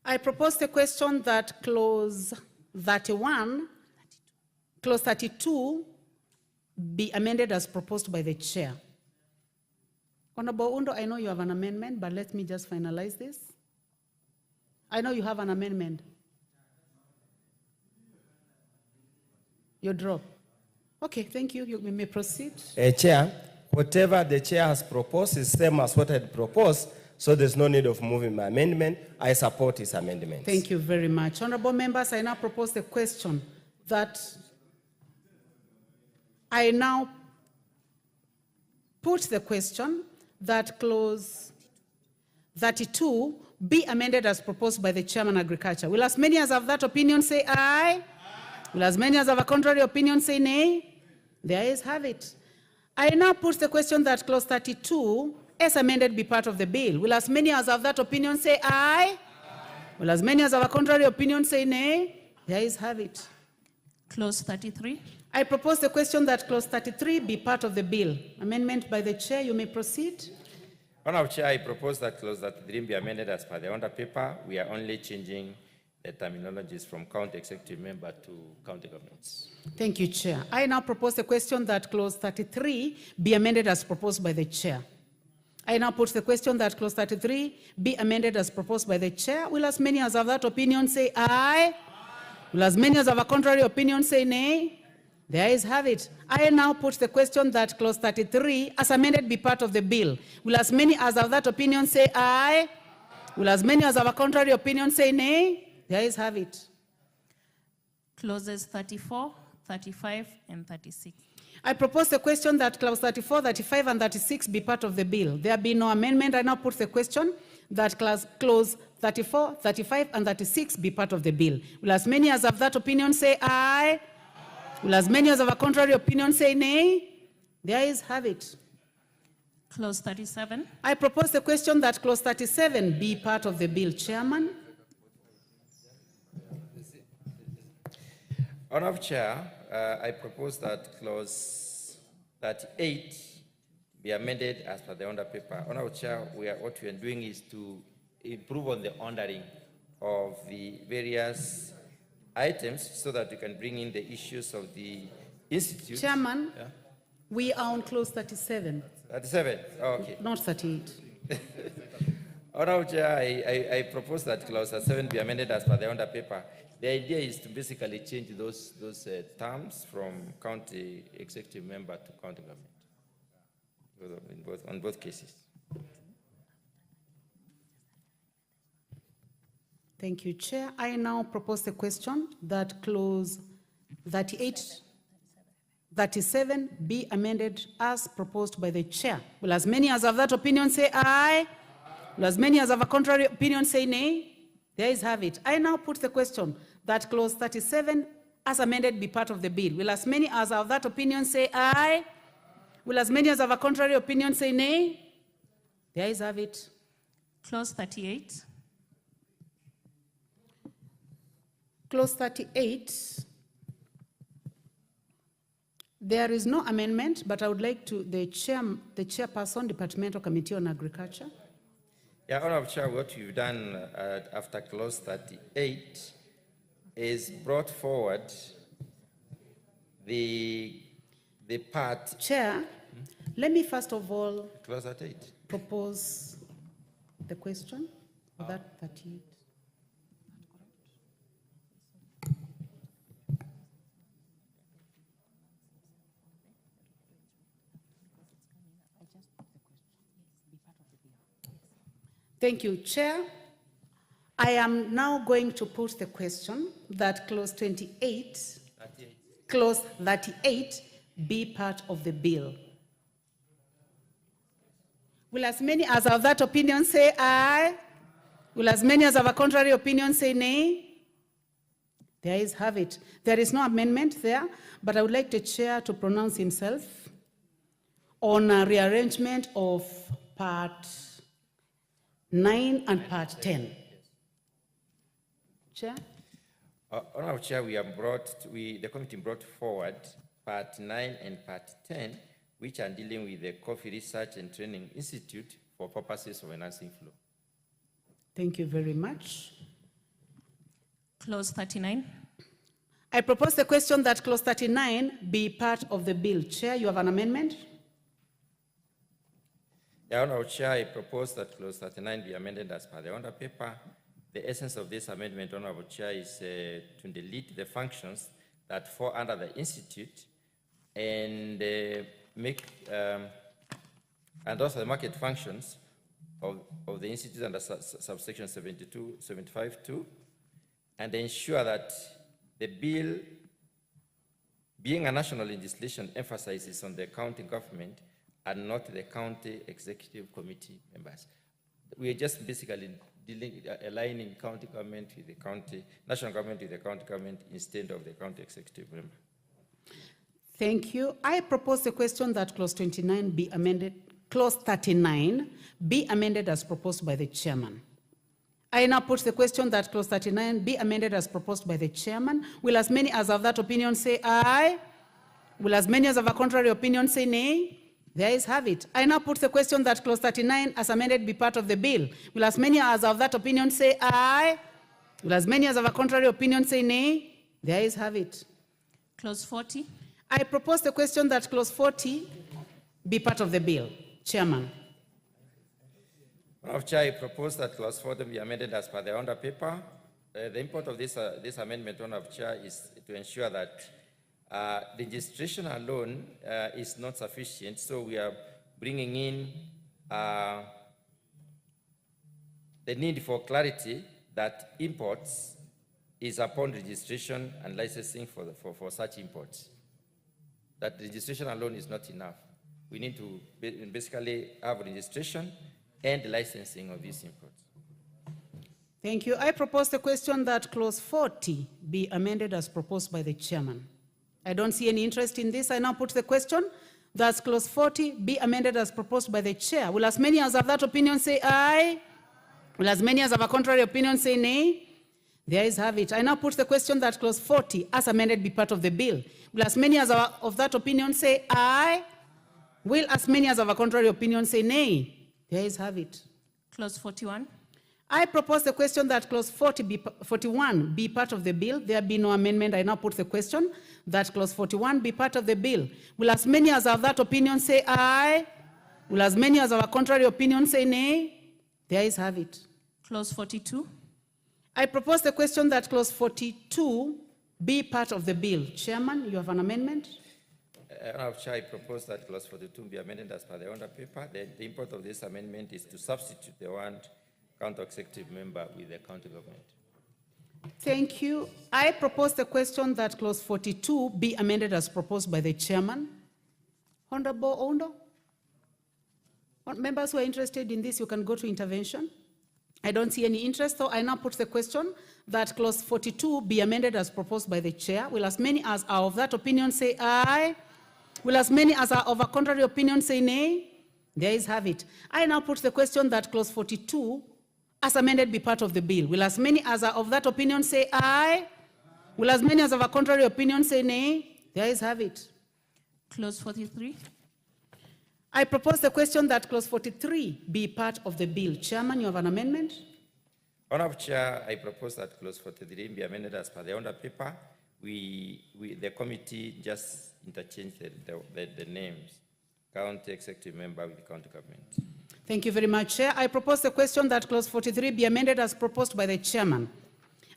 I propose the question that clause 31, clause 32 be amended as proposed by the chair. Honorable Undo, I know you have an amendment, but let me just finalize this. I know you have an amendment. You drop. Okay, thank you. You may proceed. Chair, whatever the chair has proposed is same as what I had proposed, so there's no need of moving my amendment. I support his amendment. Thank you very much. Honorable members, I now propose the question that I now put the question that clause 32 be amended as proposed by the chairman agriculture. Will as many as have that opinion say aye? Will as many as have a contrary opinion say nay? The ayes have it. I now put the question that clause 32 as amended be part of the bill. Will as many as have that opinion say aye? Will as many as have a contrary opinion say nay? The ayes have it. Clause 33. I propose the question that clause 33 be part of the bill. Amendment by the chair. You may proceed. Honorable Chair, I propose that clause 33 be amended as per the under paper. We are only changing the terminologies from county executive member to county governments. Thank you, Chair. I now propose the question that clause 33 be amended as proposed by the chair. I now put the question that clause 33 be amended as proposed by the chair. Will as many as have that opinion say aye? Will as many as have a contrary opinion say nay? The ayes have it. I now put the question that clause 33 as amended be part of the bill. Will as many as have that opinion say aye? Will as many as have a contrary opinion say nay? The ayes have it. Clauses 34, 35, and 36. I propose the question that clause 34, 35, and 36 be part of the bill. There be no amendment. I now put the question that clause 34, 35, and 36 be part of the bill. Will as many as have that opinion say aye? Will as many as have a contrary opinion say nay? The ayes have it. Clause 37. I propose the question that clause 37 be part of the bill. Chairman. Honorable Chair, I propose that clause 38 be amended as per the under paper. Honorable Chair, what we are doing is to improve on the honoring of the various items so that we can bring in the issues of the institute. Chairman, we are on clause 37. 37, okay. Not 38. Honorable Chair, I propose that clause 7 be amended as per the under paper. The idea is to basically change those terms from county executive member to county government on both cases. Thank you, Chair. I now propose the question that clause 37 be amended as proposed by the Chair. Will as many as have that opinion say aye? Will as many as have a contrary opinion say nay? The ayes have it. I now put the question that clause 37 as amended be part of the bill. Will as many as have that opinion say aye? Will as many as have a contrary opinion say nay? The ayes have it. Clause 38. Clause 38. There is no amendment, but I would like to, the chairperson, Departmental Committee on Agriculture. Yeah, Honorable Chair, what we've done after clause 38 is brought forward the part. Chair, let me first of all clause 38. Propose the question of that 38. Thank you, Chair. I am now going to put the question that clause 38, clause 38 be part of the bill. Will as many as have that opinion say aye? Will as many as have a contrary opinion say nay? The ayes have it. There is no amendment there, but I would like the Chair to pronounce himself on a rearrangement of part 9 and part 10. Chair? Honorable Chair, the committee brought forward part 9 and part 10, which are dealing with the Coffee Research and Training Institute for purposes of enhancing flow. Thank you very much. Clause 39. I propose the question that clause 39 be part of the bill. Chair, you have an amendment? Yeah, Honorable Chair, I propose that clause 39 be amended as per the under paper. The essence of this amendment, Honorable Chair, is to delete the functions that fall under the institute and and also the market functions of the institute under subsection 72, 75(2), and ensure that the bill, being a national legislation, emphasizes on the county government and not the county executive committee members. We are just basically aligning county government with the national government with the county government instead of the county executive member. Thank you. I propose the question that clause 29 be amended, clause 39 be amended as proposed by the chairman. I now put the question that clause 39 be amended as proposed by the chairman. Will as many as have that opinion say aye? Will as many as have a contrary opinion say nay? The ayes have it. I now put the question that clause 39 as amended be part of the bill. Will as many as have that opinion say aye? Will as many as have a contrary opinion say nay? The ayes have it. Clause 40. I propose the question that clause 40 be part of the bill. Chairman. Honorable Chair, I propose that clause 40 be amended as per the under paper. The import of this amendment, Honorable Chair, is to ensure that registration alone is not sufficient, so we are bringing in the need for clarity that imports is upon registration and licensing for such imports. That registration alone is not enough. We need to basically have registration and licensing of these imports. Thank you. I propose the question that clause 40 be amended as proposed by the chairman. I don't see any interest in this. I now put the question that clause 40 be amended as proposed by the chair. Will as many as have that opinion say aye? Will as many as have a contrary opinion say nay? The ayes have it. I now put the question that clause 40 as amended be part of the bill. Will as many as are of that opinion say aye? Will as many as have a contrary opinion say nay? The ayes have it. Clause 41. I propose the question that clause 41 be part of the bill. There be no amendment. I now put the question that clause 41 be part of the bill. Will as many as have that opinion say aye? Will as many as have a contrary opinion say nay? The ayes have it. Clause 42. I propose the question that clause 42 be part of the bill. Chairman, you have an amendment? Honourable Chair, I propose that clause 42 be amended as per the order paper. The import of this amendment is to substitute the word county executive member with the county government. Thank you. I propose the question that clause 42 be amended as proposed by the chairman. Honorable Ondo? Members who are interested in this, you can go to intervention. I don't see any interest, so I now put the question that clause 42 be amended as proposed by the chair. Will as many as are of that opinion say aye? Will as many as are of a contrary opinion say nay? The ayes have it. I now put the question that clause 42 as amended be part of the bill. Will as many as are of that opinion say aye? Will as many as of a contrary opinion say nay? The ayes have it. Clause 43. I propose the question that clause 43 be part of the bill. Chairman, you have an amendment? Honourable Chair, I propose that clause 43 be amended as per the order paper. The committee just interchange the names, county executive member with the county government. Thank you very much, Chair. I propose the question that clause 43 be amended as proposed by the chairman.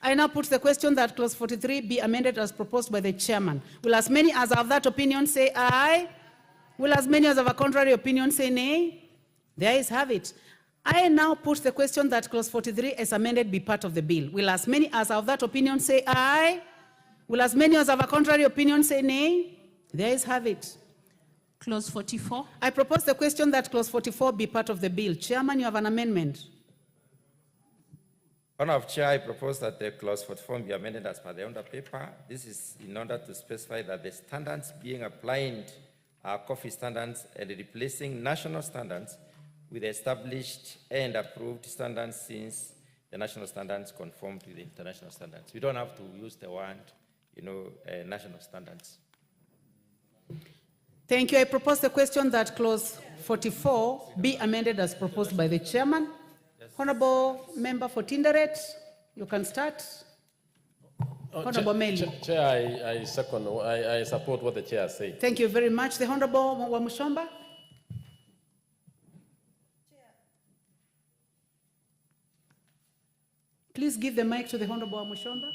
I now put the question that clause 43 be amended as proposed by the chairman. Will as many as have that opinion say aye? Will as many as have a contrary opinion say nay? The ayes have it. I now put the question that clause 43 as amended be part of the bill. Will as many as have that opinion say aye? Will as many as have a contrary opinion say nay? The ayes have it. Clause 44. I propose the question that clause 44 be part of the bill. Chairman, you have an amendment. Honourable Chair, I propose that the clause 44 be amended as per the order paper. This is in order to specify that the standards being applied are coffee standards and replacing national standards with established and approved standards, since the national standards conform to the international standards. We don't have to use the word, national standards. Thank you. I propose the question that clause 44 be amended as proposed by the chairman. Yes. Honourable Member for Tinderet, you can start. Honourable Meli. Chair, I support what the chair said. Thank you very much. The Honourable Wamushomba. Please give the mic to the Honourable Wamushomba.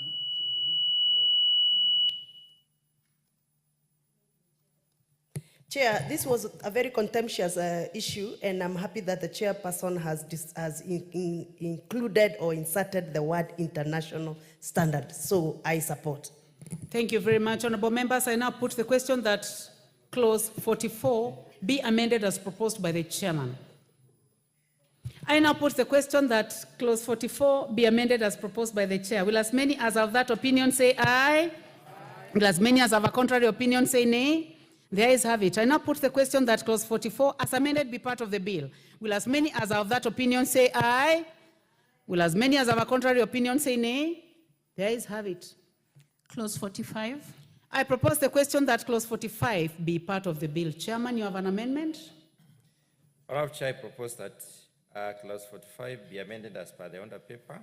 Chair, this was a very contentious issue, and I'm happy that the chairperson has included or inserted the word international standard. So I support. Thank you very much, honourable members. I now put the question that clause 44 be amended as proposed by the chairman. I now put the question that clause 44 be amended as proposed by the chair. Will as many as have that opinion say aye? Will as many as have a contrary opinion say nay? The ayes have it. I now put the question that clause 44 as amended be part of the bill. Will as many as have that opinion say aye? Will as many as have a contrary opinion say nay? The ayes have it. Clause 45. I propose the question that clause 45 be part of the bill. Chairman, you have an amendment? Honourable Chair, I propose that clause 45 be amended as per the order paper.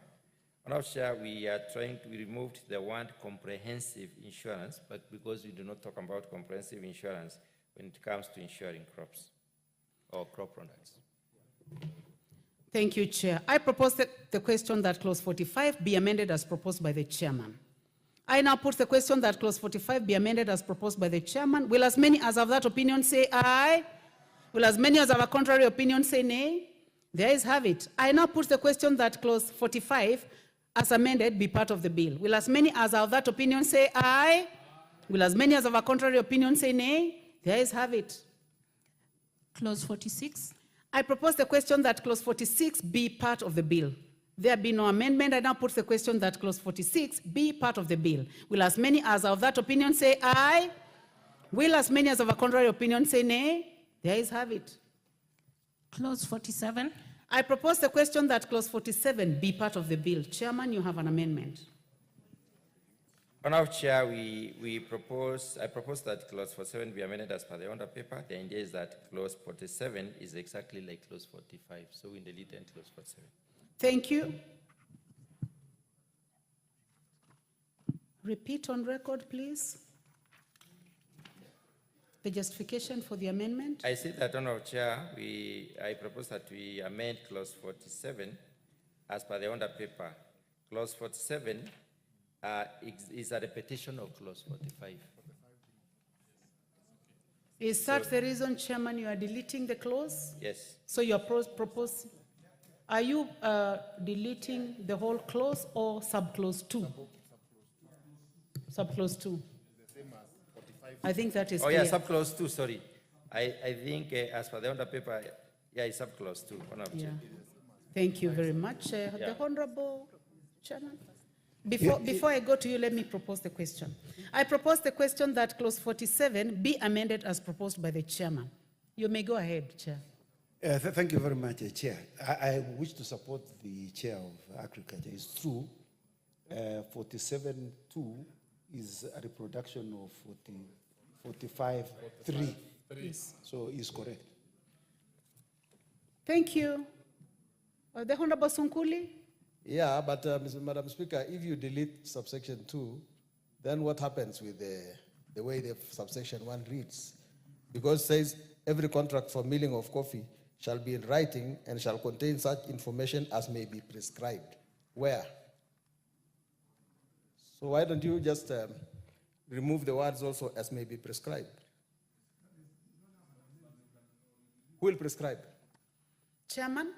Honourable Chair, we removed the word comprehensive insurance, but because we do not talk about comprehensive insurance when it comes to insuring crops or crop products. Thank you, Chair. I propose the question that clause 45 be amended as proposed by the chairman. I now put the question that clause 45 be amended as proposed by the chairman. Will as many as have that opinion say aye? Will as many as have a contrary opinion say nay? The ayes have it. I now put the question that clause 45 as amended be part of the bill. Will as many as have that opinion say aye? Will as many as have a contrary opinion say nay? The ayes have it. Clause 46. I propose the question that clause 46 be part of the bill. There be no amendment. I now put the question that clause 46 be part of the bill. Will as many as are of that opinion say aye? Will as many as of a contrary opinion say nay? The ayes have it. Clause 47. I propose the question that clause 47 be part of the bill. Chairman, you have an amendment. Honorable Chair, I propose that clause 47 be amended as per the order paper. The idea is that clause 47 is exactly like clause 45, so we delete and clause 47. Thank you. Repeat on record, please. The justification for the amendment. I see that, Honorable Chair, I propose that we amend clause 47 as per the order paper. Clause 47 is a repetition of clause 45. Is that the reason, Chairman, you are deleting the clause? Yes. So you are proposing, are you deleting the whole clause or subclause 2? Subclause 2. I think that is clear. Yeah, subclause 2, sorry. I think as per the order paper, yeah, it's subclause 2. Honorable Chair. Thank you very much. The Honorable Chairman. Before I go to you, let me propose the question. I propose the question that clause 47 be amended as proposed by the chairman. You may go ahead, Chair. Thank you very much, Chair. I wish to support the Chair of Agriculture. It's true, 47.2 is a reproduction of 45.3. Yes. So it's correct. Thank you. The Honorable Sunkuli? Yeah, but Madam Speaker, if you delete subsection 2, then what happens with the way the subsection 1 reads? Because it says every contract for milling of coffee shall be in writing and shall contain such information as may be prescribed. Where? So why don't you just remove the words also as may be prescribed? Who will prescribe? Chairman?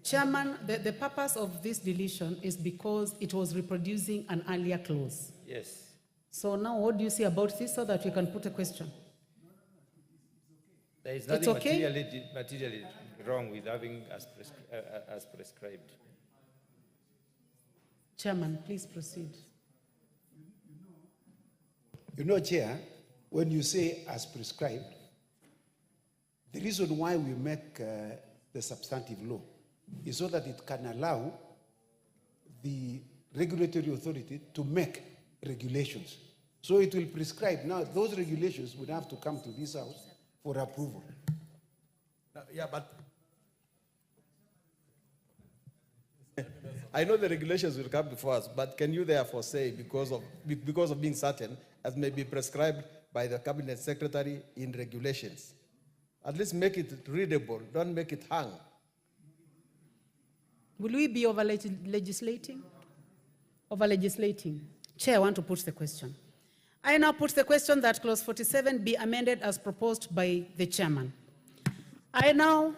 Chairman, the purpose of this deletion is because it was reproducing an earlier clause. Yes. So now what do you say about this so that we can put a question? There is nothing okay? materially wrong with having as prescribed. Chairman, please proceed. You know, Chair, when you say as prescribed, the reason why we make the substantive law is so that it can allow the regulatory authority to make regulations. So it will prescribe. Now, those regulations would have to come to this House for approval. Yeah, but I know the regulations will come before us, but can you therefore say, because of being certain, as may be prescribed by the Cabinet Secretary in regulations, at least make it readable, don't make it hang. Will we be over-legislating? Over-legislating. Chair, I want to put the question. I now put the question that clause 47 be amended as proposed by the chairman. I'll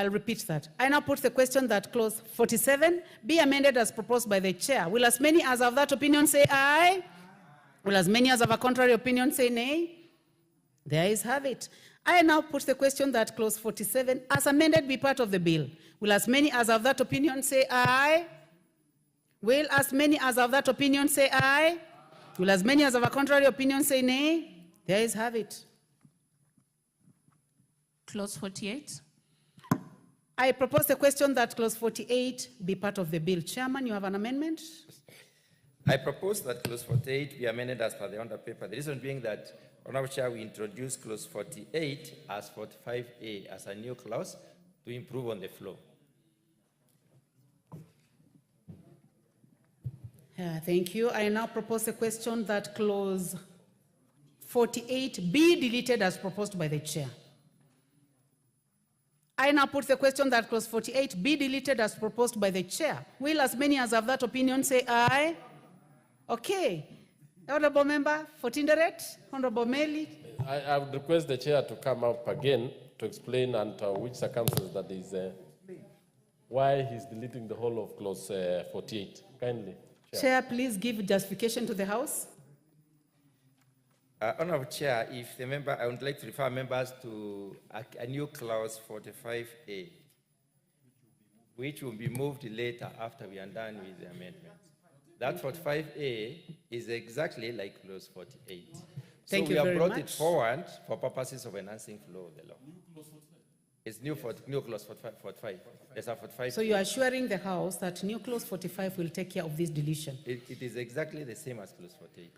repeat that. I now put the question that clause 47 be amended as proposed by the chair. Will as many as of that opinion say aye? Will as many as of a contrary opinion say nay? The ayes have it. I now put the question that clause 47 as amended be part of the bill. Will as many as of that opinion say aye? Will as many as of that opinion say aye? Will as many as of a contrary opinion say nay? The ayes have it. Clause 48. I propose the question that clause 48 be part of the bill. Chairman, you have an amendment? I propose that clause 48 be amended as per the order paper. The reason being that, Honorable Chair, we introduce clause 48 as 45A as a new clause to improve on the flow. Thank you. I now propose the question that clause 48 be deleted as proposed by the chair. I now put the question that clause 48 be deleted as proposed by the chair. Will as many as have that opinion say aye? Okay. Honorable Member for Tinderet, Honorable Meli. I would request the chair to come up again to explain under which circumstances that is why he's deleting the whole of clause 48. Kindly. Chair, please give justification to the House. Honorable Chair, if the member, I would like to refer members to a new clause 45A, which will be moved later after we are done with the amendments. That 45A is exactly like clause 48. Thank so you we very have brought much. it forward for purposes of enhancing flow of the law. It's new clause 45. Yes, 45. So you are assuring the House that new clause 45 will take care of this deletion. It is exactly the same as clause 48.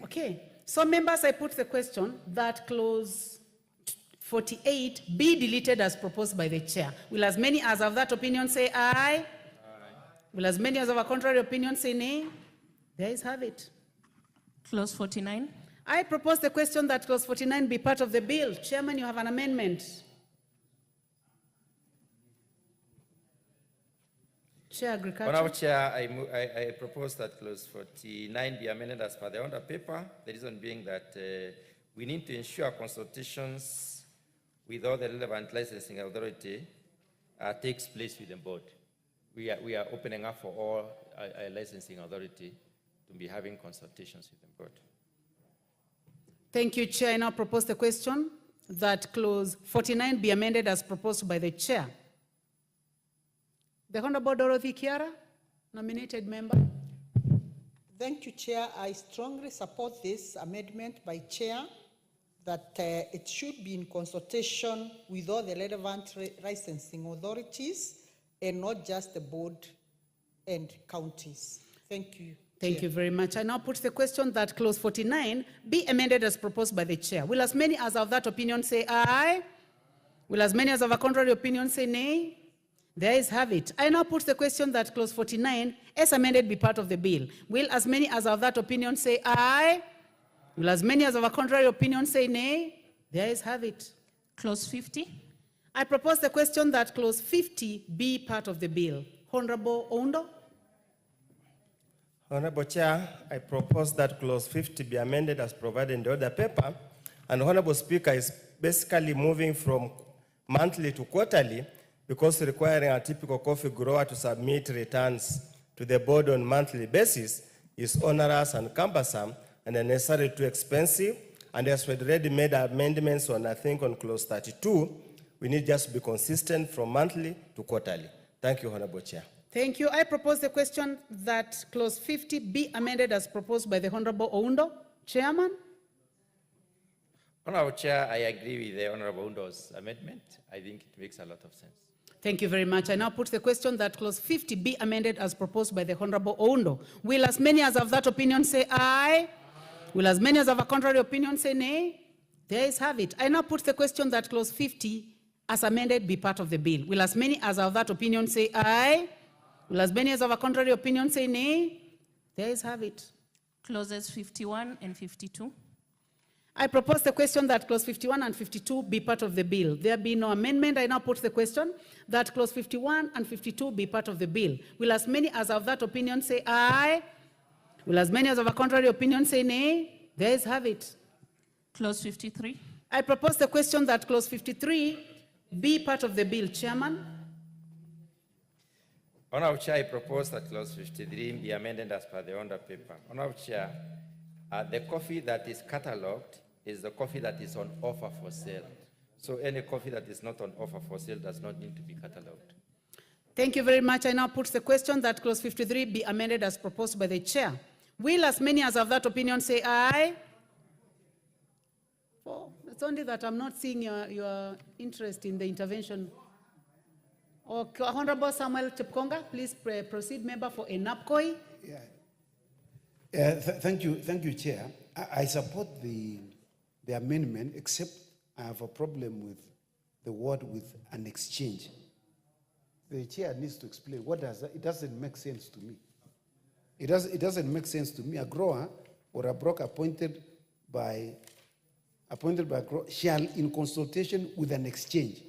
Okay. So members, I put the question that clause 48 be deleted as proposed by the chair. Will as many as of that opinion say aye? Aye. Will as many as of a contrary opinion say nay? There is have it. Clause 49. I propose the question that clause 49 be part of the bill. Chairman, you have an amendment. Chair Agriculture. Honorable Chair, I propose that clause 49 be amended as per the under paper. The reason being that we need to ensure consultations with all the relevant licensing authority takes place with the board. We are opening up for all licensing authority to be having consultations with the board. Thank you, Chair. I now propose the question that clause 49 be amended as proposed by the chair. The Honorable Dorothy Kiara, nominated member. Thank you, Chair. I strongly support this amendment by Chair that it should be in consultation with all the relevant licensing authorities and not just the board and counties. Thank you. Thank you very much. I now put the question that clause 49 be amended as proposed by the chair. Will as many as of that opinion say aye? Will as many as of a contrary opinion say nay? There is have it. I now put the question that clause 49 as amended be part of the bill. Will as many as of that opinion say aye? Will as many as of a contrary opinion say nay? There is have it. Clause 50. I propose the question that clause 50 be part of the bill. Honorable Oundo. Honorable Chair, I propose that clause 50 be amended as provided in the order paper. And Honorable Speaker is basically moving from monthly to quarterly because requiring a typical coffee grower to submit returns to the board on a monthly basis is onerous and cumbersome and unnecessarily too expensive. And as we already made amendments on, I think, on clause 32, we need just to be consistent from monthly to quarterly. Thank you, Honorable Chair. Thank you. I propose the question that clause 50 be amended as proposed by the Honorable Oundo. Chairman. Honorable Chair, I agree with the Honorable Undo's amendment. I think it makes a lot of sense. Thank you very much. I now put the question that clause 50 be amended as proposed by the Honorable Oundo. Will as many as of that opinion say aye? Will as many as of a contrary opinion say nay? There is have it. I now put the question that clause 50 as amended be part of the bill. Will as many as of that opinion say aye? Will as many as of a contrary opinion say nay? There is have it. Clauses 51 and 52. I propose the question that clause 51 and 52 be part of the bill. There be no amendment. I now put the question that clause 51 and 52 be part of the bill. Will as many as of that opinion say aye? Will as many as of a contrary opinion say nay? There is have it. Clause 53. I propose the question that clause 53 be part of the bill. Chairman. Honorable Chair, I propose that clause 53 be amended as per the under paper. Honorable Chair, the coffee that is catalogued is the coffee that is on offer for sale. So any coffee that is not on offer for sale does not need to be catalogued. Thank you very much. I now put the question that clause 53 be amended as proposed by the chair. Will as many as of that opinion say aye? Oh, it's only that I'm not seeing your interest in the intervention. Okay, Honorable Samuel Chepkonga, please proceed, member for Enapkoi. Thank you, Chair. I support the amendment, except I have a problem with the word with an exchange. The Chair needs to explain what does that. It doesn't make sense to me. It doesn't make sense to me. A grower or a broker appointed by a grower shall, in consultation with an exchange.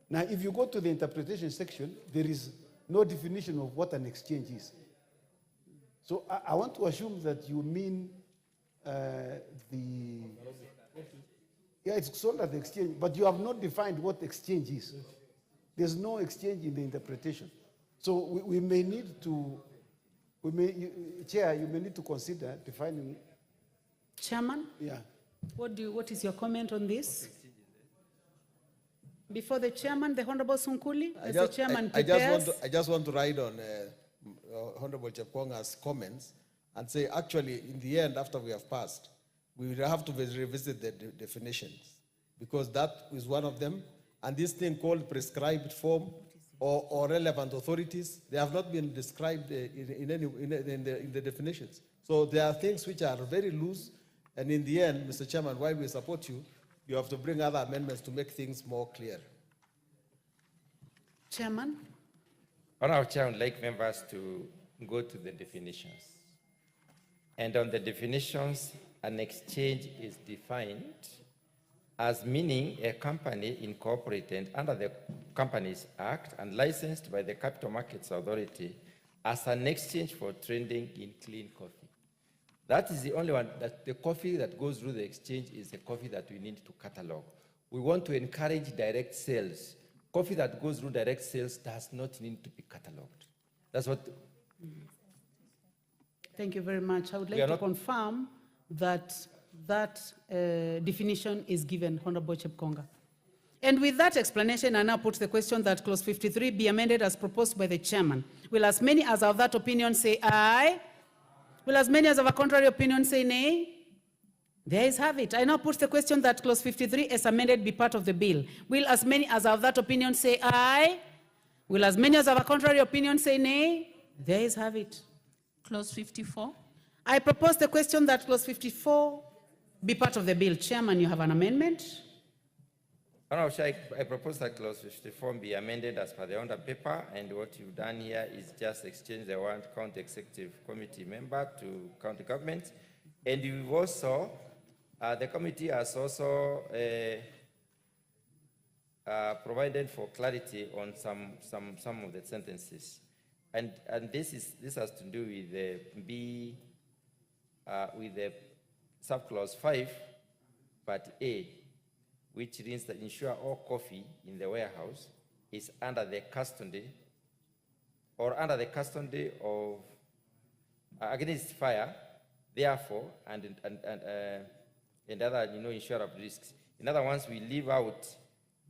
Now, if you go to the interpretation section, there is no definition of what an exchange is. So I want to assume that you mean it's sold at the exchange, but you have not defined what exchange is. There's no exchange in the interpretation. So we may need to Chair, you may need to consider defining. Chairman, Yeah. what is your comment on this? Before the chairman, the Honorable Sunkuli, as the chairman prepares. I just want to ride on Honorable Chepkonga's comments and say, actually, in the end, after we have passed, we will have to revisit the definitions, because that is one of them. And this thing called prescribed form or relevant authorities, they have not been described in the definitions. So there are things which are very loose. And in the end, Mr. Chairman, while we support you, you have to bring other amendments to make things more clear. Chairman? Honorable Chair, I would like members to go to the definitions. And on the definitions, an exchange is defined as meaning a company incorporated under the Companies Act and licensed by the Capital Markets Authority as an exchange for trading in clean coffee. That is the only one, that the coffee that goes through the exchange is the coffee that we need to catalog. We want to encourage direct sales. Coffee that goes through direct sales does not need to be catalogued. That's what. Thank you very much. I would like to confirm that definition is given, Honorable Chepkonga. And with that explanation, I now put the question that clause 53 be amended as proposed by the chairman. Will as many as are of that opinion say aye? Will as many as of a contrary opinion say nay? There is have it. I now put the question that clause 53 as amended be part of the bill. Will as many as are of that opinion say aye? Will as many as of a contrary opinion say nay? There is have it. Clause 54. I propose the question that clause 54 be part of the bill. Chairman, you have an amendment. Honorable Chair, I propose that clause 54 be amended as per the order paper, and what you've done here is just exchange the word county executive committee member to county government. And you've also, the committee has also provided for clarity on some of the sentences. And this has to do with the with the subclause 5, part A, which means that ensure all coffee in the warehouse is under the custody of against fire, therefore, and other insurable risks. In other words, we leave out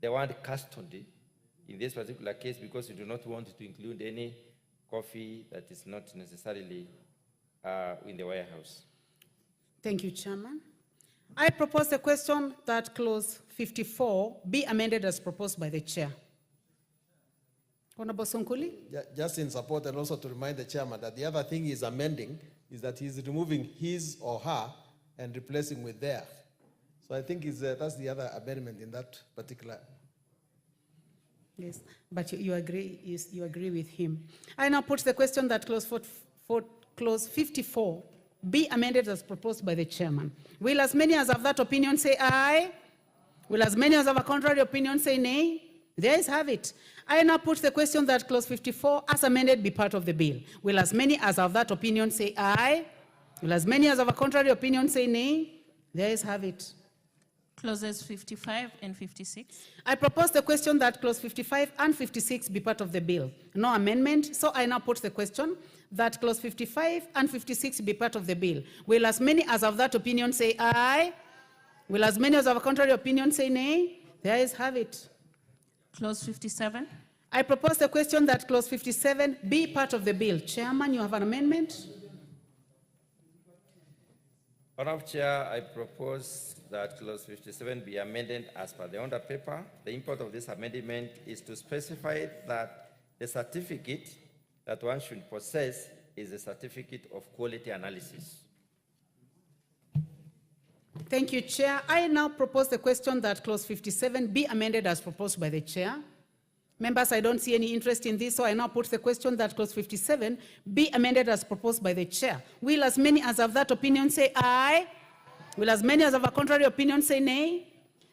the word custody in this particular case because we do not want to include any coffee that is not necessarily in the warehouse. Thank you, Chairman. I propose the question that clause 54 be amended as proposed by the chair. Honorable Sonkuli? Just in support, and also to remind the chairman that the other thing he's amending is that he's removing his or her and replacing with their. So I think that's the other amendment in that particular. Yes, but you agree with him. I now put the question that clause 54 be amended as proposed by the chairman. Will as many as of that opinion say aye? Will as many as of a contrary opinion say nay? There is have it. I now put the question that clause 54 as amended be part of the bill. Will as many as of that opinion say aye? Will as many as of a contrary opinion say nay? There is have it. Clauses 55 and 56. I propose the question that clause 55 and 56 be part of the bill. No amendment, so I now put the question that clause 55 and 56 be part of the bill. Will as many as of that opinion say aye? Will as many as of a contrary opinion say nay? There is have it. Clause 57. I propose the question that clause 57 be part of the bill. Chairman, you have an amendment? Honorable Chair, I propose that clause 57 be amended as per the order paper. The import of this amendment is to specify that the certificate that one should possess is a certificate of quality analysis. Thank you, Chair. I now propose the question that clause 57 be amended as proposed by the chair. Members, I don't see any interest in this, so I now put the question that clause 57 be amended as proposed by the chair. Will as many as of that opinion say aye? Will as many as of a contrary opinion say nay?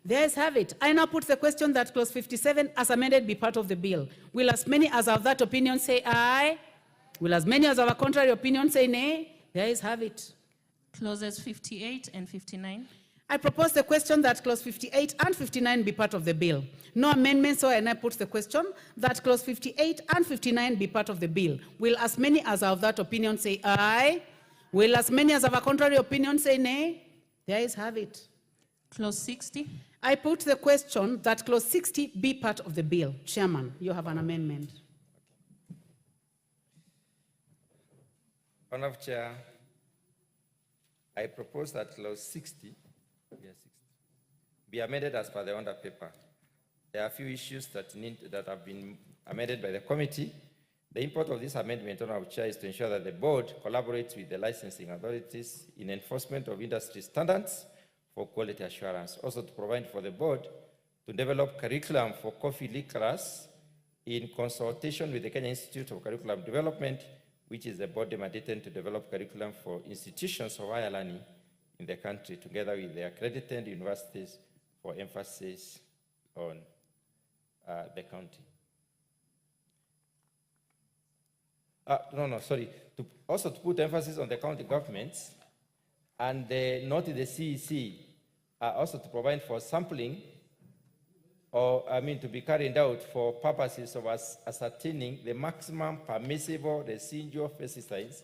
There is have it. I now put the question that clause 57 as amended be part of the bill. Will as many as of that opinion say aye? Will as many as of a contrary opinion say nay? There is have it. Clauses 58 and 59. I propose the question that clause 58 and 59 be part of the bill. No amendments, so and I put the question that clause 58 and 59 be part of the bill. Will as many as are of that opinion say aye? Will as many as have a contrary opinion say nay? The ayes have it. Clause 60. I put the question that clause 60 be part of the bill. Chairman, you have an amendment. Honorable Chair, I propose that clause 60 be amended as per the under paper. There are a few issues that have been amended by the committee. The import of this amendment, Honorable Chair, is to ensure that the board collaborates with the licensing authorities in enforcement of industry standards for quality assurance. Also to provide for the board to develop curriculum for coffee liquors in consultation with the Kenya Institute of Curriculum Development, which is the body mandated to develop curriculum for institutions of higher learning in the country, together with the accredited universities for emphasis on the county. Also to put emphasis on the county governments and not the CEC, also to provide for sampling, to be carried out for purposes of ascertaining the maximum permissible residual pesticides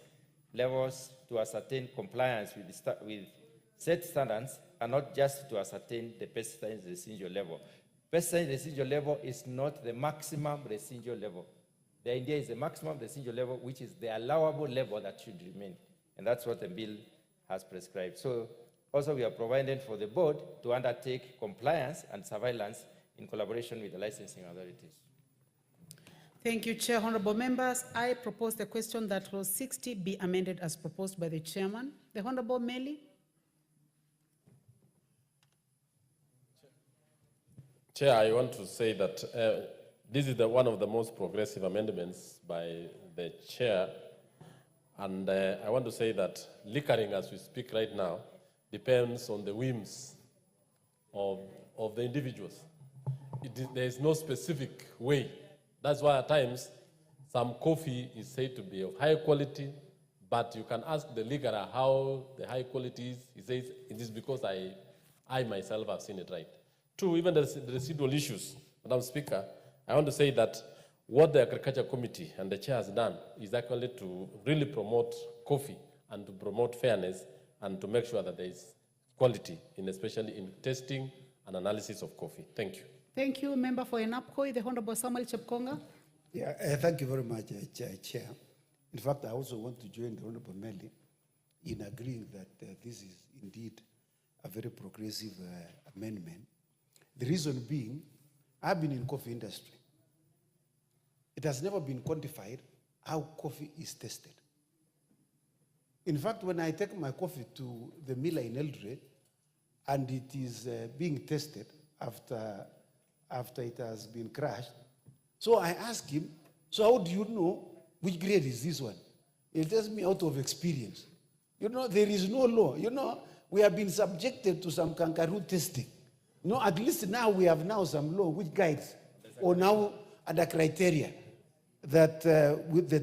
levels to ascertain compliance with set standards, and not just to ascertain the pesticide residual level. Pesticide residual level is not the maximum residual level. The idea is the maximum residual level, which is the allowable level that should remain. And that's what the bill has prescribed. So also we are providing for the board to undertake compliance and surveillance in collaboration with the licensing authorities. Thank you, Chair. Honorable members, I propose the question that clause 60 be amended as proposed by the chairman. The Honorable Meli. Chair, I want to say that this is one of the most progressive amendments by the chair. And I want to say that liquoring, as we speak right now, depends on the whims of the individuals. There is no specific way. That's why at times some coffee is said to be of high quality, but you can ask the liquorer how the high quality is. He says, it is because I myself have seen it right. Two, even the residual issues, Madam Speaker, I want to say that what the Agriculture Committee and the chair has done is actually to really promote coffee and to promote fairness and to make sure that there is quality, especially in testing and analysis of coffee. Thank you. Thank you. Member for Enapkoi, the Honorable Samuel Chepkonga. Yeah, thank you very much, Chair. In fact, I also want to join the Honorable Meli in agreeing that this is indeed a very progressive amendment. The reason being, I've been in coffee industry. It has never been quantified how coffee is tested. In fact, when I take my coffee to the miller in Eldred and it is being tested after it has been crushed, so I ask him, so how do you know which grade is this one? He tells me out of experience. You know, there is no law. You know, we have been subjected to some kangaroo testing. No, at least now we have now some law which guides or now other criteria that with the